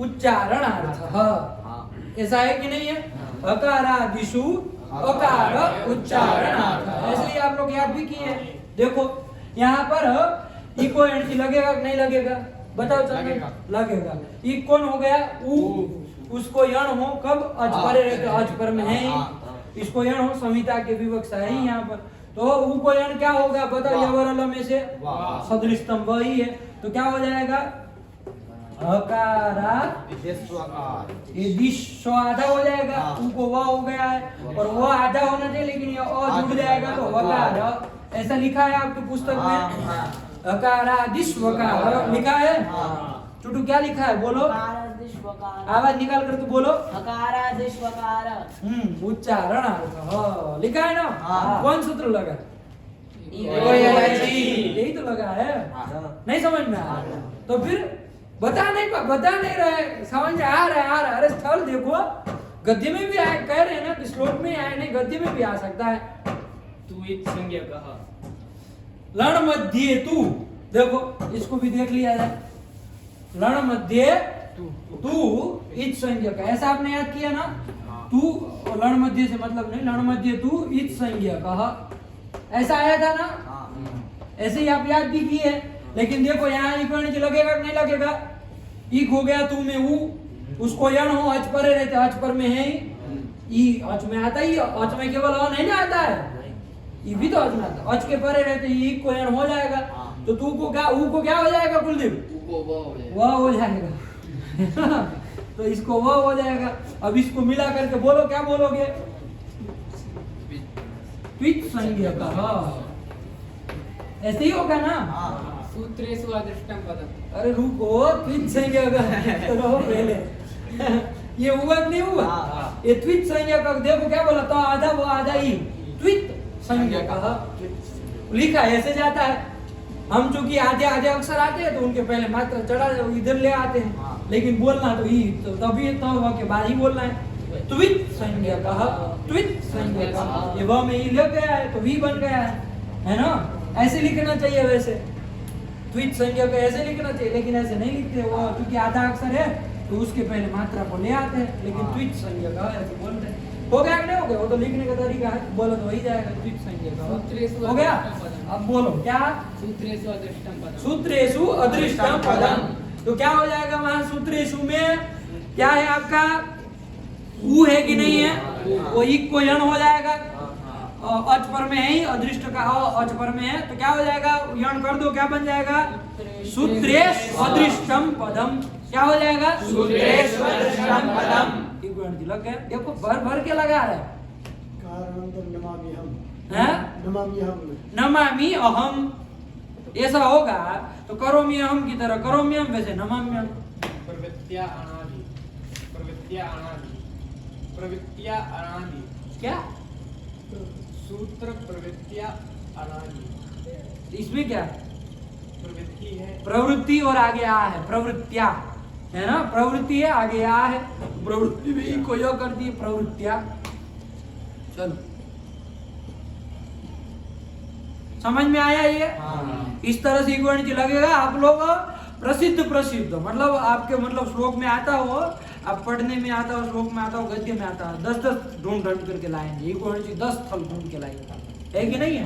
उच्चारणार्थः, ऐसा है कि नहीं है? अकारादिषु अकार उच्चारणार्थः, इसलिए आप लोग याद भी किए। देखो यहाँ पर इको एंटी लगेगा कि नहीं लगेगा? बताओ चलो। लगेगा। ई कौन हो गया? उ, उसको यण हो कब? अज परे रहते, अज पर में है ही, इसको यण हो, संहिता के विवक्षा है ही यहाँ पर, तो उ को यण क्या होगा? बताओ, यवरल में से सदृश स्तंभ ही है, तो क्या हो जाएगा? हकारा विश्वकार ये दिश आधा हो जाएगा, ऊ को व हो गया है और वो आधा होना चाहिए, लेकिन ये अ जुड़ जाएगा तो वकार। ऐसा लिखा है आपकी पुस्तक में, हकारा दिश वकार लिखा है। टुटू क्या लिखा है बोलो, आवाज निकाल कर तो बोलो। उच्चारण लिखा है ना। कौन सूत्र लगा, यही तो लगा है। नहीं समझ में आ रहा तो फिर बता नहीं रहे, समझ में आ रहा है। अरे स्थल देखो, गद्य में भी आए, कह रहे हैं ना कि श्लोक में आए नहीं, गद्य में भी आ सकता है। तू इत संज्ञा कहा लण मध्य तू, देखो इसको भी देख लिया जाए। लण मध्य तू इच संज्ञक, ऐसा आपने याद किया ना। तू लण मध्य से मतलब नहीं, लण मध्य तू इच संज्ञक ऐसा आया था ना। ऐसे ही आप याद भी किए, लेकिन देखो यहाँ इक्वनिच लगेगा कि नहीं लगेगा। इक हो गया तू में ऊ, उसको यण हो अच पर रहते, अच पर में है ई, अच में आता ही, अच में केवल अ नहीं ना आता है, ई भी तो अच में आता। अच के परे रहते ई को यण हो जाएगा, तो तू को क्या, ऊ को क्या हो जाएगा कुलदीप, वह हो जाएगा। तो इसको वह हो जाएगा। अब इसको मिला करके बोलो, क्या बोलोगे, त्वित संज्ञक, ऐसे ही होगा ना। सूत्रेषु अदृष्टम पदम। अरे रुको, त्वित संज्ञक तो रहो पहले। ये हुआ कि नहीं हुआ, ये त्वित संज्ञक। देखो क्या बोला, तो आधा वो आधा ही, त्वित संज्ञक लिखा ऐसे जाता है। हम चूंकि आधे आधे अक्षर आते हैं तो उनके पहले मात्रा चढ़ा इधर ले आते हैं, लेकिन बोलना तो ही तो तभी तो के बाद ही बोलना है। त्वित संज्ञक, त्वित संज्ञक, ये व में ही लग गया है तो वी बन गया है ना। ऐसे लिखना चाहिए वैसे, त्वित संज्ञक ऐसे लिखना चाहिए, लेकिन ऐसे नहीं लिखते वो, क्योंकि आधा अक्षर है तो उसके पहले मात्रा को ले आते हैं, लेकिन त्वित संज्ञक ऐसे बोलते हैं। हो गया कि नहीं हो गया, वो तो लिखने का तरीका है, बोलो तो वही जाएगा त्वित संज्ञक। हो गया, अब बोलो क्या, सूत्रेषु अदृष्टम पदम। सूत्रेषु अदृष्टम पदम, तो क्या हो जाएगा वहां सूत्रेषु में, क्या है आपका, ऊ है कि नहीं है, वो इक को यण हो जाएगा। अच पर में है ही, अदृष्ट का अच पर में है तो क्या हो जाएगा, यण कर दो, क्या बन जाएगा, सूत्रेष अदृष्टम पदम। क्या हो जाएगा, सूत्रेष अदृष्टम पदम। लग गया, देखो भर भर के लगा रहे नमामि अहम, ऐसा होगा तो करोमि अहम की तरह करोमि हम, वैसे नमामि हम। प्रवृत्त्या अनादि, प्रवृत्त्या अनादि, प्रवृत्त्या अनादि, क्या सूत्र प्रवृत्त्या अनादि। इसमें क्या प्रवृत्ति है, प्रवृत्ति और आगे आ है, प्रवृत्तिया है ना, प्रवृत्ति है आगे आ है, प्रवृत्ति भी को यो करती है, प्रवृत्तिया। चलो समझ में आया ये। इस तरह से इक्वनिच लगेगा। आप लोग प्रसिद्ध मतलब आपके मतलब श्लोक में आता हो, आप पढ़ने में आता हो, श्लोक में आता हो, गद्य में आता हो, 10 ढूंढ करके लाएंगे। इक्वनिच 10 स्थल ढूंढ के लाएंगे, है कि नहीं है,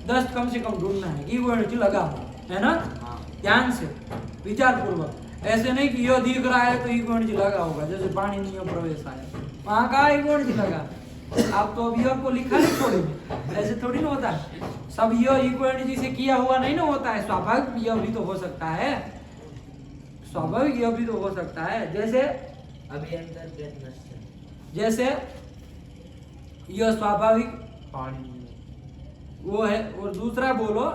10 कम से कम ढूंढना है। इक्वनिच लगा है ना, ध्यान से विचार पूर्वक, ऐसे नहीं कि यो दिख रहा है तो इक्वनिच लगा होगा, जैसे पानी नहीं प्रवेश आया वहां का इक्वनिच लगा। आप तो अब यो को लिखा नहीं छोड़ेंगे, ऐसे थोड़ी ना होता है। सब यो इक्वनिच से किया हुआ नहीं ना होता है, स्वाभाविक यो भी तो हो सकता है, स्वाभाविक यो भी तो हो सकता है। जैसे अभियंतर प्रयत्नस्य, जैसे यो स्वाभाविक पानी वो है, और दूसरा बोलो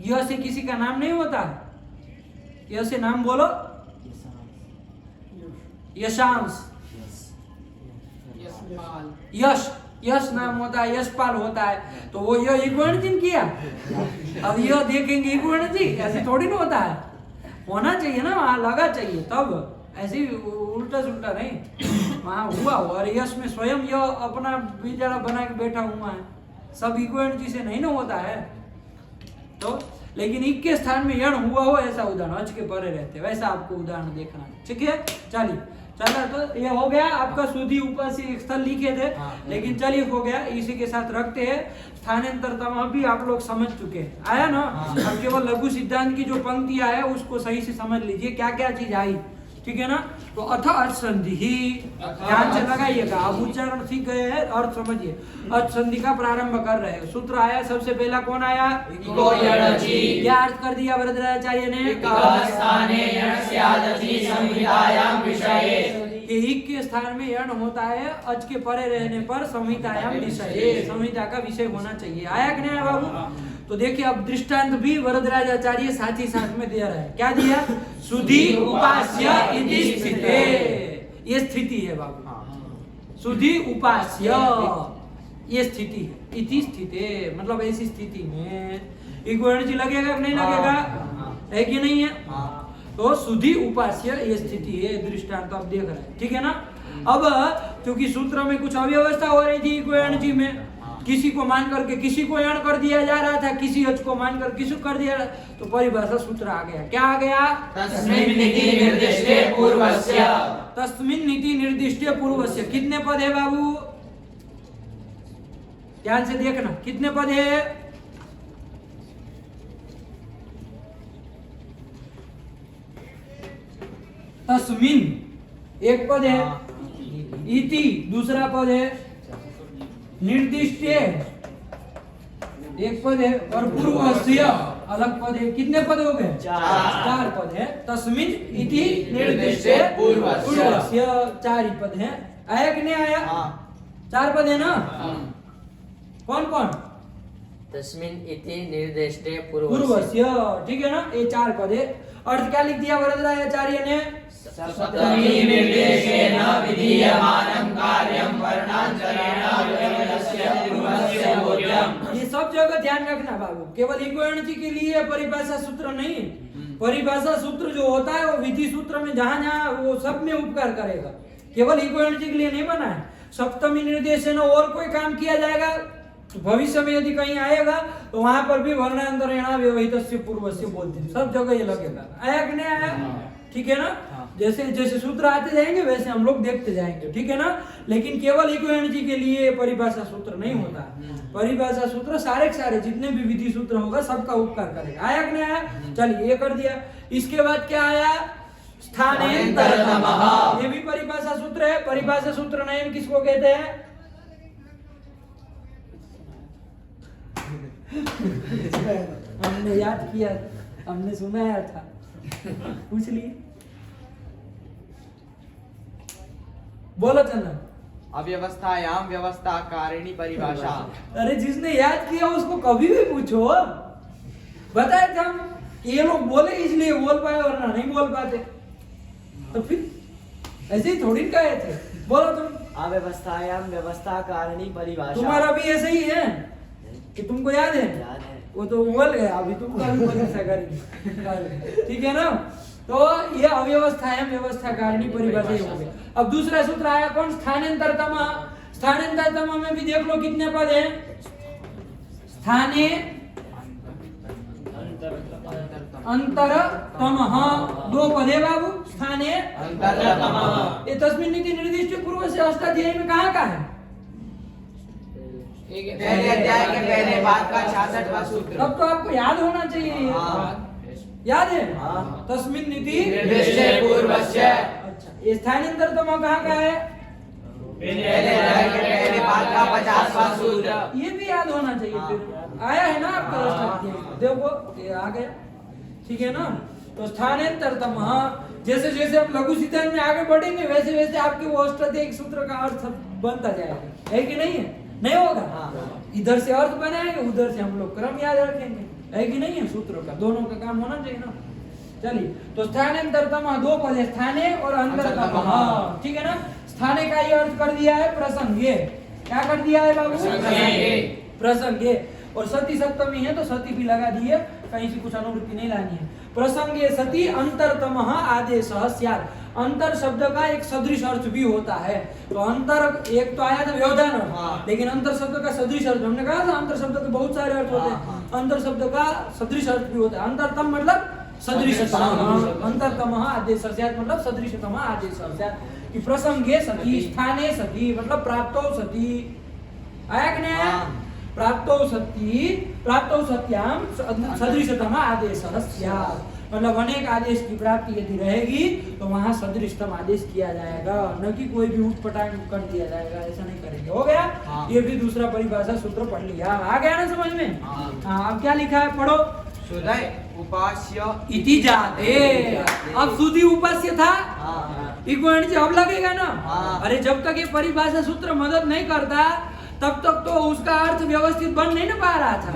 यह से किसी का नाम नहीं होता है, यह से नाम बोलो, यशांश, यशपाल, यश, यश नाम होता है, यशपाल होता है, तो वो यह इक्वनिच किया। अब यह देखेंगे इक्वनिच, ऐसे थोड़ी ना होता है, होना चाहिए ना, वहां लगा चाहिए तब, ऐसे ही उल्टा सुल्टा नहीं, वहां हुआ हो। और यश में स्वयं यह अपना बिचारा बना के बैठा हुआ है, सब इक्वनिच से नहीं ना होता है। तो लेकिन इक के स्थान में यण हुआ हो ऐसा उदाहरण, अच के परे रहते वैसा आपको उदाहरण देखना है, ठीक है। चलिए चलो, तो ये हो गया आपका सुधी ऊपर से एक स्थल लिखे थे, लेकिन चलिए हो गया, इसी के साथ रखते हैं। स्थानांतर तमाम भी आप लोग समझ चुके हैं, आया ना। अब केवल लघु सिद्धांत की जो पंक्तियां है उसको सही से समझ लीजिए, क्या क्या चीज आई, ठीक है ना। तो अथ अर्थ संधि ही ध्यान से लगाइएगा, आप उच्चारण सीख गए हैं, अर्थ समझिए। अर्थ संधि का प्रारंभ कर रहे हैं। सूत्र आया, सबसे पहला कौन आया? इको यणचि। क्या अर्थ कर दिया वरदराचार्य ने? स्थाने यण स्यादचि संहितायाम विषये। कि इक के स्थान में यण होता है, अच के परे रहने पर संहितायाम विषय, संहिता का विषय होना चाहिए। आया कि नहीं आया बाबू? तो देखिए अब दृष्टांत भी वरदराजाचार्य साथ ही साथ में दिया है। क्या दिया? सुधि उपास्य इति स्थिते, ये स्थिति है बाबू। सुधि उपास्य ये स्थिति है, इति स्थिते मतलब ऐसी स्थिति में इक्वलिटी लगेगा कि नहीं लगेगा? है कि नहीं है? तो सुधि उपास्य ये स्थिति है, दृष्टांत आप देख रहे हैं, ठीक है ना। अब क्योंकि सूत्र में कुछ अव्यवस्था हो रही थी इक्वलिटी में, किसी को मान करके किसी को यण कर दिया जा रहा था, किसी अच को मान कर किसी को कर दिया, तो परिभाषा सूत्र आ गया। क्या आ गया? तस्मिन् नीति निर्दिष्टे पूर्वस्य। तस्मिन् नीति निर्दिष्टे पूर्वस्य। कितने पद है बाबू? ध्यान से देखना, कितने पद है? तस्मिन् एक पद है, इति दूसरा पद है, निर्दिष्टे एक पद है, और पूर्वस्य अलग पद है। कितने पद हो गए? चार पद है। तस्मिन् इति निर्दिष्टे पूर्वस्य, चार ही पद है। आया कि नहीं आया? चार पद है ना। कौन कौन? तस्मिन् इति निर्दिष्टे पूर्वस्य, ठीक है ना। ये चार पद है। अर्थ क्या लिख दिया वरदराचार्य ने? सप्तमी निर्देशेन विधीयमानं कार्यं वर्णांतरेण अव्यवस्थस्य पूर्वस्य बोध्यम्। ये सब जगह ध्यान रखना बाबू, केवल इक्वलिटी के लिए परिभाषा सूत्र नहीं। परिभाषा सूत्र जो होता है वो विधि सूत्र में जहां जहां वो सब में उपकार करेगा, केवल इक्वलिटी के लिए नहीं बना है। सप्तमी निर्देशन और कोई काम किया जाएगा तो भविष्य में यदि कहीं आएगा तो वहां पर भी वर्णांतरेण व्यवहितस्य पूर्वस्य बोध्यम्, सब जगह ये लगेगा। आया कि नहीं आया? ठीक है ना। जैसे जैसे सूत्र आते जाएंगे वैसे हम लोग देखते जाएंगे, ठीक है ना। लेकिन केवल इक्वलिटी के लिए परिभाषा सूत्र नहीं होता। परिभाषा सूत्र सारे के सारे जितने भी विधि सूत्र होगा सबका उपकार करेगा। आया कि नहीं आया? चलिए ये कर दिया। इसके बाद क्या आया? स्थानेंतरतमः, ये भी परिभाषा सूत्र है। परिभाषा सूत्र नयन किसको कहते हैं? हमने याद किया, हमने सुनाया था, पूछ लिए। बोलो चंदन। अव्यवस्थायाम व्यवस्था कारिणी परिभाषा। अरे जिसने याद किया उसको कभी भी पूछो, बताए थे हम। ये लोग बोले इसलिए बोल पाए वरना नहीं बोल पाते, तो फिर ऐसे ही थोड़ी कहे थे। बोलो तुम। अव्यवस्थायाम व्यवस्था कारिणी परिभाषा। तुम्हारा भी ऐसे ही है कि तुमको याद है? याद है। वो तो बोल गया, अभी तुमको भी परीक्षा करेंगे, ठीक है ना। तो ये अव्यवस्था है, व्यवस्था कारिणी परिभाषा हो गई। अब दूसरा सूत्र आया कौन? स्थानेंतरतम। स्थानेंतरतम में भी देख लो कितने पद हैं? स्थाने अंतरतमः, दो पद है बाबू। स्थाने अंतरतमः, ये तस्मिन् नीति निर्दिष्ट पूर्व से अष्टाध्यायी में कहाँ का है? पहले अध्याय के पहले भाग का 66वां सूत्र। तब तो आपको याद होना चाहिए। याद है? तस्मिन् नीति निर्दिष्टे पूर्वस्य। अच्छा, ये स्थानांतरतम कहाँ का है? पहले अध्याय के पहले भाग का 50वां सूत्र। ये भी याद होना चाहिए। फिर आया है ना आपका अष्टाध्यायी, देखो ये आ गया, ठीक है ना। तो स्थानांतरतम, जैसे जैसे हम लघु सिद्धांत में आगे बढ़ेंगे वैसे वैसे आपके वो अष्टाध्यायी सूत्र का अर्थ बनता जाएगा, है कि नहीं है? नहीं होगा? इधर से अर्थ बनाएंगे, उधर से हम लोग क्रम याद रखेंगे, है कि नहीं है? सूत्रों का दोनों का काम होना चाहिए ना। चलिए, तो स्थानांतरतम दो पद है, स्थाने और अंतरतम, ठीक है ना। स्थाने का ये अर्थ कर दिया है प्रसंगे। क्या कर दिया है बाबू? प्रसंगे। और सती सप्तमी है तो सती भी लगा दी है, कहीं से कुछ अनुवृत्ति नहीं लानी है। प्रसंगे सती अंतरतमः आदेशः स्यात्। अंतर शब्द का एक सदृश अर्थ भी होता है। तो अंतर एक तो आया था व्यवधान अर्थ, लेकिन अंतर शब्द का सदृश अर्थ, हमने कहा था अंतर शब्द के बहुत सारे अर्थ होते हैं, अंतर शब्द का सदृश अर्थ भी होता है। अंतरतम मतलब सदृशतम, अंतरतमः आदेशः स्यात् मतलब सदृशतम आदेशः स्यात्। कि प्रसंगे सती, स्थाने सती मतलब प्राप्तो सती। आया कि नहीं आया? प्राप्तो सती, प्राप्तो सत्याम सदृशतम आदेशः स्यात्। मतलब अनेक आदेश की प्राप्ति यदि रहेगी तो वहां सदृशतम आदेश किया जाएगा, न कि कोई भी उठपटांग कर दिया जाएगा, ऐसा नहीं करेंगे। हो गया? हाँ। ये भी दूसरा परिभाषा सूत्र पढ़ लिया, आ गया ना समझ में? हाँ, अब क्या लिखा है पढ़ो। सुधय उपास्य इति जाते। अब सुधि उपास्य था, इको अब लगेगा ना। हाँ। अरे जब तक ये परिभाषा सूत्र मदद नहीं करता तब तक तो उसका अर्थ व्यवस्थित बन नहीं ना पा रहा था,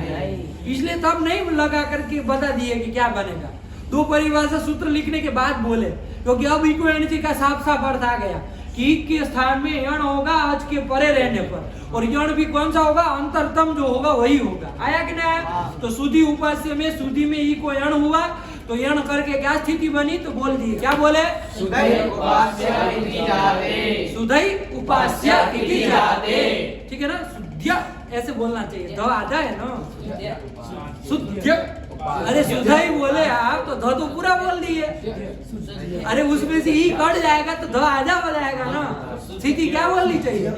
इसलिए तब नहीं लगा करके बता दिए कि क्या बनेगा। दो परिभाषा सूत्र लिखने के बाद बोले, क्योंकि अब इको एनर्जी का साफ साफ अर्थ आ गया कि के स्थान में यण होगा अच के परे रहने पर, और यण भी कौन सा होगा? अंतरतम जो होगा वही होगा। आया कि नहीं आया? तो सुधि उपास्य में सुधि में ई को यण हुआ तो यण करके क्या स्थिति बनी? तो बोल दिए, क्या बोले? सुधय उपास्य इति जाते। सुधई उपास्य इति जाते। ठीक है ना? सुध्य ऐसे बोलना चाहिए, ध आधा है ना, सुध्य। अरे सुधई बोले आप तो ध तो पूरा बोल दिए। अरे उसमें से ई कट जाएगा तो ध आधा हो जाएगा ना। स्थिति क्या बोलनी चाहिए?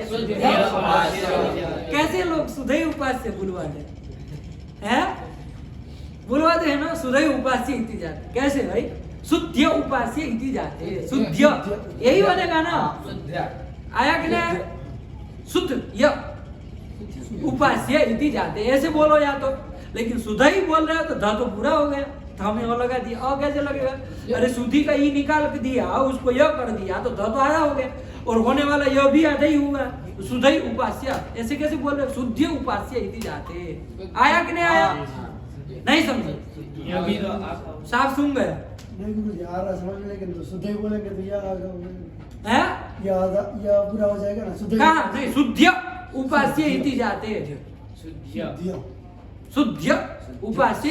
कैसे लोग सुधई उपास्य बुलवाते हैं? बुलवाते हैं ना, सुधई उपास्य इति जाते। कैसे भाई? शुद्ध उपास्य इति जाते। शुद्ध यही बनेगा ना। आया कि नहीं? शुद्ध य उपास्य इति जाते, ऐसे बोलो या तो। लेकिन सुधा ही बोल रहे हो तो ध तो पूरा हो गया, हमें और लगा दिया, और कैसे लगेगा? अरे सुधी का ई निकाल के दिया, उसको यह कर दिया तो ध तो आधा हो गया, और होने वाला यह भी आधा ही हुआ। सुधा ही उपास्य, ऐसे कैसे बोल रहे? शुद्ध उपास्य इति जाते। आया कि नहीं आया? नहीं समझे? साफ सुन गया? नहीं गुरुजी आ रहा समझ में, लेकिन सुधई बोलेंगे तो यह है? या पूरा हो जाएगा ना। सुधई कहाँ? नहीं, शुद्ध उपास्य इति जाते। शुद्ध उपास्य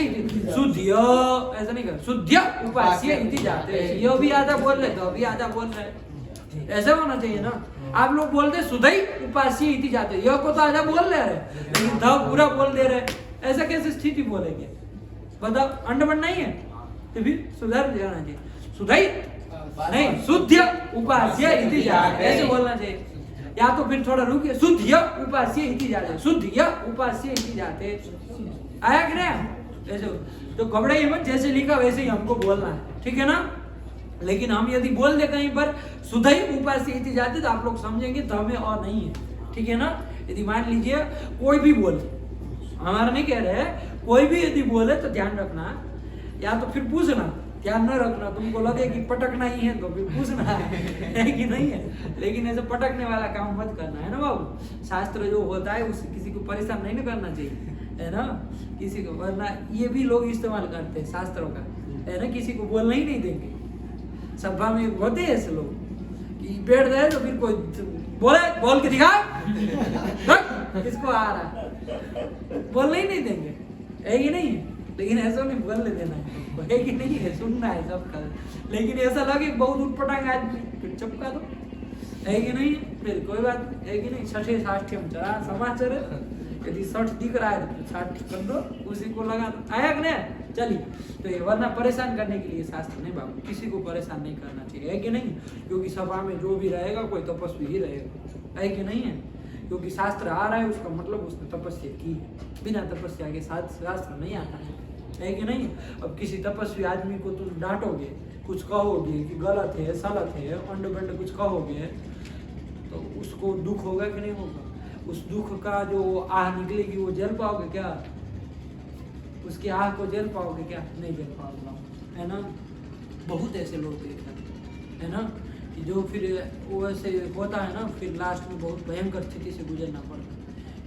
शुद्ध ऐसा नहीं कर, शुद्ध उपास्य इति जाते। यो भी आधा बोल रहे तो भी आधा बोल रहे, ऐसा होना चाहिए ना। आप लोग बोलते सुधई उपास्य इति जाते, यो को तो आधा बोल रहे लेकिन ध पूरा बोल दे रहे, ऐसा कैसे स्थिति बोलेंगे? बताओ, अंडमान नहीं है तो फिर सुधर जाना चाहिए। सुधई नहीं, शुद्ध उपास्य इति जाते ऐसे बोलना चाहिए। या तो फिर थोड़ा रुकिए, शुद्ध उपास्य इति जाते, शुद्ध उपास्य इति जाते। आया कि नहीं? ऐसे तो घबराइए मत, जैसे लिखा वैसे ही हमको बोलना है, ठीक है ना? लेकिन हम यदि बोल दे कहीं पर सुधई उपास्य इति जाते तो आप लोग समझेंगे तो हमें और नहीं है, ठीक है ना? यदि मान लीजिए कोई भी बोले, हमारा नहीं कह रहे, कोई भी यदि बोले तो ध्यान रखना, या तो फिर पूछना, ध्यान न रखना। तुमको लगे कि पटकना ही है तो फिर पूछना है कि नहीं है, लेकिन ऐसे पटकने वाला काम मत करना, है ना बाबू? शास्त्र जो होता है उससे किसी को परेशान नहीं करना चाहिए, है ना? किसी को, वरना ये भी लोग इस्तेमाल करते हैं शास्त्रों का, है ना? किसी को बोलना ही नहीं देंगे। सभा में होते हैं ऐसे लोग कि बैठ जाए तो फिर कोई बोले, बोल के दिखा किसको आ रहा, बोलना ही नहीं देंगे, है कि नहीं? लेकिन ऐसा नहीं बोलने देना है कि नहीं है, सुनना है सबका। लेकिन ऐसा लगे बहुत उठपटांग आदमी, फिर चपका दो, है कि नहीं? फिर कोई बात नहीं, है कि नहीं? छठे साठ्यम चरा समाचार, यदि 60 दिख रहा है तो 60 कर दो, उसी को लगा दो। आया कि नहीं? चलिए, तो ये वरना परेशान करने के लिए शास्त्र नहीं बाबू, किसी को परेशान नहीं करना चाहिए, है कि नहीं? क्योंकि सभा में जो भी रहेगा कोई तपस्वी ही रहेगा, है कि नहीं है? क्योंकि शास्त्र आ रहा है उसका मतलब उसने तपस्या की है, बिना तपस्या के शास्त्र नहीं आता है कि नहीं? अब किसी तपस्वी आदमी को तुम डांटोगे, कुछ कहोगे कि गलत है, सलत है, अंड बंड कुछ कहोगे तो उसको दुख होगा कि नहीं होगा? उस दुख का जो आह निकलेगी वो झेल पाओगे क्या? उसकी आह को झेल पाओगे क्या? नहीं झेल पाओगे, है ना? बहुत ऐसे लोग देखे हैं ना कि जो फिर वो ऐसे होता है ना, फिर लास्ट में बहुत भयंकर स्थिति से गुजरना पड़ता है।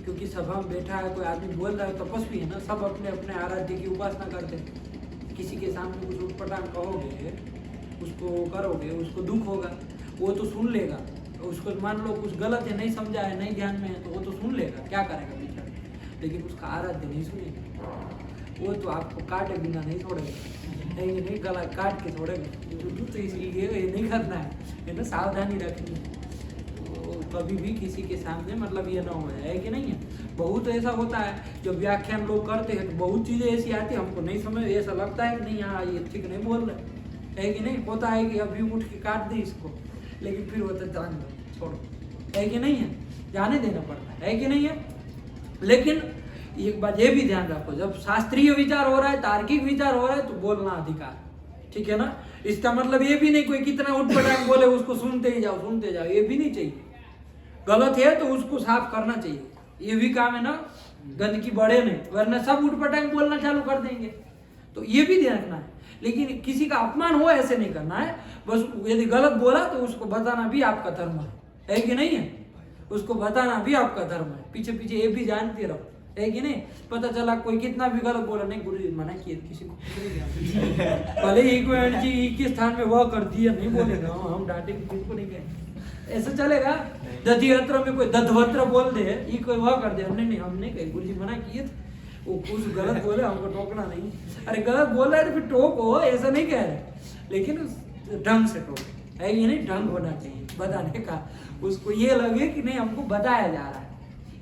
क्योंकि सभा में बैठा है कोई आदमी बोल रहा है, तपस्वी है ना, सब अपने अपने आराध्य की उपासना करते हैं। किसी के सामने कुछ उटपटांग कहोगे, उसको करोगे, उसको दुख होगा, वो तो सुन लेगा। उसको मान लो कुछ गलत है, नहीं समझा है, नहीं ध्यान में है, तो वो तो सुन लेगा, क्या करेगा बेचारा? लेकिन उसका आराध्य नहीं सुनेगा, वो तो आपको काटे बिना नहीं छोड़ेगा, नहीं गला काट के छोड़ेगा। तो इसलिए ये नहीं करना है ना, सावधानी रखनी है। कभी भी किसी के सामने मतलब ये ना हो जाए, कि नहीं है? बहुत ऐसा होता है जब व्याख्यान लोग करते हैं तो बहुत चीजें ऐसी आती है, हमको नहीं समझ, ऐसा लगता है कि नहीं हाँ ये ठीक नहीं बोल रहे, है कि नहीं? होता है कि अभी उठ के काट दे इसको, लेकिन फिर होता है जान दो, छोड़ो, है कि नहीं है? जाने देना पड़ता है कि नहीं है? लेकिन एक बात ये भी ध्यान रखो, जब शास्त्रीय विचार हो रहा है, तार्किक विचार हो रहा है तो बोलना अधिकार, ठीक है ना। इसका मतलब ये भी नहीं कोई कितना उठपटांग बोले उसको सुनते जाओ, ये भी नहीं चाहिए। गलत है तो उसको साफ करना चाहिए, ये भी काम है ना, गंदगी बढ़े नहीं, वरना सब उठपटांग बोलना चालू कर देंगे। तो ये भी ध्यान रखना है, लेकिन किसी का अपमान हो ऐसे नहीं करना है। बस यदि गलत बोला तो उसको बताना भी आपका धर्म है कि नहीं है, उसको बताना भी आपका धर्म है। पीछे पीछे ये भी जानते रहो, है कि नहीं। पता चला कोई कितना भी गलत बोला, नहीं गुरु जी मना किए किसी को भले ही कोई एनर्जी के स्थान में वह कर दिया, नहीं बोलेगा हम डांटेंगे, किसको नहीं कहेंगे, ऐसा चलेगा। दधियत्र में कोई दधवत्र बोल दे, ये कोई वह कर दे, हमने नहीं, हमने कहे गुरु जी मना किए थे, वो कुछ गलत बोले हमको टोकना नहीं। अरे गलत बोल रहा है तो फिर टोको, ऐसा नहीं कह रहे, लेकिन ढंग से टोको, है ये नहीं, ढंग होना चाहिए बताने का। उसको ये लगे कि नहीं हमको बताया जा रहा है,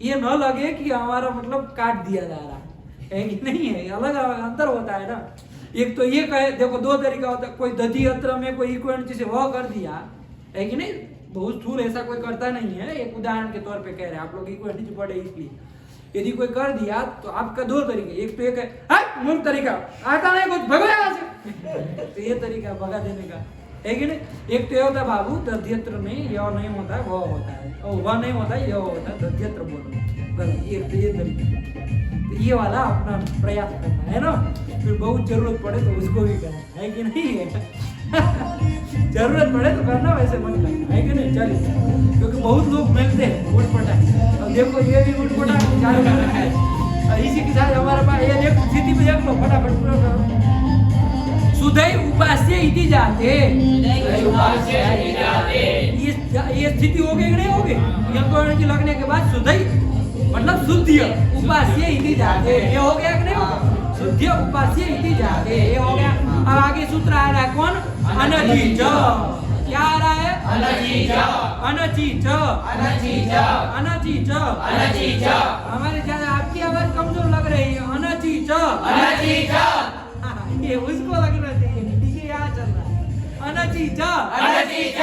ये न लगे कि हमारा मतलब काट दिया जा रहा है कि नहीं है। अलग अलग अंतर होता है ना। एक तो ये कहे, देखो दो तरीका होता है, कोई दधियत्र में कोई इक्वेंट से वह कर दिया, है कि नहीं, बहुत स्थूल ऐसा कोई करता नहीं है, एक उदाहरण के तौर पे कह रहे हैं, आप लोग इक्वेंट पढ़े इसलिए। यदि कोई कर दिया तो आपका दो तरीके, एक तो एक है मूर्ख तरीका, आता नहीं कुछ भगो यहाँ से तो ये तरीका भगा देने का, है कि नहीं। एक तो ये होता है बाबू दध्यत्र में यह नहीं होता है वह होता है, और वह नहीं होता है यह होता है, दध्यत्र बोलो गलत। एक तो ये तरीका, तो ये वाला अपना प्रयास करना है ना, फिर बहुत जरूरत पड़े तो उसको भी करना है कि नहीं है जरूरत पड़े तो करना, वैसे मत करना, है कि नहीं। चलिए, क्योंकि बहुत लोग मिलते हैं उठपटांग, अब देखो ये भी उठपटांग चालू कर रहा है। इसी के साथ हमारे पास ये देखो स्थिति में देख लो, फटाफट पूरा करो। सुधई उपास्य इति जाते, ये स्थिति हो गई कि नहीं हो गई, यंत्र लगने के बाद सुधई मतलब शुद्ध उपास्य इति जाते, ये हो गया कि नहीं हो गया, शुद्ध उपास्य इति जाते, ये हो गया। अब आगे सूत्र आ रहा है कौन, अनचीच, क्या आ रहा है, अनचीच, अनचीच, अनचीच, अनचीच, अनचीच। हमारे ज्यादा आपकी आवाज कमजोर लग रही है, अनचीच, अनचीच, ये उसको लगना चाहिए, ठीक है, यहाँ चल रहा है, अनचीच, अनचीच।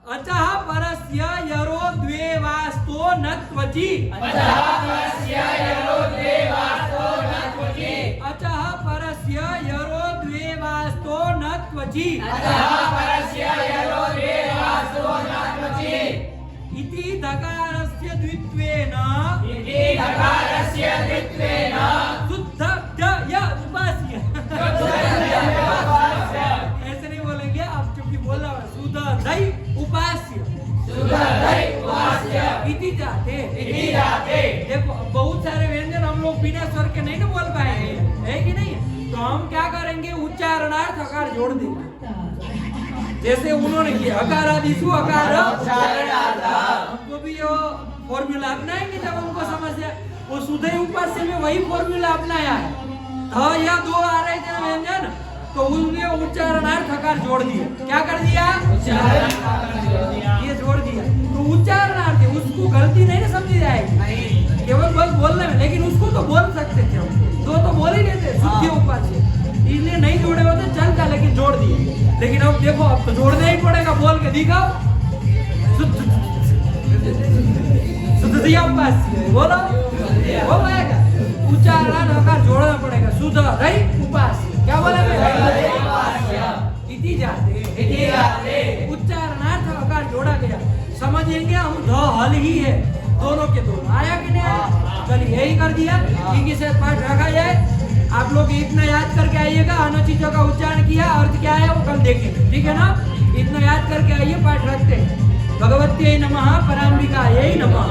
अचः परस्य यरो द्वे वास्तो न त्वचि, अचः परस्य यरो द्वे वास्तो न त्वचि, अचः परस्य यरो द्वे वास्तो न त्वचि, अचः परस्य यरो द्वे वास्तो न त्वचि। इति धकारस्य द्वित्वेन, इति धकारस्य द्वित्वेन शुद्धस्य उपास्य, ऐसे नहीं बोलेंगे आप, चुपचाप बोलना, शुद्धस्य उपास्य, शुद्धस्य उपास्य इति जाते, इति जाते। देखो बहुत सारे व्यंजन हम लोग बिना स्वर के नहीं ना बोल पाएंगे, है कि नहीं, तो हम क्या करेंगे, उच्चारणार्थ अकार जोड़ देंगे, जैसे उन्होंने किया अकारादिषु अकार उच्चारणार्थ। हमको भी वो फॉर्मूला अपनाएंगे जब हमको समस्या, वो शुद्धस्य उपास्य में वही फॉर्मूला अपनाया है। थ या दो आ रहे थे व्यंजन, तो उनने उच्चारणार्थ अकार जोड़ दिया, क्या कर दिया, ये जोड़ दिया, तो उच्चारणार्थ, उसको गलती नहीं ना समझी जाएगी, केवल बस बोलने में, लेकिन उसको तो बोल सकते थे हम, दो तो बोल ही लेते शुद्धि उपास्य, इसलिए नहीं जोड़े होते चलता, लेकिन जोड़ दिए। लेकिन अब देखो, अब तो जोड़ना ही पड़ेगा, बोल के दिखाओ, शुद्धि उपास्य बोलो, हो पाएगा, उच्चारण अकार जोड़ना पड़ेगा, शुद्ध रही उपास्य, क्या बोले इति जाते, इति जाते, उच्चारणार्थ अकार जोड़ा गया, समझेंगे हम ध हल ही है, दोनों के दोनों आया कि नहीं आया। चलिए यही कर दिया, इनके साथ पाठ रखा जाए। आप लोग इतना याद करके आइएगा, अन चीजों का उच्चारण किया, अर्थ क्या है वो कल देखेंगे, ठीक है ना। इतना याद करके आइए, पाठ रखते हैं। भगवत्यै नमः, पराम्बिकायै नमः।